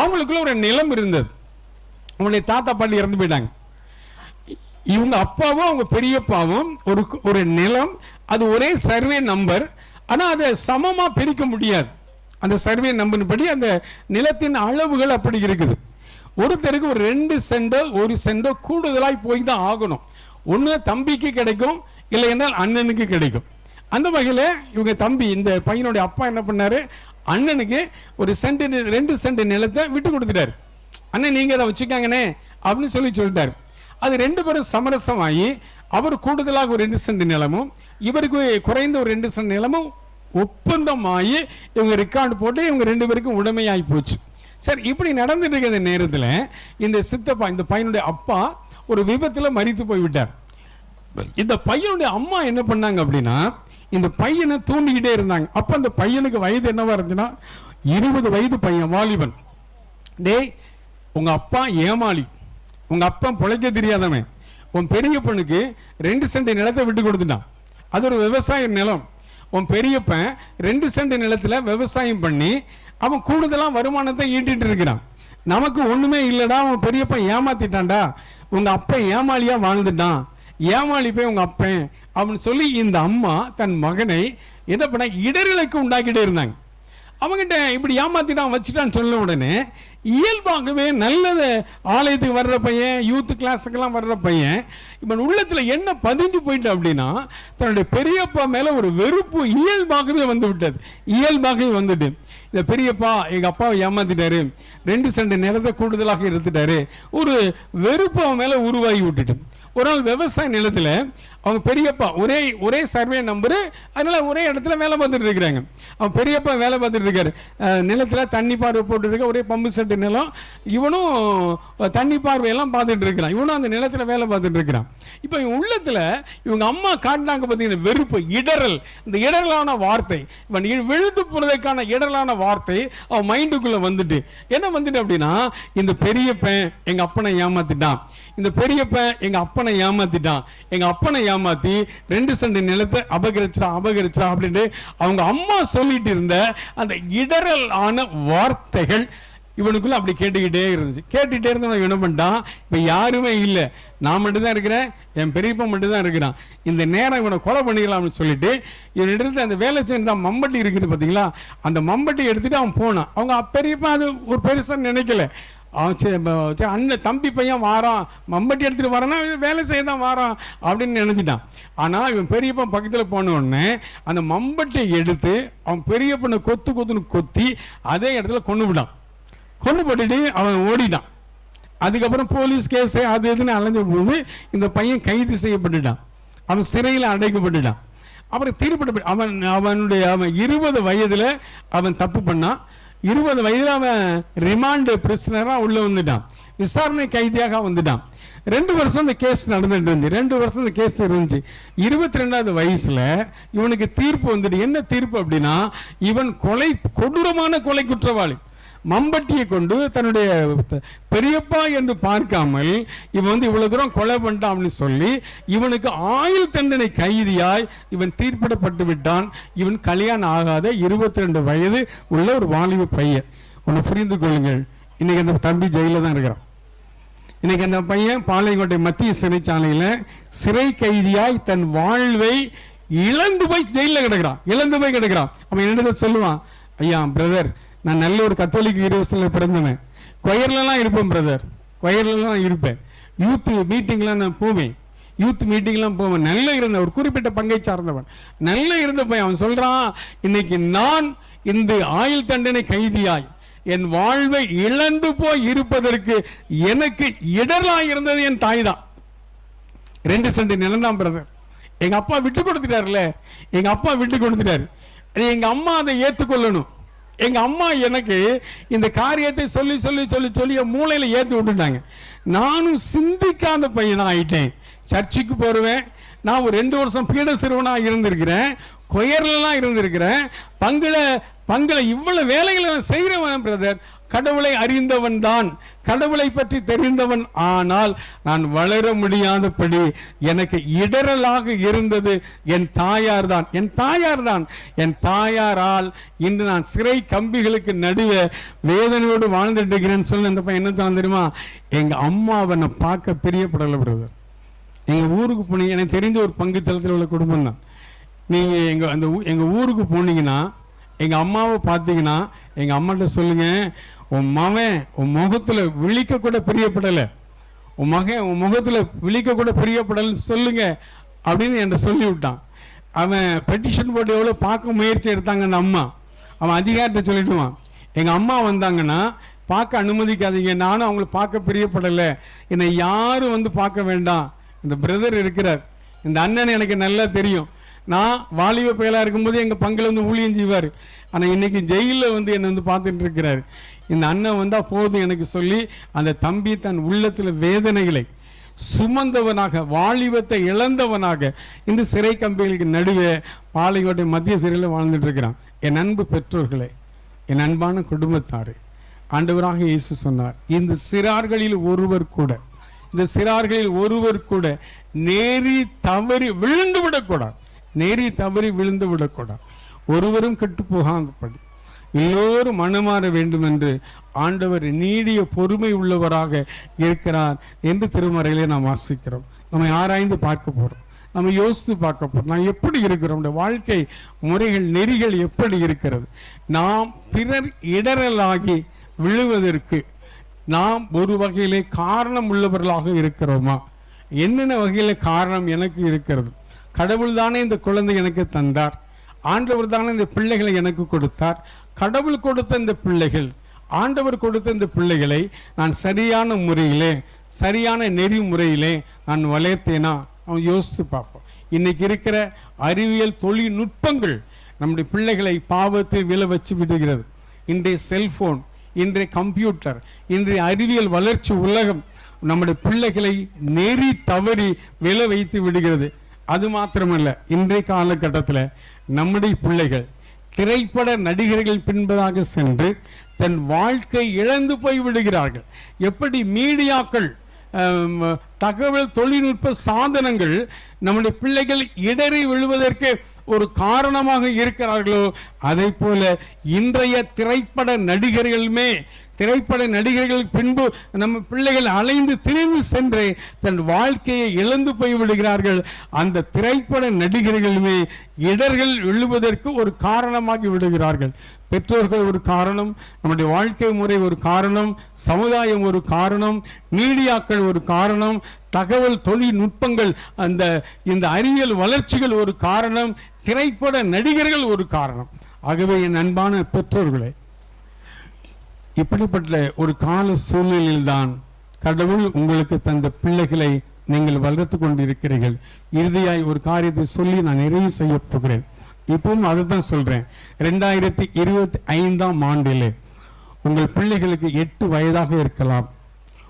S1: அவங்களுக்குள்ள ஒரு நிலம் இருந்தது. அவங்களுடைய தாத்தா பாட்டி இறந்து போயிட்டாங்க. இவங்க அப்பாவும் அவங்க பெரியப்பாவும் ஒரு நிலம், அது ஒரே சர்வே நம்பர், ஆனால் அதை சமமாக பிரிக்க முடியாது. அந்த சர்வே நம்பர் படி அந்த நிலத்தின் அளவுகள் அப்படி இருக்குது. ஒருத்தருக்கு ஒரு 2 சென்டோ 1 சென்டோ கூடுதலாய் போய் தான் ஆகணும். ஒன்று தம்பிக்கு கிடைக்கும், இல்லை என்றால் அண்ணனுக்கு கிடைக்கும். அந்த வகையில் இவங்க தம்பி, இந்த பையனுடைய அப்பா என்ன பண்ணாரு, அண்ணனுக்கு ஒரு 2 சென்ட் நிலத்தை விட்டு கொடுத்துட்டாரு. அண்ணன் நீங்கள் அதை வச்சுக்காங்கண்ணே அப்படின்னு சொல்லிட்டாரு. அது 2 பேரும் சமரசமாகி அவர் கூடுதலாக ஒரு 2 சென்ட் நிலமும் இவருக்கு குறைந்த ஒரு 2 சென்ட் நிலமும் ஒப்பந்தமாகி இவங்க ரெக்கார்டு போட்டு இவங்க 2 பேருக்கும் உடைமையாகி போச்சு. சரி, இப்படி நடந்துட்டு இருக்கிற நேரத்தில் இந்த சித்தப்பா, இந்த பையனுடைய அப்பா ஒரு விபத்தில் மரித்து போய்விட்டார். இந்த பையனுடைய அம்மா என்ன பண்ணாங்க அப்படின்னா, இந்த பையனை தூண்டிக்கிட்டே இருந்தாங்க. அப்போ அந்த பையனுக்கு வயது என்னவா இருந்துச்சுன்னா 20 வயது பையன், வாலிபன். டேய், உங்க அப்பா ஏமாளி, உங்க அப்பா பிழைக்க தெரியாதவன். உன் பெரிய பொண்ணுக்கு 2 சென்ட் நிலத்தை விட்டு கொடுத்துட்டான். அது ஒரு விவசாய நிலம். உன் பெரியப்பன் 2 சென்ட் நிலத்தில் விவசாயம் பண்ணி அவன் கூடுதலாக வருமானத்தை ஈட்டிட்டு இருக்கிறான். நமக்கு ஒன்றுமே இல்லைடா, அவன் பெரியப்பன் ஏமாத்திட்டான்டா, உங்க அப்பா ஏமாளியா வாழ்ந்துட்டான், ஏமாளி போய் உங்க அப்பன் அப்படின்னு சொல்லி இந்த அம்மா தன் மகனை என்ன பண்ண இடர்களுக்கு உண்டாக்கிட்டே இருந்தாங்க. அவங்ககிட்ட இப்படி ஏமாத்திட்டான் வச்சுட்டான்னு சொல்ல உடனே இயல்பாகவே நல்லது ஆலயத்துக்கு வர்ற பையன், யூத் கிளாஸுக்கெல்லாம் வர்ற பையன், இவன் உள்ளத்தில் என்ன பதிஞ்சு போயிட்டு அப்படின்னா தன்னுடைய பெரியப்பா மேலே ஒரு வெறுப்பு இயல்பாகவே வந்து விட்டது. இயல்பாகவே வந்துட்டு, இந்த பெரியப்பா எங்கள் அப்பாவை ஏமாத்திட்டாரு, 2 சென்ட் நிலத்தை கூடுதலாக எடுத்துட்டாரு, ஒரு வெறுப்பு அவன் மேலே உருவாகி விட்டுட்டு, ஒரு நாள் விவசாய நிலத்தில் அவங்க பெரியப்பா ஒரே சர்வே நம்பரு, அதனால ஒரே இடத்துல வேலை பார்த்துட்டு இருக்கிறாங்க. அவன் பெரியப்பா வேலை பார்த்துட்டு இருக்காரு. நிலத்தில் தண்ணி பார்வை போட்டுருக்க ஒரே பம்பு செட்டு நிலம். இவனும் தண்ணி பார்வையெல்லாம் பார்த்துட்டு இருக்கிறான். இவனும் அந்த நிலத்தில் வேலை பார்த்துட்டு இருக்கிறான். இப்போ இவன் உள்ளத்தில் இவங்க அம்மா காட்டினாங்க பார்த்தீங்கன்னா வெறுப்பு, இடரல். இந்த இடரலான வார்த்தை, இவன் விழுந்து போனதுக்கான இடரலான வார்த்தை அவன் மைண்டுக்குள்ளே வந்துட்டு என்ன வந்துட்டு அப்படின்னா, இந்த பெரியப்பன் எங்கள் அப்பனை ஏமாத்திட்டான், இந்த பெரியப்பன் எங்கள் அப்பனை ஏமாத்திட்டான், எங்கள் அப்பனை ஏமாத்தி 2 சென்ட் நிலத்தை அபகரிச்சா அப்படின்ட்டு அவங்க அம்மா சொல்லிட்டு இருந்த அந்த இடரல் ஆன வார்த்தைகள் இவனுக்குள்ள அப்படி கேட்டுக்கிட்டே இருந்தவன் என்ன பண்ணிட்டான், இப்போ யாருமே இல்லை, நான் மட்டும்தான் இருக்கிறேன், என் பெரியப்பா மட்டும்தான் இருக்கிறான், இந்த நேரம் இவனை கொலை பண்ணிக்கலாம்னு சொல்லிட்டு இவன் எடுத்து அந்த வேலை செஞ்ச மம்பட்டி இருக்குது பார்த்தீங்களா, அந்த மம்பட்டி எடுத்துட்டு அவன் போனான். அவங்க பெரியப்பா அது ஒரு பெருசாக நினைக்கல. அண்ணன் தம்பி பையன் வாரான், மம்பட்டி எடுத்துட்டு வரானா வேலை செய்ய தான் வாரான் அப்படின்னு நினைச்சிட்டான். ஆனால் இவன் பெரியப்பன் பக்கத்தில் போன உடனே அந்த மம்பட்டியை எடுத்து அவன் பெரியப்பனை கொத்துன்னு கொத்தி அதே இடத்துல கொண்டு போட்டுட்டு அவன் ஓடிட்டான். அதுக்கப்புறம் போலீஸ் கேஸ் அது எதுன்னு அலைஞ்ச போது இந்த பையன் கைது செய்யப்பட்டுட்டான், அவன் சிறையில் அடைக்கப்பட்டுட்டான். அப்புறம் திருப்பி அவன் 20 வயதில் அவன் தப்பு பண்ணான். 20 வயதில் அவன் ரிமாண்ட் பிரிசனராக உள்ளே வந்துட்டான், விசாரணை கைதியாக வந்துட்டான். 2 வருஷம் இந்த கேஸ் நடந்துட்டு இருந்துச்சு. 2 வருஷம் இந்த கேஸ் இருந்துச்சு. 22வது வயசுல இவனுக்கு தீர்ப்பு வந்துட்டு. என்ன தீர்ப்பு அப்படின்னா, இவன் கொடூரமான கொலை குற்றவாளி. மம்பட்டியை கொண்டு தன்னுடைய பெரியப்பா என்று பார்க்காமல் இவன் இவ்வளவு தூரம் கொலை பண்ணிட்டான் அப்படின்னு சொல்லி இவனுக்கு ஆயுள் தண்டனை கைதியாய் இவன் தீர்ப்பிடப்பட்டு விட்டான். இவன் கல்யாணம் ஆகாத 22 வயது உள்ள ஒரு வாலிப பையன். ஒன்று புரிந்து கொள்ளுங்கள், இன்னைக்கு அந்த தம்பி ஜெயிலில் தான் இருக்கிறான். இன்னைக்கு அந்த பையன் பாளையங்கோட்டை மத்திய சிறைச்சாலையில் சிறை கைதியாய் தன் வாழ்வை இழந்து போய் ஜெயிலில் கிடக்கிறான். அவன் என்னதை சொல்லுவான், ஐயா பிரதர், நான் நல்ல ஒரு கத்தோலிக்க யூனிவர்சிட்டியில் பிறந்தவன், கொயர்லாம் இருப்பேன் பிரதர், கொயர்லாம் இருப்பேன், யூத் மீட்டிங்லாம் நான் போவேன், நல்லா இருந்த ஒரு குறிப்பிட்ட பங்கை சார்ந்தவன், நல்லா இருந்த பையன். அவன் சொல்றான், இன்னைக்கு நான் இந்த ஆயுள் தண்டனை கைதியாய் என் வாழ்வை இழந்து போய் இருப்பதற்கு எனக்கு இடரலாக இருந்தது என் தாய் தான். 2 சென்ட் நிலம் பிரதர், எங்க அப்பா விட்டு கொடுத்துட்டாருல்ல, எங்க அம்மா அதை ஏற்றுக்கொள்ளணும். எங்க அம்மா எனக்கு இந்த காரியத்தை சொல்லி சொல்லி சொல்லி சொல்லி மூளையில ஏற்றி விட்டுட்டாங்க. நானும் சிந்திக்காத பையனா ஆயிட்டேன். சர்ச்சுக்கு போடுவேன், நான் ஒரு 2 வருஷம் பீட சிறுவனா இருந்திருக்கிறேன், கொயர்லாம் இருந்திருக்கிறேன், பங்குல இவ்வளவு வேலைகளை செய்கிறவன் பிரதர். கடவுளை அறிந்தவன் தான், கடவுளை பற்றி தெரிந்தவன். ஆனால் நான் வளர முடியாதபடி எனக்கு இடரலாக இருந்தது என் தாயார் தான். என் தாயாரால் இன்று நான் சிறை கம்பிகளுக்கு நடுவே வேதனையோடு வாழ்ந்துட்டு இருக்கிறேன்னு சொல்லி அந்த பையன் என்ன தான் தெரியுமா, எங்க அம்மாவை நான் பார்க்க பிரியப்படலை பிரதர். எங்க ஊருக்கு போனீங்க, எனக்கு தெரிஞ்ச ஒரு பங்கு தளத்தில் உள்ள குடும்பம் தான். நீங்கள் எங்கள் ஊருக்கு போனீங்கன்னா எங்கள் அம்மாவை பார்த்தீங்கன்னா எங்கள் அம்மாட்ட சொல்லுங்கள், உன் மகன் உன் முகத்தில் விழிக்க கூட பிரியப்படலை, உன் மகன் உன் முகத்தில் விழிக்க கூட பிரியப்படலைன்னு சொல்லுங்க அப்படின்னு என்கிட்ட சொல்லி விட்டான். அவன் பெட்டிஷன் போட்டு எவ்வளோ பார்க்க முயற்சி எடுத்தாங்கன்னு அம்மா, அவன் அதிகாரிட்ட சொல்லிடுவான், எங்கள் அம்மா வந்தாங்கன்னா பார்க்க அனுமதிக்காதீங்க, நானும் அவங்கள பார்க்க பிரியப்படலை, என்னை யாரும் வந்து பார்க்க வேண்டாம். இந்த பிரதர் இருக்கிறார், இந்த அண்ணன் எனக்கு நல்லா தெரியும். நான் வாலிப பயலாக இருக்கும்போது எங்கள் பங்கில் வந்து ஊழியம் செய்வார். ஆனால் இன்றைக்கி ஜெயிலில் வந்து என்னை வந்து பார்த்துட்டு இருக்கிறார். இந்த அண்ணன் வந்தால் போதும் எனக்கு சொல்லி அந்த தம்பி தன் உள்ளத்தில் வேதனைகளை சுமந்தவனாக, வாலிபத்தை இழந்தவனாக இன்று சிறை கம்பிகளுக்கு நடுவே பாளையங்கோட்டை மத்திய சிறையில் வாழ்ந்துட்டு இருக்கிறான். என் அன்பு பெற்றோர்களே, என் அன்பான குடும்பத்தாரே, ஆண்டவராக இயேசு சொன்னார், இந்த சிறார்களில் ஒருவர் கூட நேரி தவறி விழுந்து விடக்கூடாது, ஒருவரும் கெட்டு போகாதபடி எல்லோரும் மனமாற வேண்டும் என்று ஆண்டவர் நீடிய பொறுமை உள்ளவராக இருக்கிறார் என்று திருமறையிலே நாம் வாசிக்கிறோம். நம்ம ஆராய்ந்து பார்க்க போகிறோம், நம்ம யோசித்து பார்க்க போகிறோம். நாம் எப்படி இருக்கிறோம், நம்முடைய வாழ்க்கை முறைகள் நெறிகள் எப்படி இருக்கிறது. நாம் பிறர் இடரலாகி விழுவதற்கு நாம் ஒரு வகையிலே காரணம் உள்ளவர்களாக இருக்கிறோமா? என்னென்ன வகையில் காரணம் எனக்கு இருக்கிறது? கடவுள் தானே இந்த குழந்தை எனக்கு தந்தார், ஆண்டவர் தானே இந்த பிள்ளைகளை எனக்கு கொடுத்தார். கடவுள் கொடுத்த இந்த பிள்ளைகள், ஆண்டவர் கொடுத்த இந்த பிள்ளைகளை நான் சரியான முறையிலே, சரியான நெறிமுறையிலே நான் வளர்த்தேனா? அவன் யோசித்து பார்ப்போம். இன்னைக்கு இருக்கிற அறிவியல் தொழில்நுட்பங்கள் நம்முடைய பிள்ளைகளை பாவத்தை விழ வச்சு விடுகிறது. இன்றைய செல்போன், இன்றைய கம்ப்யூட்டர், இன்றைய அறிவியல் வளர்ச்சி உலகம் நம்முடைய பிள்ளைகளை நெறி தவறி விழ வைத்து விடுகிறது. அது மாத்திரமல்ல, இன்றைய காலகட்டத்தில் நம்முடைய பிள்ளைகள் திரைப்பட நடிகர்கள் பின்பதாக சென்று தன் வாழ்க்கை இழந்து போய் விடுகிறார்கள். எப்படி மீடியாக்கள், தகவல் தொழில்நுட்ப சாதனங்கள் நம்முடைய பிள்ளைகள் இடறி விழுவதற்கு ஒரு காரணமாக இருக்கிறார்களோ, அதை போல இன்றைய திரைப்பட நடிகர்கள் பின்பு நம்ம பிள்ளைகள் அலைந்து திரிந்து சென்று தன் வாழ்க்கையை இழந்து போய் விடுகிறார்கள். அந்த திரைப்பட நடிகர்களுமே இடர்கள் விழுவதற்கு ஒரு காரணமாகி விடுகிறார்கள். பெற்றோர்கள் ஒரு காரணம், நம்முடைய வாழ்க்கை முறை ஒரு காரணம், சமுதாயம் ஒரு காரணம், மீடியாக்கள் ஒரு காரணம், தகவல் தொழில்நுட்பங்கள், இந்த அறிவியல் வளர்ச்சிகள் ஒரு காரணம், திரைப்பட நடிகர்கள் ஒரு காரணம். ஆகவே என் அன்பான பெற்றோர்களே, இப்படிப்பட்ட ஒரு கால சூழ்நிலையில்தான் கடவுள் உங்களுக்கு தந்த பிள்ளைகளை நீங்கள் வளர்த்து கொண்டிருக்கிறீர்கள். இறுதியாய் ஒரு காரியத்தை சொல்லி நான் நிறைவு செய்ய போகிறேன். இப்பவும் அதை தான் சொல்றேன். 2025ஆம் ஆண்டிலே உங்கள் பிள்ளைகளுக்கு 8 வயதாக இருக்கலாம்,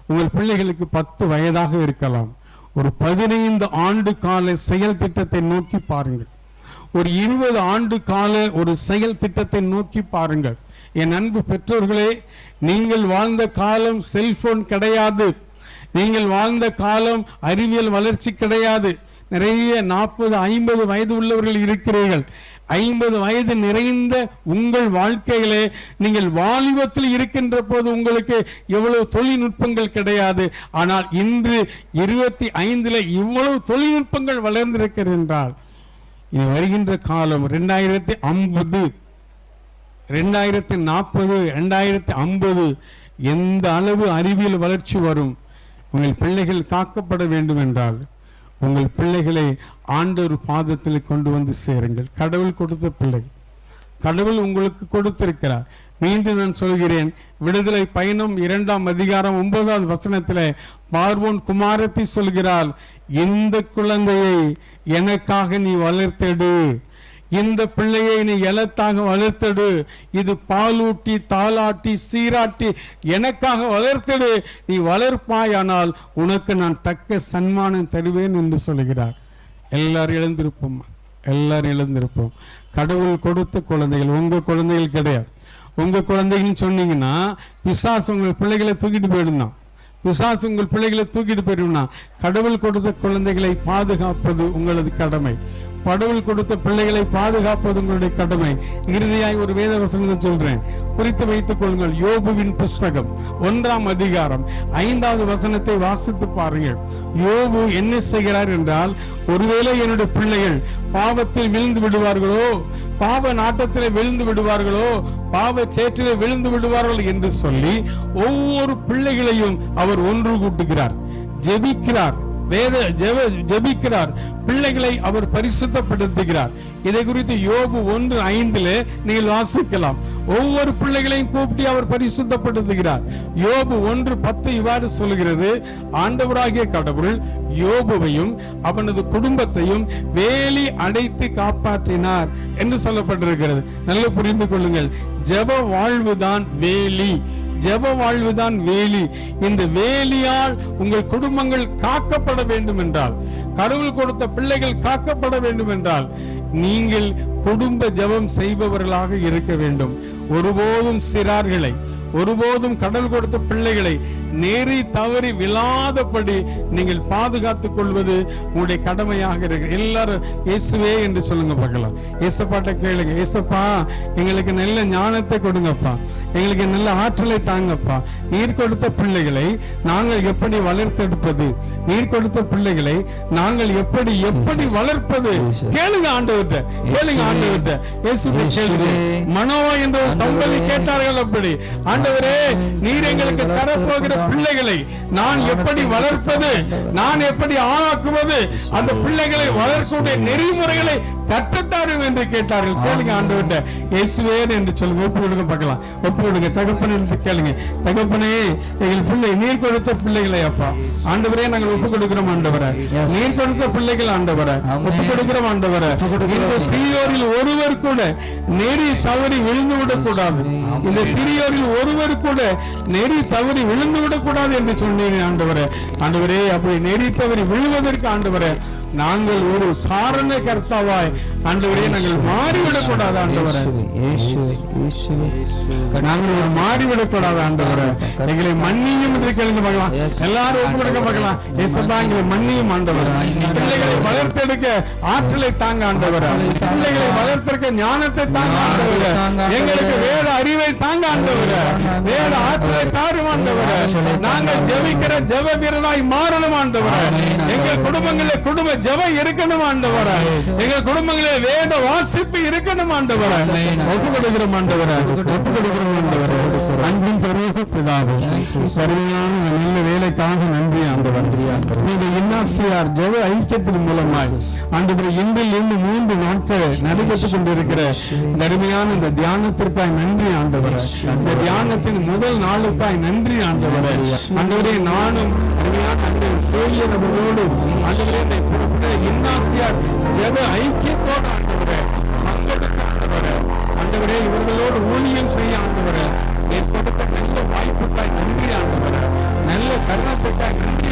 S1: உங்கள் பிள்ளைகளுக்கு 10 வயதாக இருக்கலாம். ஒரு 15 ஆண்டு கால செயல் திட்டத்தை நோக்கி பாருங்கள், ஒரு 20 ஆண்டு கால ஒரு செயல் திட்டத்தை நோக்கி பாருங்கள். என் அன்பு பெற்றோர்களே, நீங்கள் வாழ்ந்த காலம் செல்போன் கிடையாது, நீங்கள் வாழ்ந்த காலம் அறிவியல் வளர்ச்சி கிடையாது. நிறைய 40-50 வயது உள்ளவர்கள் இருக்கிறீர்கள். 50 வயது நிறைந்த உங்கள் வாழ்க்கையிலே நீங்கள் வாலிபத்தில் இருக்கின்ற போது உங்களுக்கு எவ்வளவு தொழில்நுட்பங்கள் கிடையாது. ஆனால் இன்று 25ல் இவ்வளவு தொழில்நுட்பங்கள் வளர்ந்திருக்கிறது என்றால், இனி வருகின்ற காலம் 2050, 2040, 2050 எந்த அளவு அறிவியல் வளர்ச்சி வரும். உங்கள் பிள்ளைகள் காக்கப்பட வேண்டும் என்றால் உங்கள் பிள்ளைகளை ஆண்டவர் பாதத்தில் கொண்டு வந்து சேருங்கள். கடவுள் கொடுத்த பிள்ளைகள், கடவுள் உங்களுக்கு கொடுத்திருக்கிறார். மீண்டும் நான் சொல்கிறேன், விடுதலை பயணம் 2ஆம் அதிகாரம் 9வது வசனத்தில் பார்வோன் குமாரத்தி சொல்கிறாள், இந்த குழந்தையை எனக்காக நீ வளர்த்தெடு, இந்த பிள்ளையை நீ எலத்தாக வளர்த்தெடு, இது பாலூட்டி தாளாட்டி சீராட்டி எனக்காக வளர்த்தெடு, நீ வளர்ப்பாயானால் உனக்கு நான் தக்க சன்மானம் தருவேன் என்று சொல்கிறார். எல்லாரும் இழந்திருப்போம். கடவுள் கொடுத்த குழந்தைகள் உங்க குழந்தைகள் கிடையாது. உங்க குழந்தைகள்னு சொன்னீங்கன்னா பிசாசு உங்கள் பிள்ளைகளை தூக்கிட்டு போயிடும்னா, கடவுள் கொடுத்த குழந்தைகளை பாதுகாப்பது உங்களது கடமை. கடவுள் கொடுத்த பிள்ளைகளை பாதுகாப்பது உங்களுடைய கடமை. இறுதியாய் ஒரு வேத வசனத்தை சொல்றேன், குறித்து வைத்துக் கொள்ளுங்கள். யோபுவின் புஸ்தகம் 1ஆம் அதிகாரம் 5வது வசனத்தை வாசித்து பாருங்கள். யோபு என்ன செய்கிறார் என்றால், ஒருவேளை என்னுடைய பிள்ளைகள் பாவத்தில் விழுந்து விடுவார்களோ, பாவ நாட்டத்திலே விழுந்து விடுவார்களோ, பாவ சேற்றிலே விழுந்து விடுவார்கள் என்று சொல்லி ஒவ்வொரு பிள்ளைகளையும் அவர் ஒன்று கூட்டுகிறார், ஜெபிக்கிறார், ஜெபிக்கிறார், பிள்ளைகளை அவர் பரிசுத்தப்படுத்துகிறார். இதை குறித்து யோபு 1:5 நீங்கள் வாசிக்கலாம். ஒவ்வொரு பிள்ளைகளையும் கூப்பிட்டு அவர் பரிசுத்தப்படுத்துகிறார். யோபு 1:10 இவ்வாறு சொல்கிறது, ஆண்டவராகிய கடவுள் யோபுவையும் அவனது குடும்பத்தையும் வேலி அடைத்து காப்பாற்றினார் என்று சொல்லப்பட்டிருக்கிறது. நல்லா புரிந்து கொள்ளுங்கள், ஜெப வாழ்வுதான் வேலி, ஜெப வாழ்வுதான் வேலி. இந்த வேலியால் உங்கள் குடும்பங்கள் காக்கப்பட வேண்டும் என்றால், கடவுள் கொடுத்த பிள்ளைகள் காக்கப்பட வேண்டும் என்றால், நீங்கள் குடும்ப ஜெபம் செய்பவர்களாக இருக்க வேண்டும். ஒருபோதும் சிறார்களை, ஒருபோதும் கடவுள் கொடுத்த பிள்ளைகளை நேரி தவறி விழாதபடி நீங்கள் பாதுகாத்துக் கொள்வது உங்களுடைய கடமையாக இருக்கு. எல்லாரும் இயேசுவே என்று சொல்லுங்க பார்க்கலாம். இயேசப்பாட்ட கேளுங்க, இயேசப்பா எங்களுக்கு நல்ல ஞானத்தை கொடுங்கப்பா, எங்களுக்கு நல்ல ஆற்றலை தாங்கப்பா. நீர் கொடுத்த பிள்ளைகளை நாங்கள் எப்படி வளர்த்தெடுப்பது, நீர் கொடுத்த பிள்ளைகளை நாங்கள் எப்படி வளர்ப்பது, கேளுங்க ஆண்டவர்கிட்ட, கேளுங்க ஆண்டவர்கிட்ட. இயேசுவே கேளுங்க. மனோவா என்ற ஒரு தம்பதி கேட்டார்கள் அப்படி, ஆண்டவரே நீர் எங்களுக்கு தரப்போகிற பிள்ளைகளை நான் எப்படி வளர்ப்பது, நான் எப்படி ஆளாக்குவது, அந்த பிள்ளைகளை வளர்க்கக்கூடிய நெறிமுறைகளை கற்றுத்தாரும் என்று கேட்டார்கள். கேளுங்க ஆண்டவர்கிட்ட, இயேசுவே என்று சொல்லுங்க. ஒப்பு கொடுங்க பார்க்கலாம், ஒப்பு கொடுங்க. தகப்பனே கேளுங்க, தகப்பனே எங்கள் பிள்ளை நீர் கொடுத்த பிள்ளைகளை அப்பா ஆண்டவரே நாங்கள் ஒப்பு கொடுக்கிறோம் ஆண்டவரே, நீர் கொடுத்த பிள்ளைகள் ஆண்டவரே ஒப்பு கொடுக்கிறோம் ஆண்டவரே. இந்த சிறியோரில் ஒருவர் கூட நெறி தவறி விழுந்து விடக்கூடாது, இந்த சிறியோரில் ஒருவர் கூட நெறி தவறி விழுந்து விடக்கூடாது என்று சொன்னீங்க ஆண்டவரே. ஆண்டவரே அப்படி நெறி தவறி விழுவதற்கு ஆண்டவரே நாங்கள் ஒரு காரண கர்த்தாவாய் ஆண்டவரே நாங்கள் மாறிவிடக்கூடாது ஆண்டவரே, நாங்கள் மாறிவிடக்கூடாது ஆண்டவரே. எங்களை மன்னியும் என்று கேளுங்க பார்க்கலாம். எல்லாரும் ஒப்பு கொடுக்க பார்க்கலாம். இயேசுவா எங்களை மன்னியும் ஆண்டவரே. பிள்ளைகளை வளர்த்தெடுக்க ஆற்றலை தாங்க ஆண்டவரே, பிள்ளைகளை வளர்த்தெடுக்க ஞானத்தை தாங்க ஆண்டவரே, எங்களுக்கு வேத அறிவை தாங்க ஆண்டவரே, வேத ஆற்றலை தாரும் ஆண்டவரே. நாங்கள் ஜெபிக்கிற ஜெப வீரனாய் மாறணும் ஆண்டவரே. எங்கள் குடும்பங்களில் குடும்ப ஜெபம் இருக்கணும் ஆண்டவரே, எங்கள் குடும்பங்களில் வேத வாசிப்பு இருக்கணும் ஆண்டவரே. ஒப்பு கொடுக்கிறோம் ஆண்டவரே, ஒப்பு கொடுக்கிறோம் ஆண்டவரே. அன்பின் பெருக பிதாவே, கருமையான நல்ல வேலைக்காக நன்றி ஆண்டவர். இந்த இன்னாசியார் ஜெப ஐக்கியத்தின் மூலமாய் ஆண்டவரே இன்றில் இருந்து 3 நாட்கள் நடைபெற்றுக் கொண்டிருக்கிற கருமையான இந்த தியானத்திற்காய் நன்றி ஆண்டவரே. இந்த தியானத்தின் முதல் நாளுக்காய் நன்றி ஆண்டவரே. ஆண்டவரே நானும் கருமையான சேவியர் அவர்களோடு ஆண்டவரே இன்னாசியார் ஜெப ஐக்கியத்தோடு ஆண்டவரே பங்கெடுக்க ஆண்டவரே, ஆண்டவரே இவர்களோடு ஊழியம் செய்ய ஆண்டவரே கொடுத்த நல்ல வாய்ப்புக்காய் நன்றி ஆண்டவரே, நல்ல தருணத்துக்காய் நன்றி.